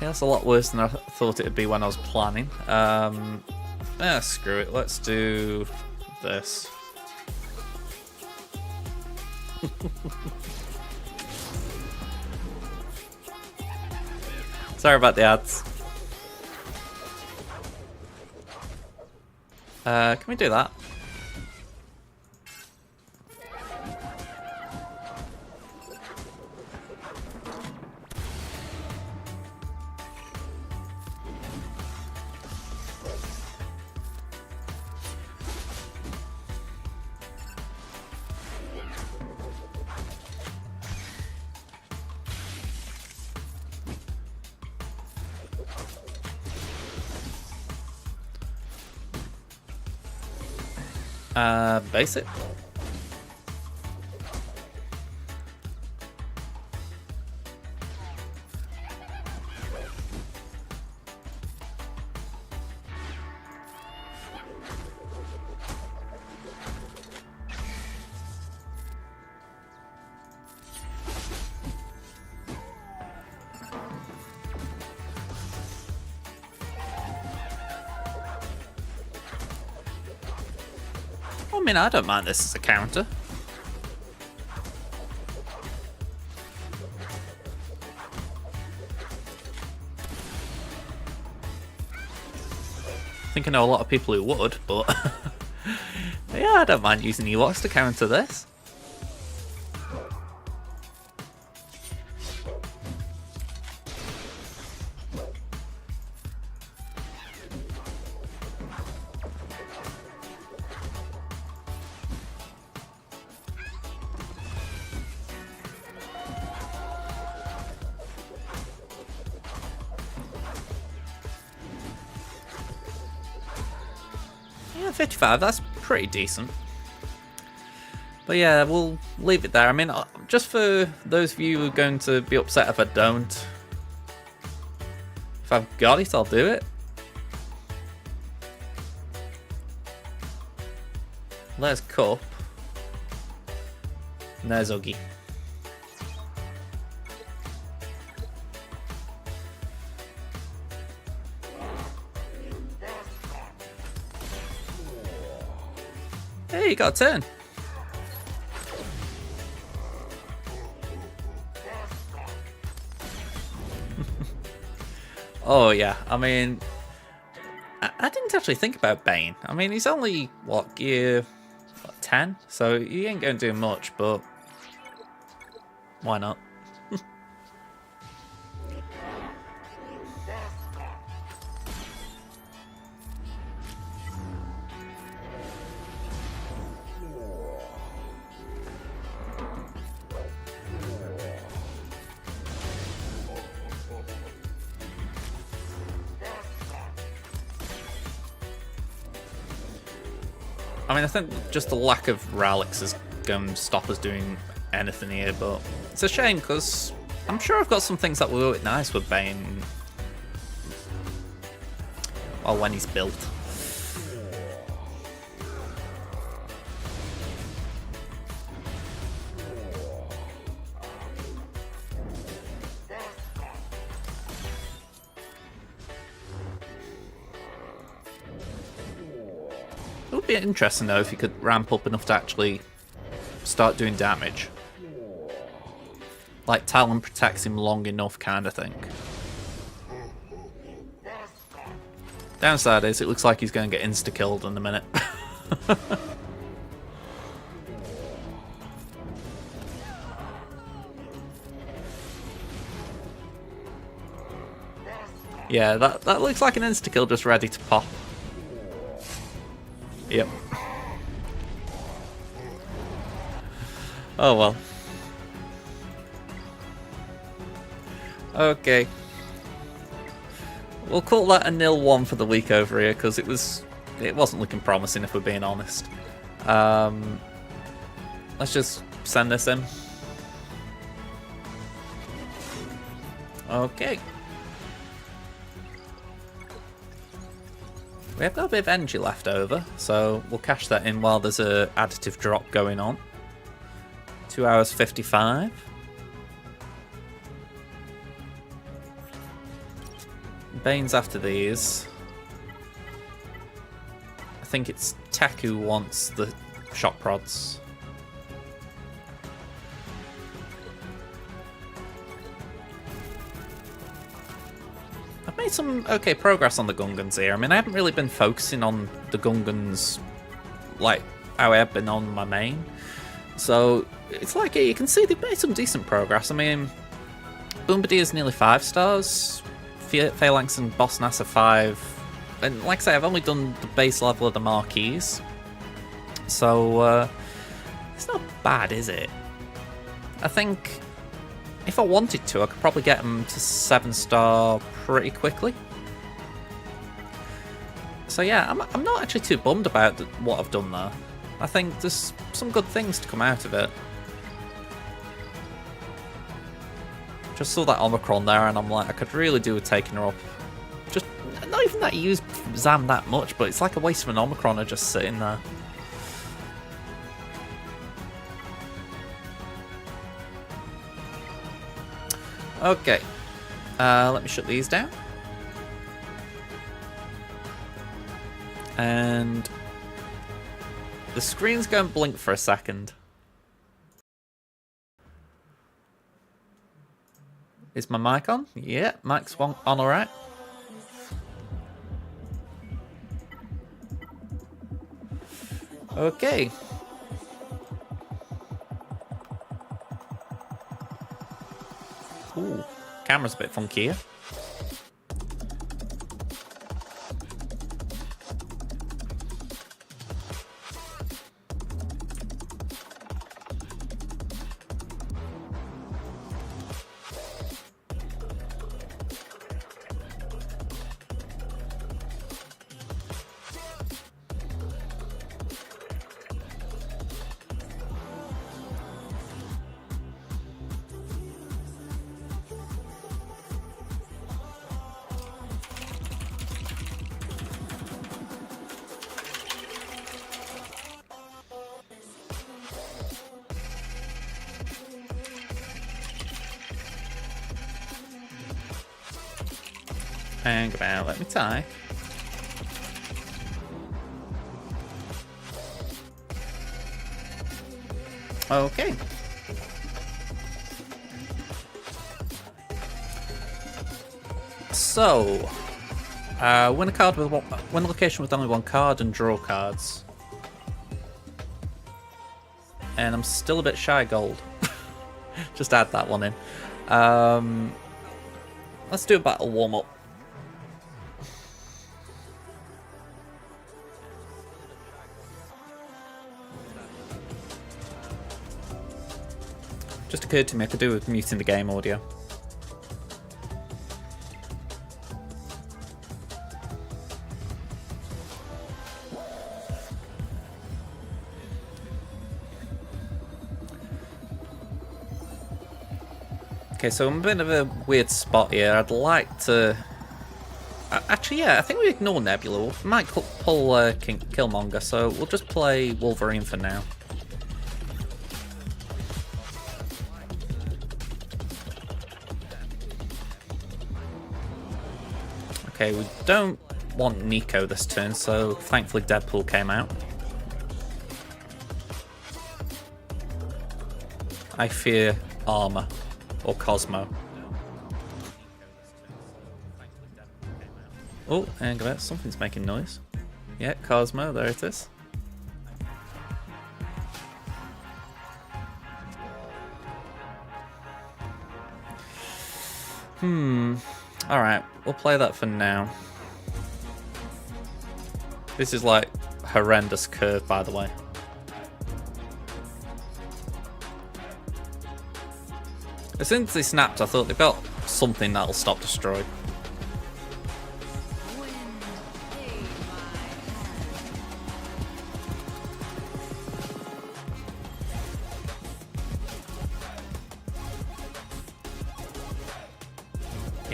that's a lot worse than I thought it would be when I was planning. Screw it, let's do this. Sorry about the ads. Can we do that? Basic. I mean, I don't mind this as a counter. I think I know a lot of people who would, but yeah, I don't mind using Ewoks to counter this. Yeah, 55, that's pretty decent. But yeah, we'll leave it there. I mean, just for those of you who are going to be upset if I don't, if I've got it, I'll do it. There's Cup. And there's Uggy. Hey, you got a turn. Oh yeah, I mean, I didn't actually think about Bane. I mean, he's only, what, gear 10? So he ain't going to do much, but why not? I mean, I think just the lack of Rowlecks is going to stop us doing anything here, but it's a shame because I'm sure I've got some things that will work nice with Bane. Well, when he's built. It would be interesting though if you could ramp up enough to actually start doing damage. Like Talon protects him long enough kind of thing. Downside is it looks like he's going to get insta-killed in a minute. Yeah, that looks like an insta-kill just ready to pop. Yep. Oh well. Okay. We'll call that a 0-1 for the week over here because it wasn't looking promising if we're being honest. Let's just send this in. Okay. We have got a bit of energy left over, so we'll cash that in while there's a additive drop going on. 2 hours 55. Bane's after these. I think it's Tech who wants the shock prods. I've made some okay progress on the Gungans here. I mean, I haven't really been focusing on the Gungans like how I have been on my main. So it's like you can see they've made some decent progress. I mean, Bombardier's nearly 5 stars. Phalanx and Boss Nass are 5. And like I say, I've only done the base level of the Marquis. So it's not bad, is it? I think if I wanted to, I could probably get them to 7-star pretty quickly. So yeah, I'm not actually too bummed about what I've done there. I think there's some good things to come out of it. Just saw that Omicron there and I'm like, I could really do with taking her up. Just, not even that you use Zam that much, but it's like a waste of an Omicron just sitting there. Okay, let me shut these down. And the screen's going blink for a second. Is my mic on? Yeah, mic's on alright. Okay. Ooh, camera's a bit funky here. Hang about, let me tie. Okay. So, win a card with win a location with only 1 card and draw cards. And I'm still a bit shy gold. Just add that one in. Let's do a battle warm up. Just occurred to me I could do with muting the game audio. Okay, so I'm in a bit of a weird spot here. I'd like to... Actually, yeah, I think we ignore Nebula. We might pull Killmonger, so we'll just play Wolverine for now. Okay, we don't want Nico this turn, so thankfully Deadpool came out. I fear Armor, or Cosmo. Oh, hang on, something's making noise. Yeah, Cosmo, there it is. Alright, we'll play that for now. This is like horrendous curve, by the way. As soon as they snapped, I thought they've got something that'll stop Destroy.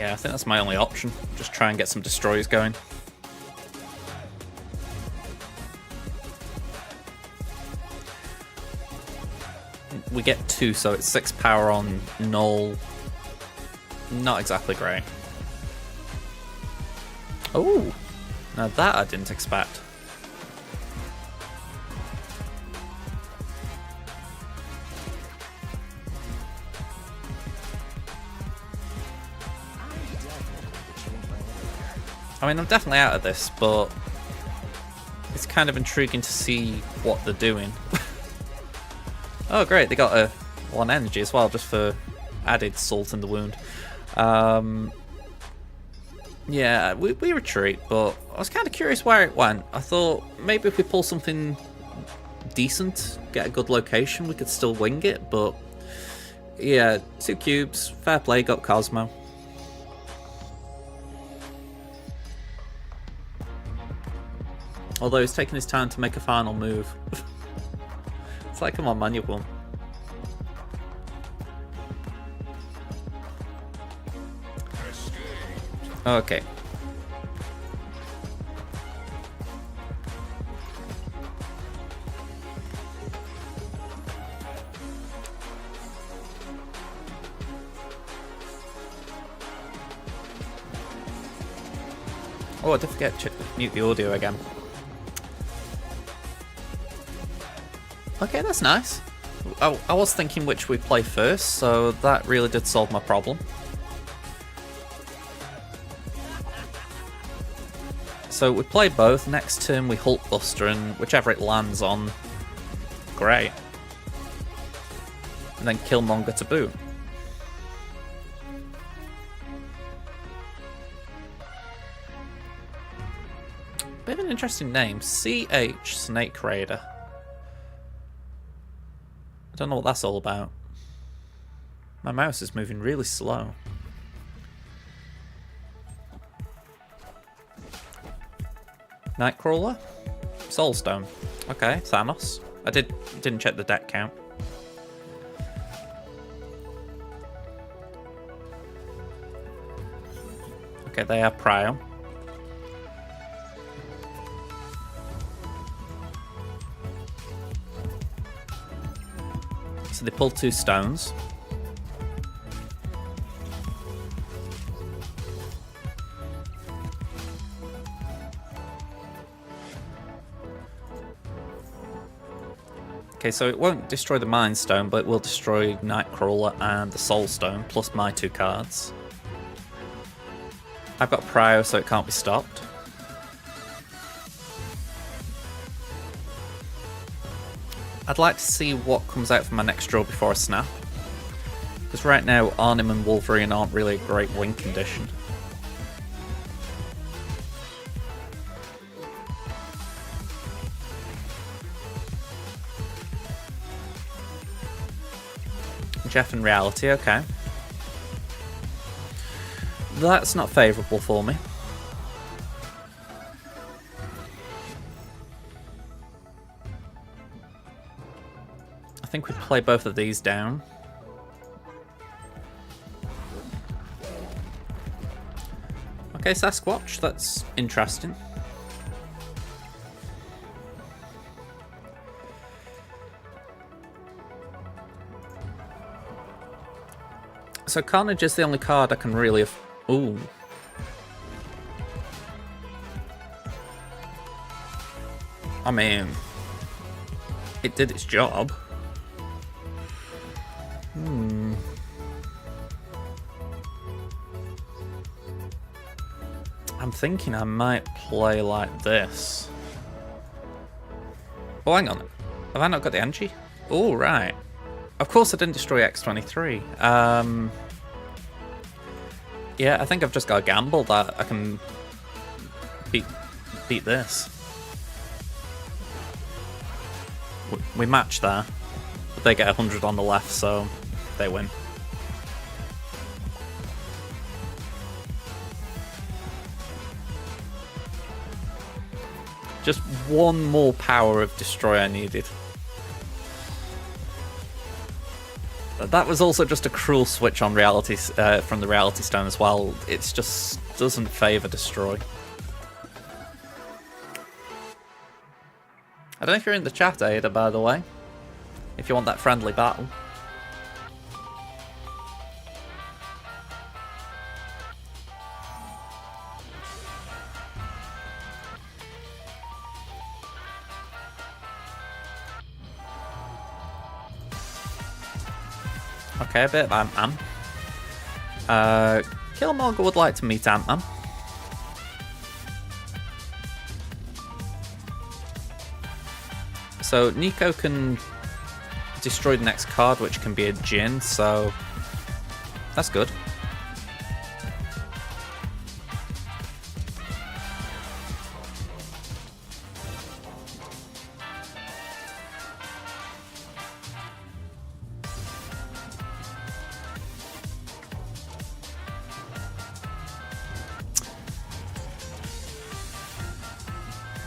Yeah, I think that's my only option. Just try and get some destroyers going. We get 2, so it's 6 power on null. Not exactly great. Oh, now that I didn't expect. I mean, I'm definitely out of this, but it's kind of intriguing to see what they're doing. Oh, great, they got a 1 energy as well, just for added salt in the wound. Yeah, we retreat, but I was kind of curious where it went. I thought maybe if we pull something decent, get a good location, we could still wing it, but yeah, 2 cubes, fair play, got Cosmo. Although he's taking his time to make a final move. It's like, come on man, you won. Okay. Oh, I did forget to mute the audio again. Okay, that's nice. I was thinking which we play first, so that really did solve my problem. So we play both. Next turn we Hulk Buster, and whichever it lands on, great. And then Killmonger to boot. Bit of an interesting name, CH Snake Raider. I don't know what that's all about. My mouse is moving really slow. Nightcrawler? Soulstone. Okay, Thanos. I didn't check the deck count. Okay, they have Prio. So they pull 2 stones. Okay, so it won't destroy the Mind Stone, but it will destroy Nightcrawler and the Soul Stone, plus my 2 cards. I've got Prio, so it can't be stopped. I'd like to see what comes out from my next draw before I snap. Because right now, Arnim and Wolverine aren't really a great win condition. Jeff in reality, okay. That's not favourable for me. I think we play both of these down. Okay, Sasquatch, that's interesting. So Carnage is the only card I can really... Ooh. I mean... It did its job. I'm thinking I might play like this. Oh, hang on. Have I not got the energy? Oh, right. Of course I didn't destroy X23. Yeah, I think I've just got to gamble that I can beat this. We match there, but they get 100 on the left, so they win. Just one more power of destroy I needed. That was also just a cruel switch on reality from the reality stone as well. It just doesn't favour destroy. I don't know if you're in the chat, Ada, by the way. If you want that friendly battle. Okay, a bit of Ant-Man. Killmonger would like to meet Ant-Man. So Nico can destroy the next card, which can be a Jin, so that's good.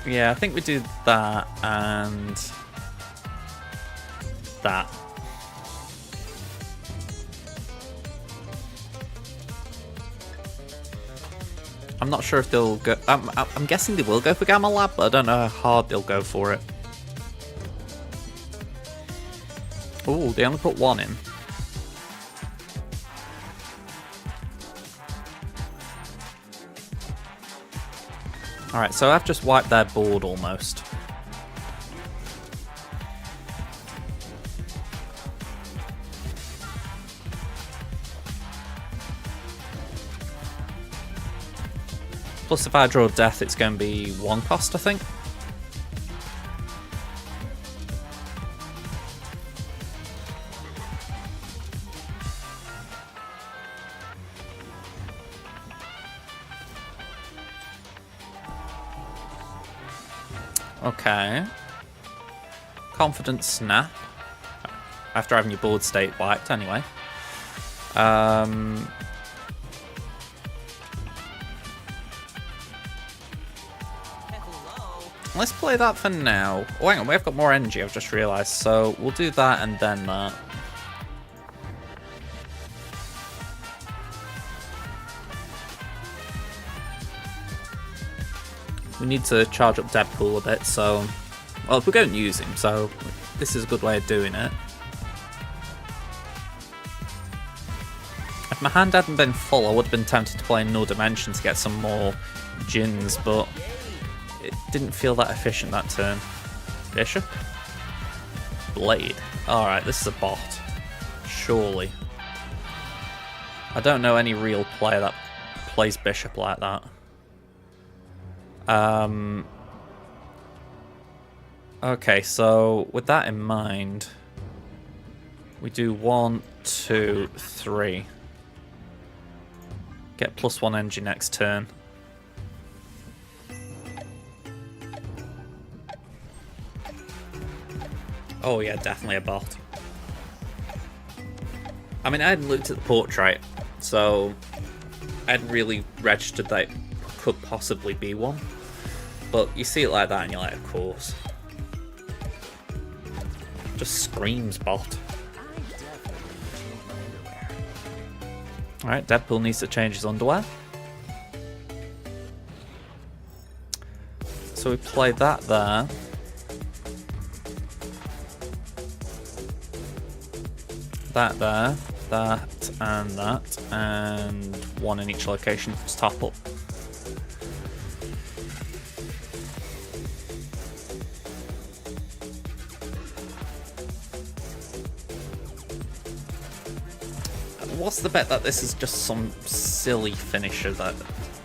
Yeah, I think we do that and that. I'm not sure if they'll go. I'm guessing they will go for Gamma Lab, but I don't know how hard they'll go for it. Oh, they only put one in. Alright, so I've just wiped their board almost. Plus if I draw death, it's going to be 1 cost, I think. Okay. Confident snap. After having your board state wiped, anyway. Let's play that for now. Oh, hang on, we've got more energy, I've just realised. So we'll do that and then that. We need to charge up Deadpool a bit, so... Well, we don't use him, so this is a good way of doing it. If my hand hadn't been full, I would have been tempted to play another dimension to get some more Jins, but it didn't feel that efficient that turn. Bishop? Blade. Alright, this is a bot. Surely. I don't know any real player that plays Bishop like that. Okay, so with that in mind, we do 1, 2, 3. Get +1 energy next turn. Oh yeah, definitely a bot. I mean, I hadn't looked at the portrait, so I hadn't really registered that it could possibly be one. But you see it like that and you're like, of course. Just screams bot. Alright, Deadpool needs to change his underwear. So we play that there. That there, that, and 1 in each location to top up. What's the bet that this is just some silly finisher that,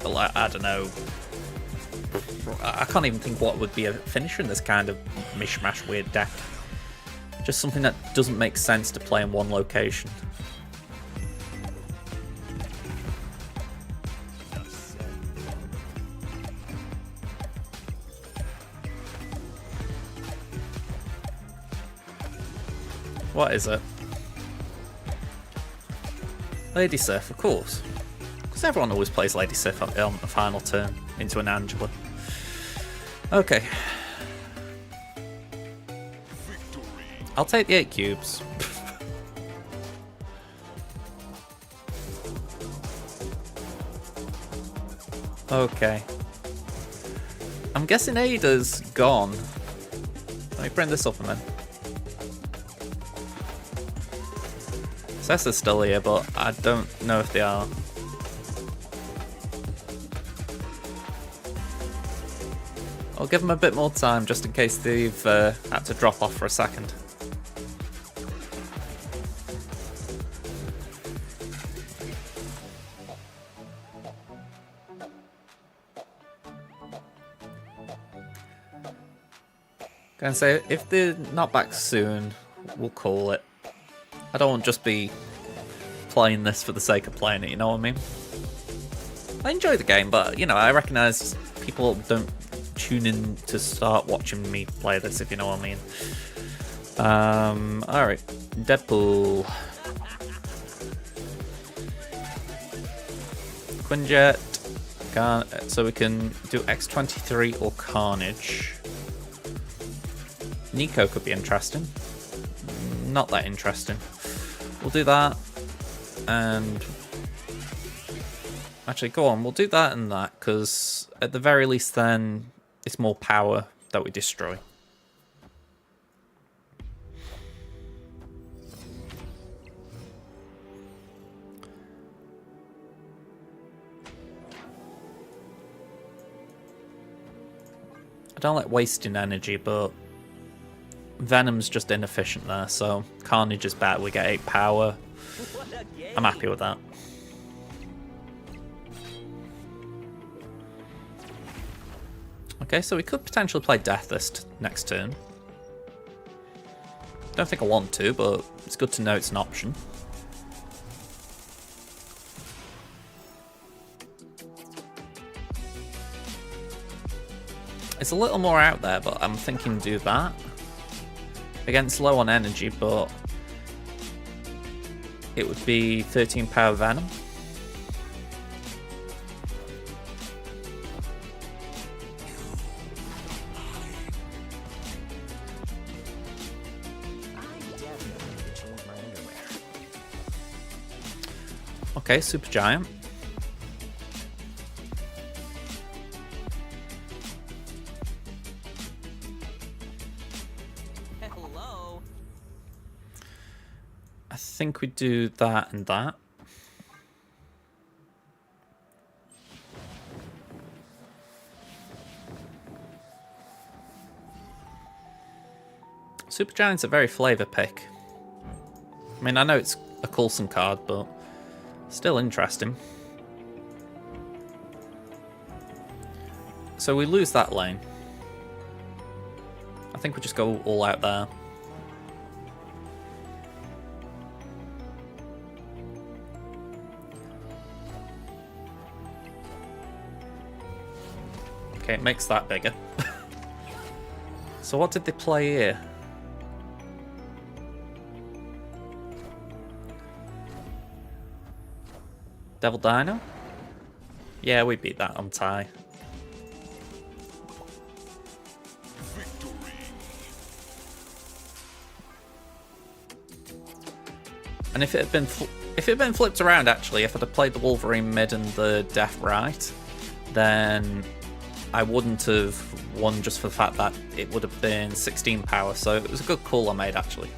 like, I don't know. I can't even think what would be a finisher in this kind of mishmash weird deck. Just something that doesn't make sense to play in one location. What is it? Lady Sif, of course. Because everyone always plays Lady Sif on the final turn into an Angela. Okay. I'll take the 8 cubes. Okay. I'm guessing Ada's gone. Let me bring this up a minute. Cessa's still here, but I don't know if they are. I'll give them a bit more time just in case they've had to drop off for a second. Gonna say, if they're not back soon, we'll call it. I don't want to just be playing this for the sake of playing it, you know what I mean? I enjoy the game, but, you know, I recognise people don't tune in to start watching me play this, if you know what I mean. Alright. Deadpool. Quinjet. So we can do X53 or Carnage. Nico could be interesting. Not that interesting. We'll do that. And actually, go on. We'll do that and that, because at the very least then it's more power that we destroy. I don't like wasting energy, but Venom's just inefficient there, so Carnage is better. We get 8 power. I'm happy with that. Okay, so we could potentially play Deathlist next turn. Don't think I want to, but it's good to know it's an option. It's a little more out there, but I'm thinking do that. Again, it's low on energy, but it would be 13 power Venom. Okay, Super Giant. Hello. I think we do that and that. Super Giant's a very flavor pick. I mean, I know it's a Coulson card, but still interesting. So we lose that lane. I think we just go all out there. Okay, it makes that bigger. So what did they play here? Devil Dino? Yeah, we beat that on tie. And if it had been flipped around, actually, if I'd have played the Wolverine mid and the Death right, then I wouldn't have won just for the fact that it would have been 16 power. So it was a good call I made, actually.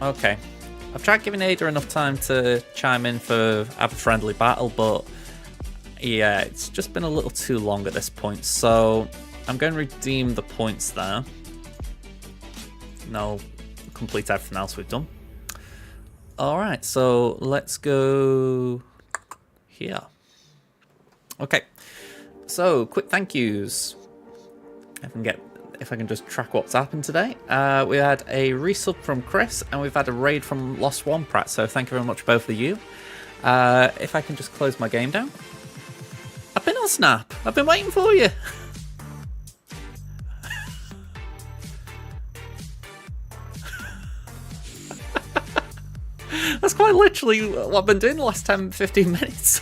Okay, I've tried giving Ada enough time to chime in for have a friendly battle, but yeah, it's just been a little too long at this point, so I'm going to redeem the points there. And I'll complete everything else we've done. Alright, so let's go here. Okay, so quick thank yous. If I can just track what's happened today. We had a resub from Chris, and we've had a raid from Lost One Pratt, so thank you very much both of you. If I can just close my game down. I've been on Snap. I've been waiting for you. That's quite literally what I've been doing the last 10-15 minutes.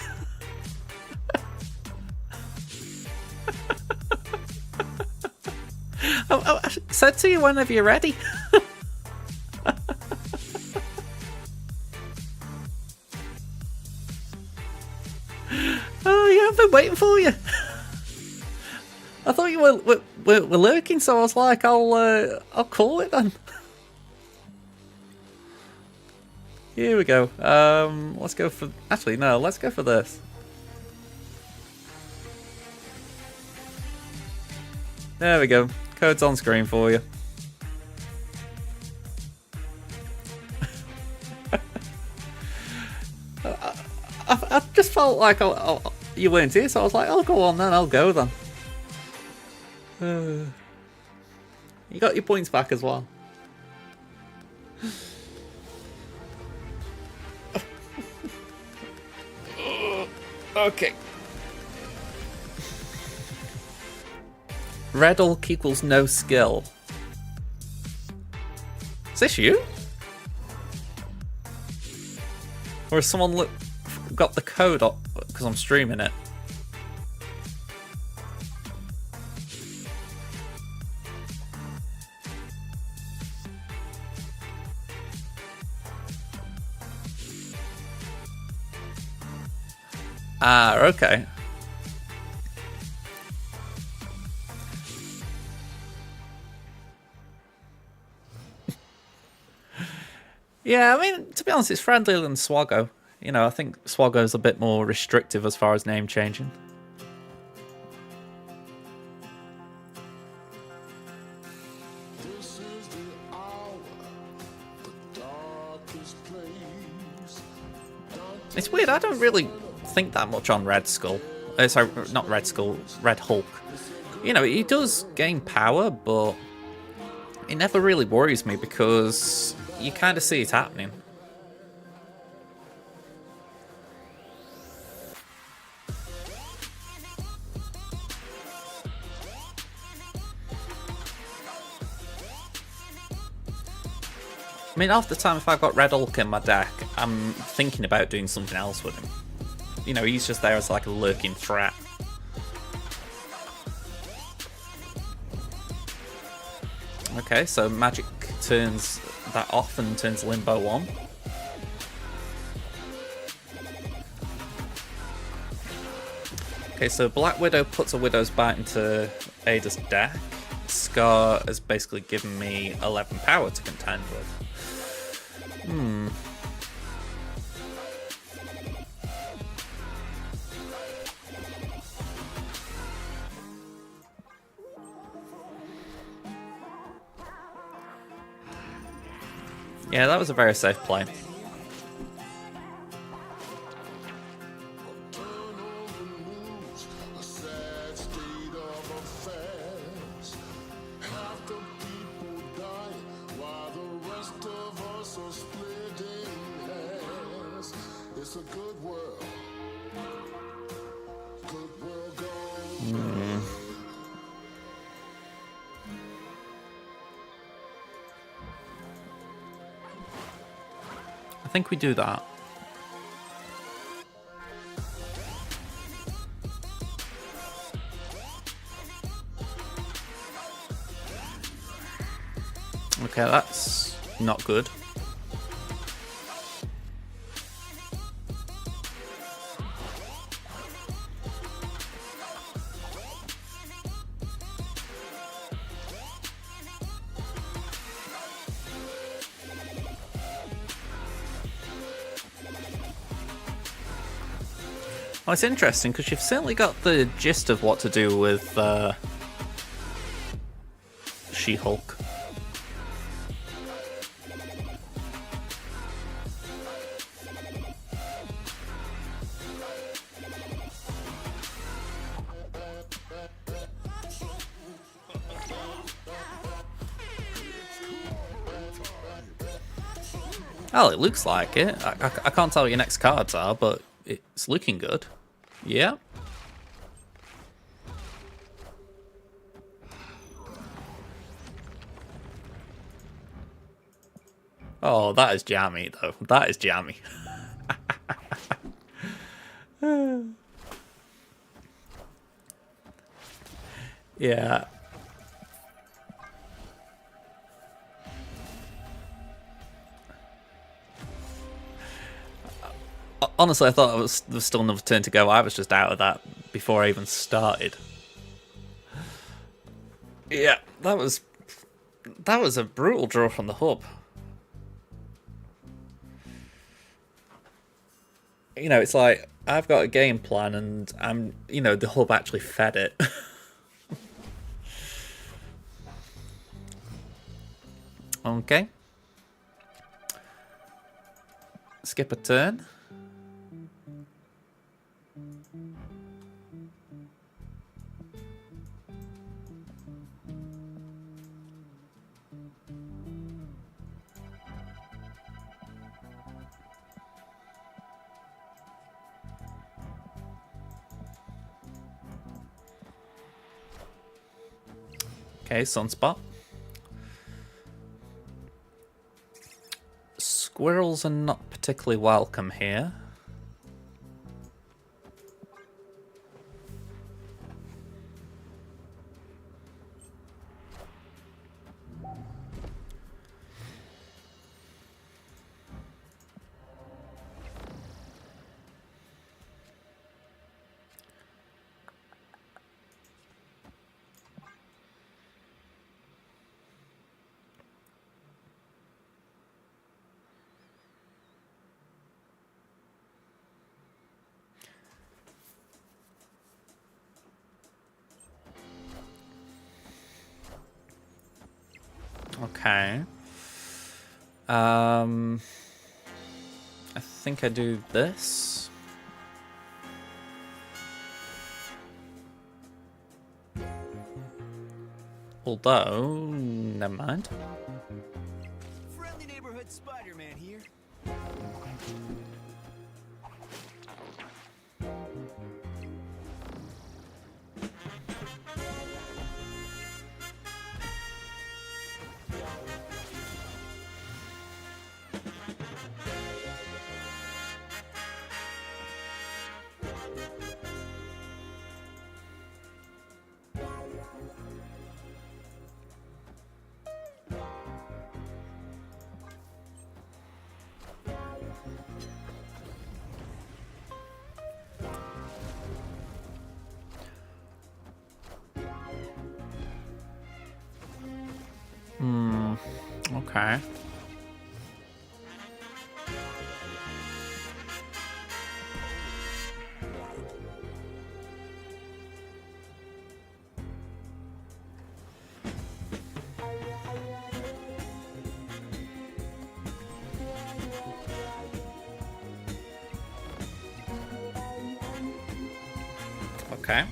I said to you whenever you're ready. I've been waiting for you. I thought you were lurking, so I was like, I'll call it then. Here we go. Let's go for... Actually, no, let's go for this. There we go. Code's on screen for you. I just felt like you weren't here, so I was like, I'll go on then, I'll go then. You got your points back as well. Okay. Red Hulk equals no skill. Is this you? Or has someone got the code up because I'm streaming it? Ah, okay. Yeah, I mean, to be honest, it's friendlier than Swaggo. You know, I think Swaggo's a bit more restrictive as far as name changing. It's weird, I don't really think that much on Red Skull. Sorry, not Red Skull, Red Hulk. You know, he does gain power, but it never really worries me because you kind of see it happening. I mean, half the time if I've got Red Hulk in my deck, I'm thinking about doing something else with him. You know, he's just there as like a lurking threat. Okay, so magic turns that off and turns Limbo on. Okay, so Black Widow puts a Widow's Bite into Ada's deck. Scar has basically given me 11 power to contend with. Yeah, that was a very safe play. I think we do that. Okay, that's not good. Well, it's interesting because you've certainly got the gist of what to do with She-Hulk. Oh, it looks like it. I can't tell what your next cards are, but it's looking good. Yeah. Oh, that is jammy, though. That is jammy. Yeah. Honestly, I thought there was still another turn to go. I was just out of that before I even started. Yeah, that was a brutal draw from the hub. You know, it's like I've got a game plan and the hub actually fed it. Okay. Skip a turn. Okay, sunspot. Squirrels are not particularly welcome here. Okay. I think I do this. Although, never mind. Friendly neighborhood Spider-Man here. Okay. Okay.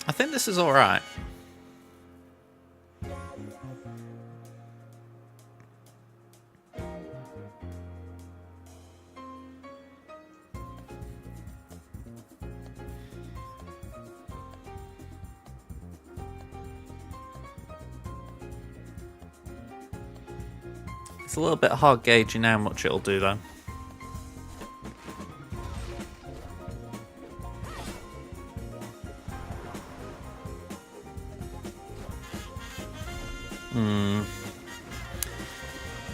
I think this is all right. It's a little bit hard gauging how much it'll do, though.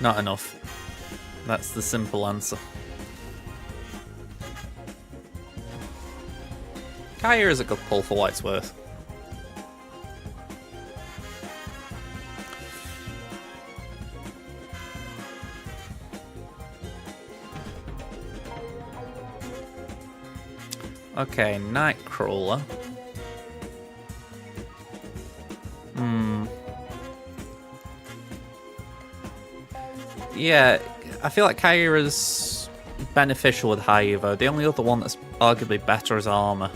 Not enough. That's the simple answer. Kaya is a good pull for what it's worth. Okay, Nightcrawler. Yeah, I feel like Kyra's beneficial with high evo. The only other one that's arguably better is armor.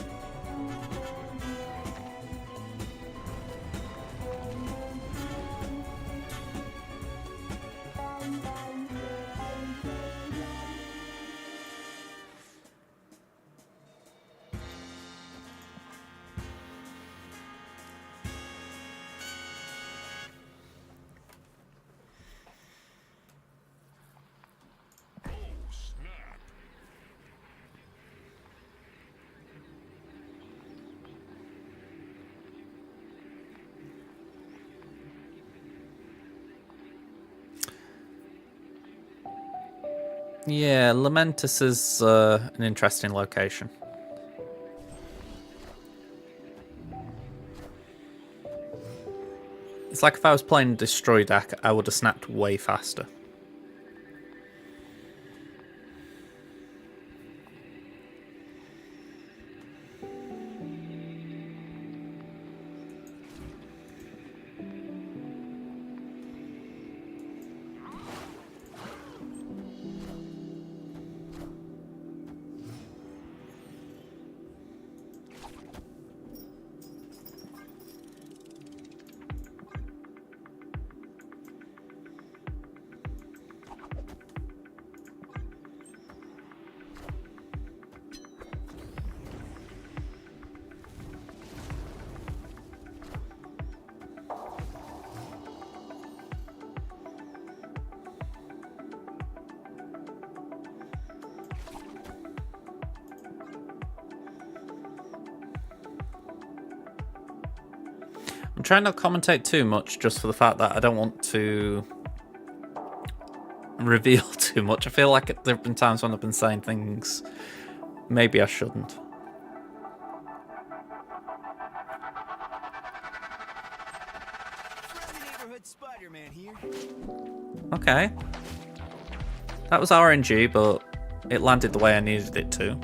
Yeah, Lamentus is an interesting location. It's like if I was playing Destroy deck, I would have snapped way faster. I'm trying not to commentate too much just for the fact that I don't want to reveal too much. I feel like there have been times when I've been saying things maybe I shouldn't. Friendly neighborhood Spider-Man here. Okay. That was RNG, but it landed the way I needed it to.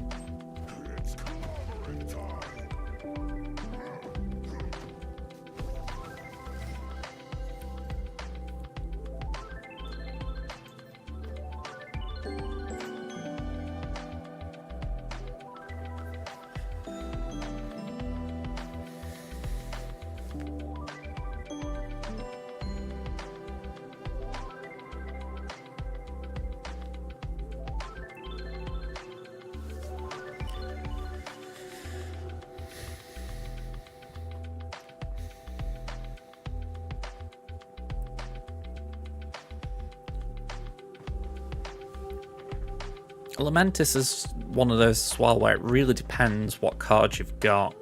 Lamentus is one of those as well where it really depends what cards you've got.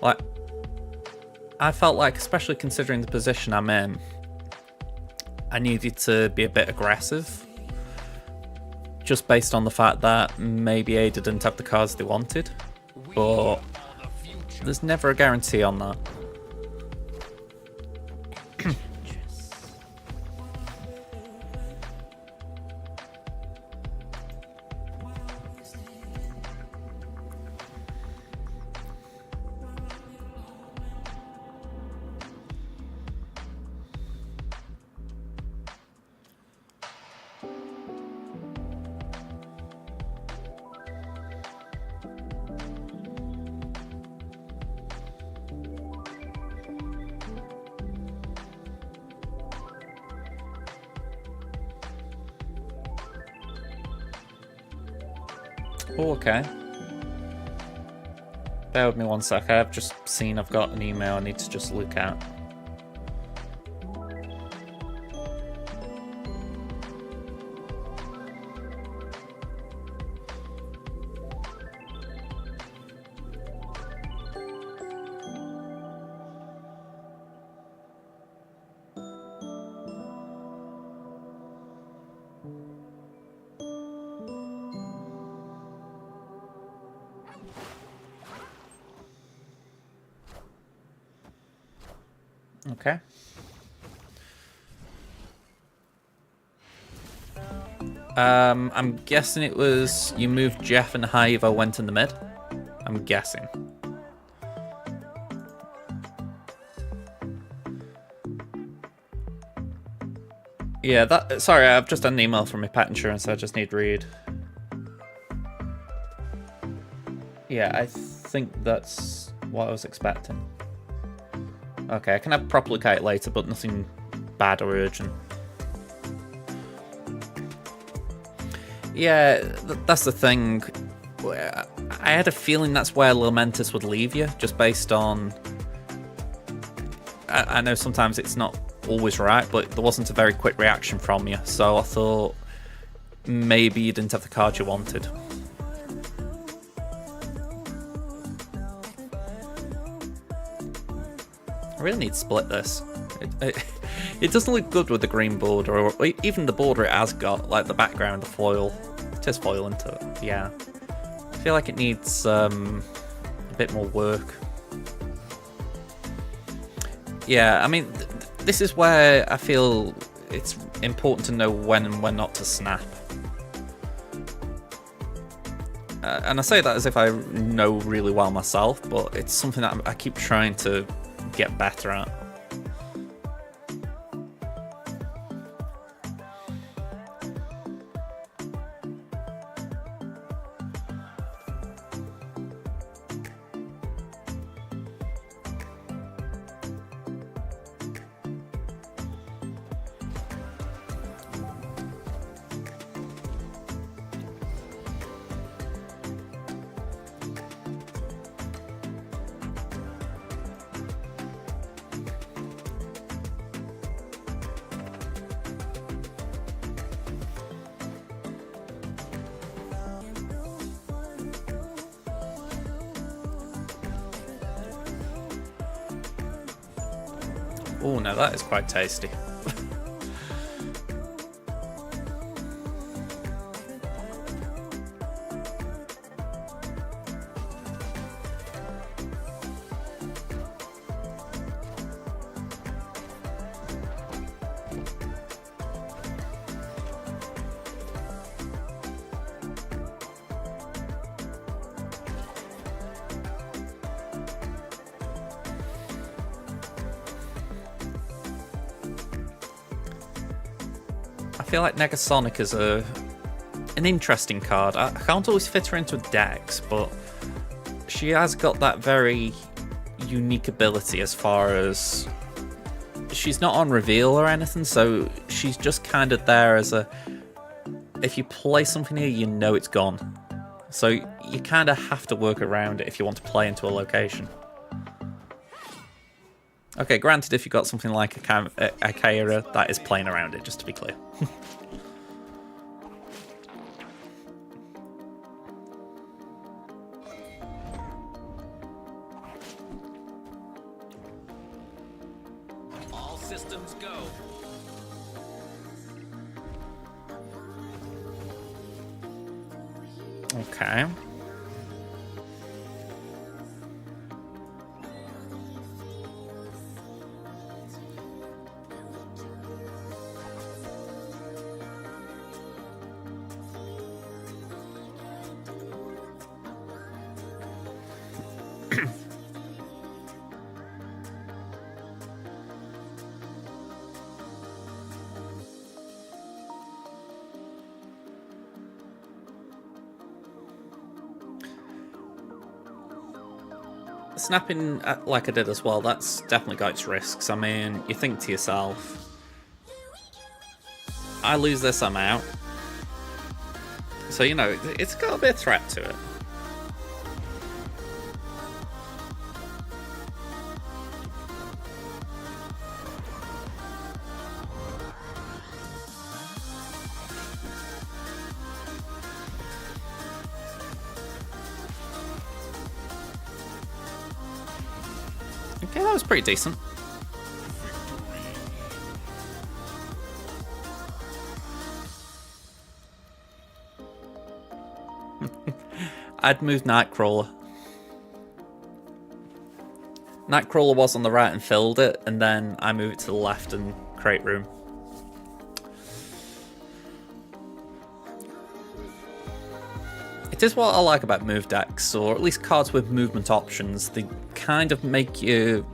Like, I felt like, especially considering the position I'm in, I needed to be a bit aggressive. Just based on the fact that maybe Ada didn't have the cards they wanted. But there's never a guarantee on that. Oh, okay. Bear with me one sec. I've just seen I've got an email I need to just look at. Okay. I'm guessing it was you moved Jeff and Hiva went in the mid. I'm guessing. Yeah, that. Sorry, I've just had an email from my pet insurance. I just need to read. Yeah, I think that's what I was expecting. Okay, I can have a proper look at it later, but nothing bad or urgent. Yeah, that's the thing. I had a feeling that's where Lamentus would leave you, just based on... I know sometimes it's not always right, but there wasn't a very quick reaction from you, so I thought maybe you didn't have the card you wanted. I really need to split this. It doesn't look good with the green border, or even the border it has got, like the background, the foil. It has foil into it, yeah. I feel like it needs a bit more work. Yeah, I mean, this is where I feel it's important to know when and when not to snap. And I say that as if I know really well myself, but it's something that I keep trying to get better at. Oh, now that is quite tasty. I feel like Negasonic is an interesting card. I can't always fit her into decks, but she has got that very unique ability as far as she's not on reveal or anything, so she's just kind of there as a, if you play something here, you know it's gone. So you kind of have to work around it if you want to play into a location. Okay, granted, if you've got something like a Kaira, that is playing around it, just to be clear. All systems go. Okay. Snapping like I did as well, that's definitely got its risks. I mean, you think to yourself, I lose this, I'm out. So, you know, it's got a bit of threat to it. Okay, that was pretty decent. I'd moved Nightcrawler. Nightcrawler was on the right and filled it, and then I move it to the left and create room. It is what I like about move decks, or at least cards with movement options. They kind of make you,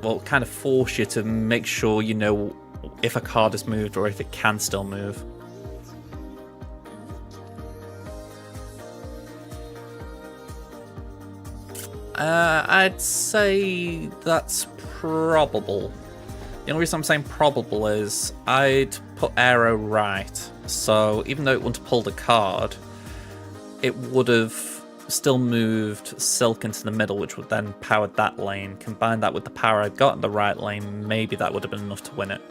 well, kind of force you to make sure you know if a card is moved or if it can still move. I'd say that's probable. The only reason I'm saying probable is I'd put Aero right, so even though it wouldn't have pulled a card, it would have still moved Silk into the middle, which would then power that lane. Combine that with the power I got in the right lane, maybe that would have been enough to win it.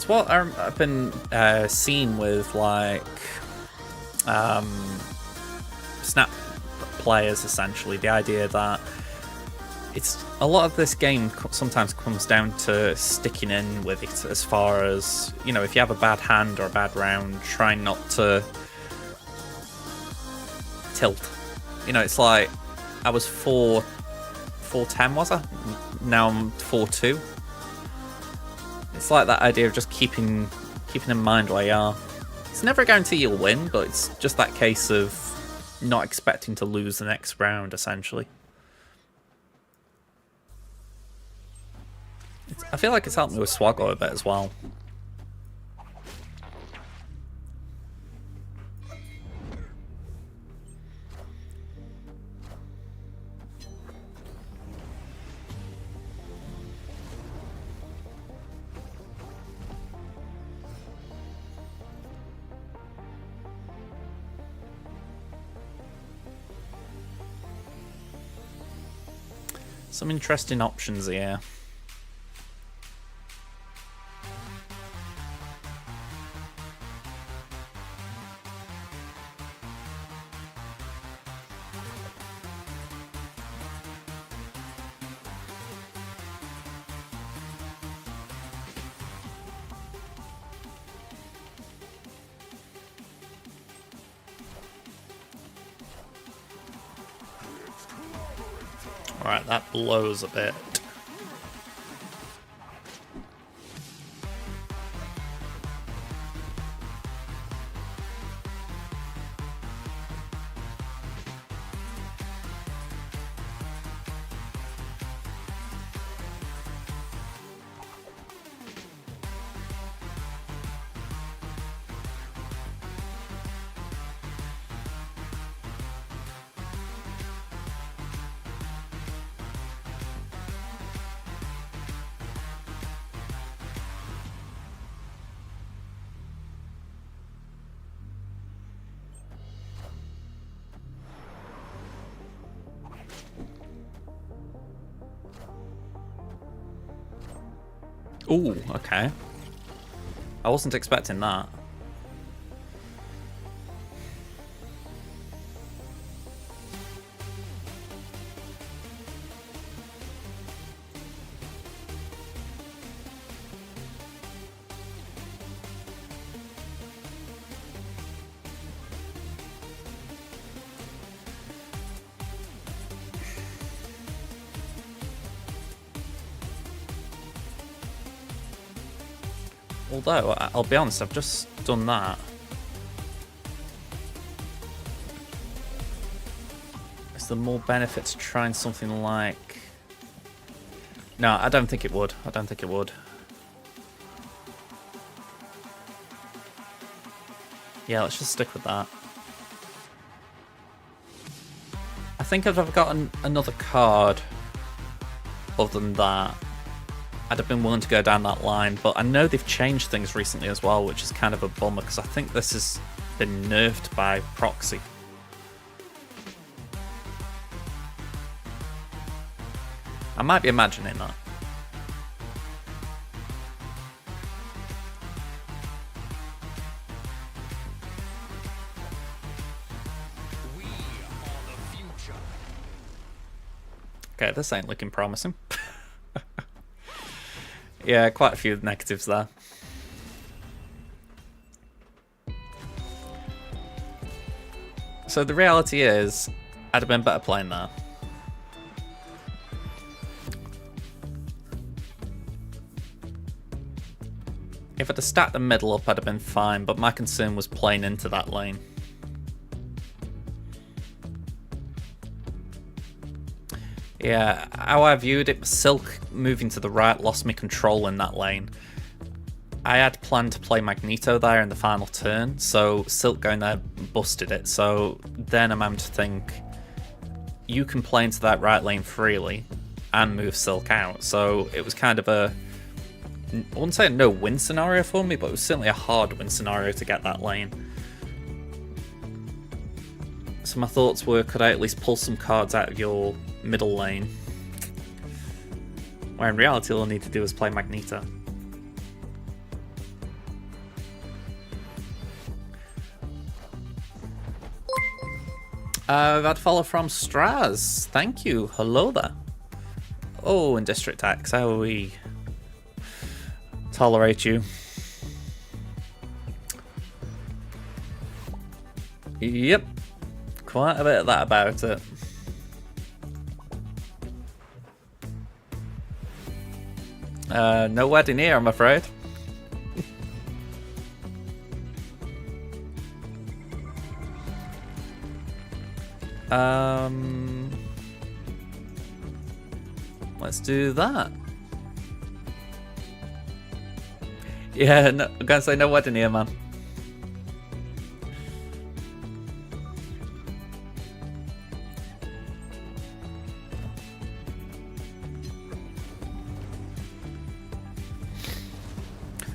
It's what I've been seeing with like snap players, essentially. The idea that it's a lot of this game sometimes comes down to sticking in with it, as far as, you know, if you have a bad hand or a bad round, trying not to tilt. You know, it's like I was 4-10, was I? Now I'm 4-2. It's like that idea of just keeping in mind where you are. It's never a guarantee you'll win, but it's just that case of not expecting to lose the next round, essentially. I feel like it's helped me with Swaggle a bit as well. Some interesting options here. Alright, that blows a bit. Ooh, okay. I wasn't expecting that. Although, I'll be honest, I've just done that. Is there more benefit to trying something like... No, I don't think it would. I don't think it would. Yeah, let's just stick with that. I think if I've got another card other than that, I'd have been willing to go down that line, but I know they've changed things recently as well, which is kind of a bummer, because I think this has been nerfed by proxy. I might be imagining that. We are the future. Okay, this ain't looking promising. Yeah, quite a few negatives there. So the reality is, I'd have been better playing there. If I'd have stacked the middle up, I'd have been fine, but my concern was playing into that lane. Yeah, how I viewed it, Silk moving to the right lost me control in that lane. I had planned to play Magneto there in the final turn, so Silk going there busted it. So then I'm having to think, you can play into that right lane freely and move Silk out. So it was kind of a, I wouldn't say a no-win scenario for me, but it was certainly a hard win scenario to get that lane. So my thoughts were, could I at least pull some cards out of your middle lane? Where in reality all I need to do is play Magneto. I've had a follow from Straz. Thank you. Hello there. Oh, and District X. How we tolerate you? Yep. Quite a bit of that about it. No wedding here, I'm afraid. Let's do that. Yeah, no, I'm gonna say no wedding here, man.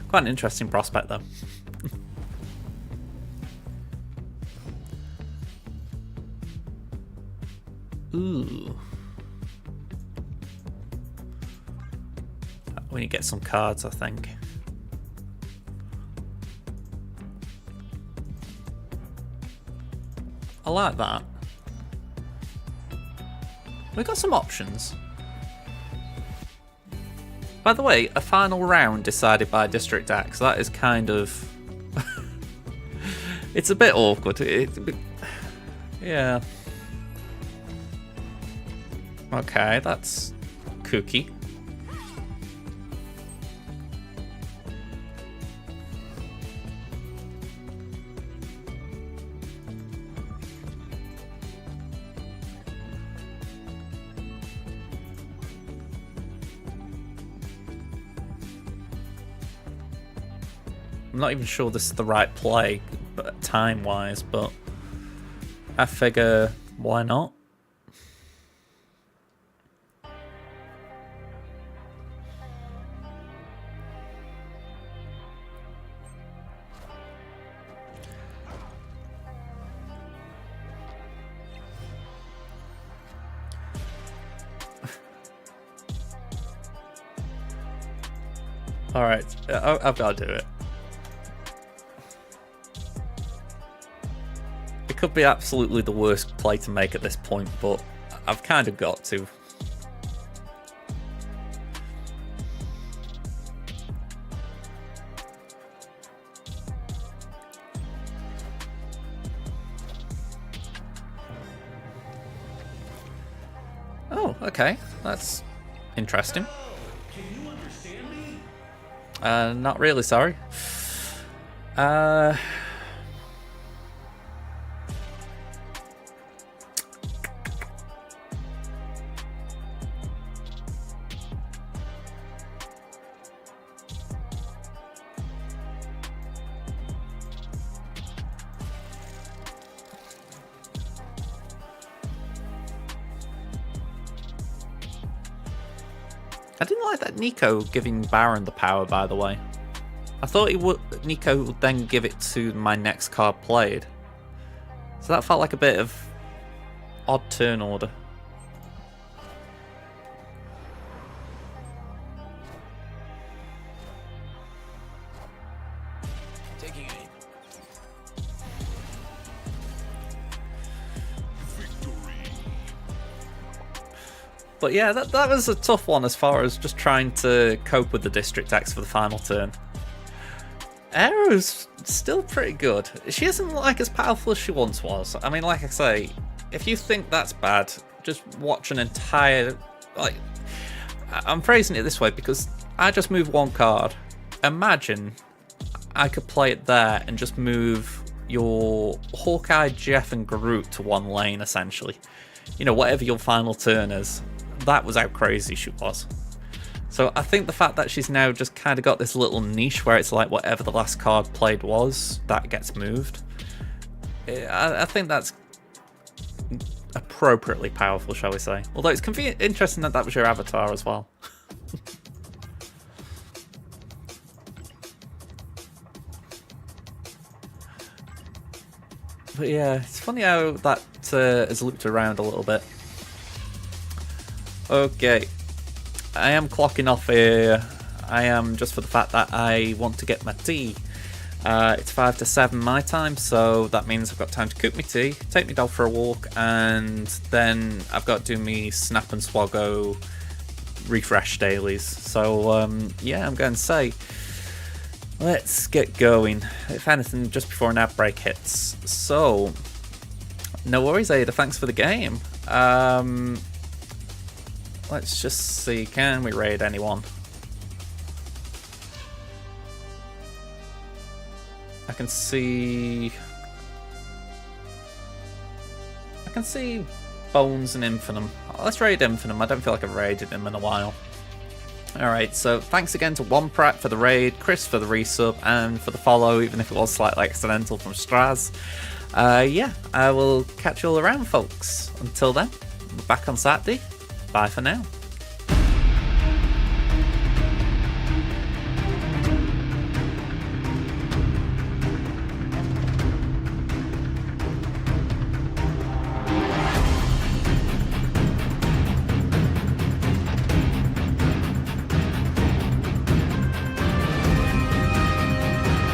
Quite an interesting prospect, though. Ooh. We need to get some cards, I think. I like that. We've got some options. By the way, a final round decided by District X. That is kind of... it's a bit awkward. Yeah. Okay, that's kooky. I'm not even sure this is the right play, time-wise, but I figure, why not? Alright, I've got to do it. It could be absolutely the worst play to make at this point, but I've kind of got to. Oh, okay. That's interesting. Not really, sorry. I didn't like that Nico giving Baron the power, by the way. I thought Nico would then give it to my next card played. So that felt like a bit of odd turn order. Taking aim. But yeah, that was a tough one as far as just trying to cope with the District X for the final turn. Aero's still pretty good. She isn't like as powerful as she once was. I mean, like I say, if you think that's bad, just watch an entire... Like, I'm phrasing it this way because I just move one card. Imagine I could play it there and just move your Hawkeye, Jeff and Groot to one lane, essentially. You know, whatever your final turn is. That was how crazy she was. So I think the fact that she's now just kind of got this little niche where it's like whatever the last card played was, that gets moved. I think that's appropriately powerful, shall we say. Although it's interesting that that was your avatar as well. But yeah, it's funny how that has looped around a little bit. Okay. I am clocking off here. I am just for the fact that I want to get my tea. It's 5 to 7 my time, so that means I've got time to cook my tea, take my dog for a walk, and then I've got to do me snap and swallow refresh dailies. So yeah, I'm going to say, let's get going. If anything, just before an outbreak hits. So, no worries, Ada. Thanks for the game. Let's just see. Can we raid anyone? I can see Bones and Infinum. Let's raid Infinum. I don't feel like I've raided him in a while. Alright, so thanks again to One Pratt for the raid, Chris for the resub, and for the follow, even if it was slightly accidental from Straz. Yeah, I will catch you all around, folks. Until then, we're back on Saturday. Bye for now.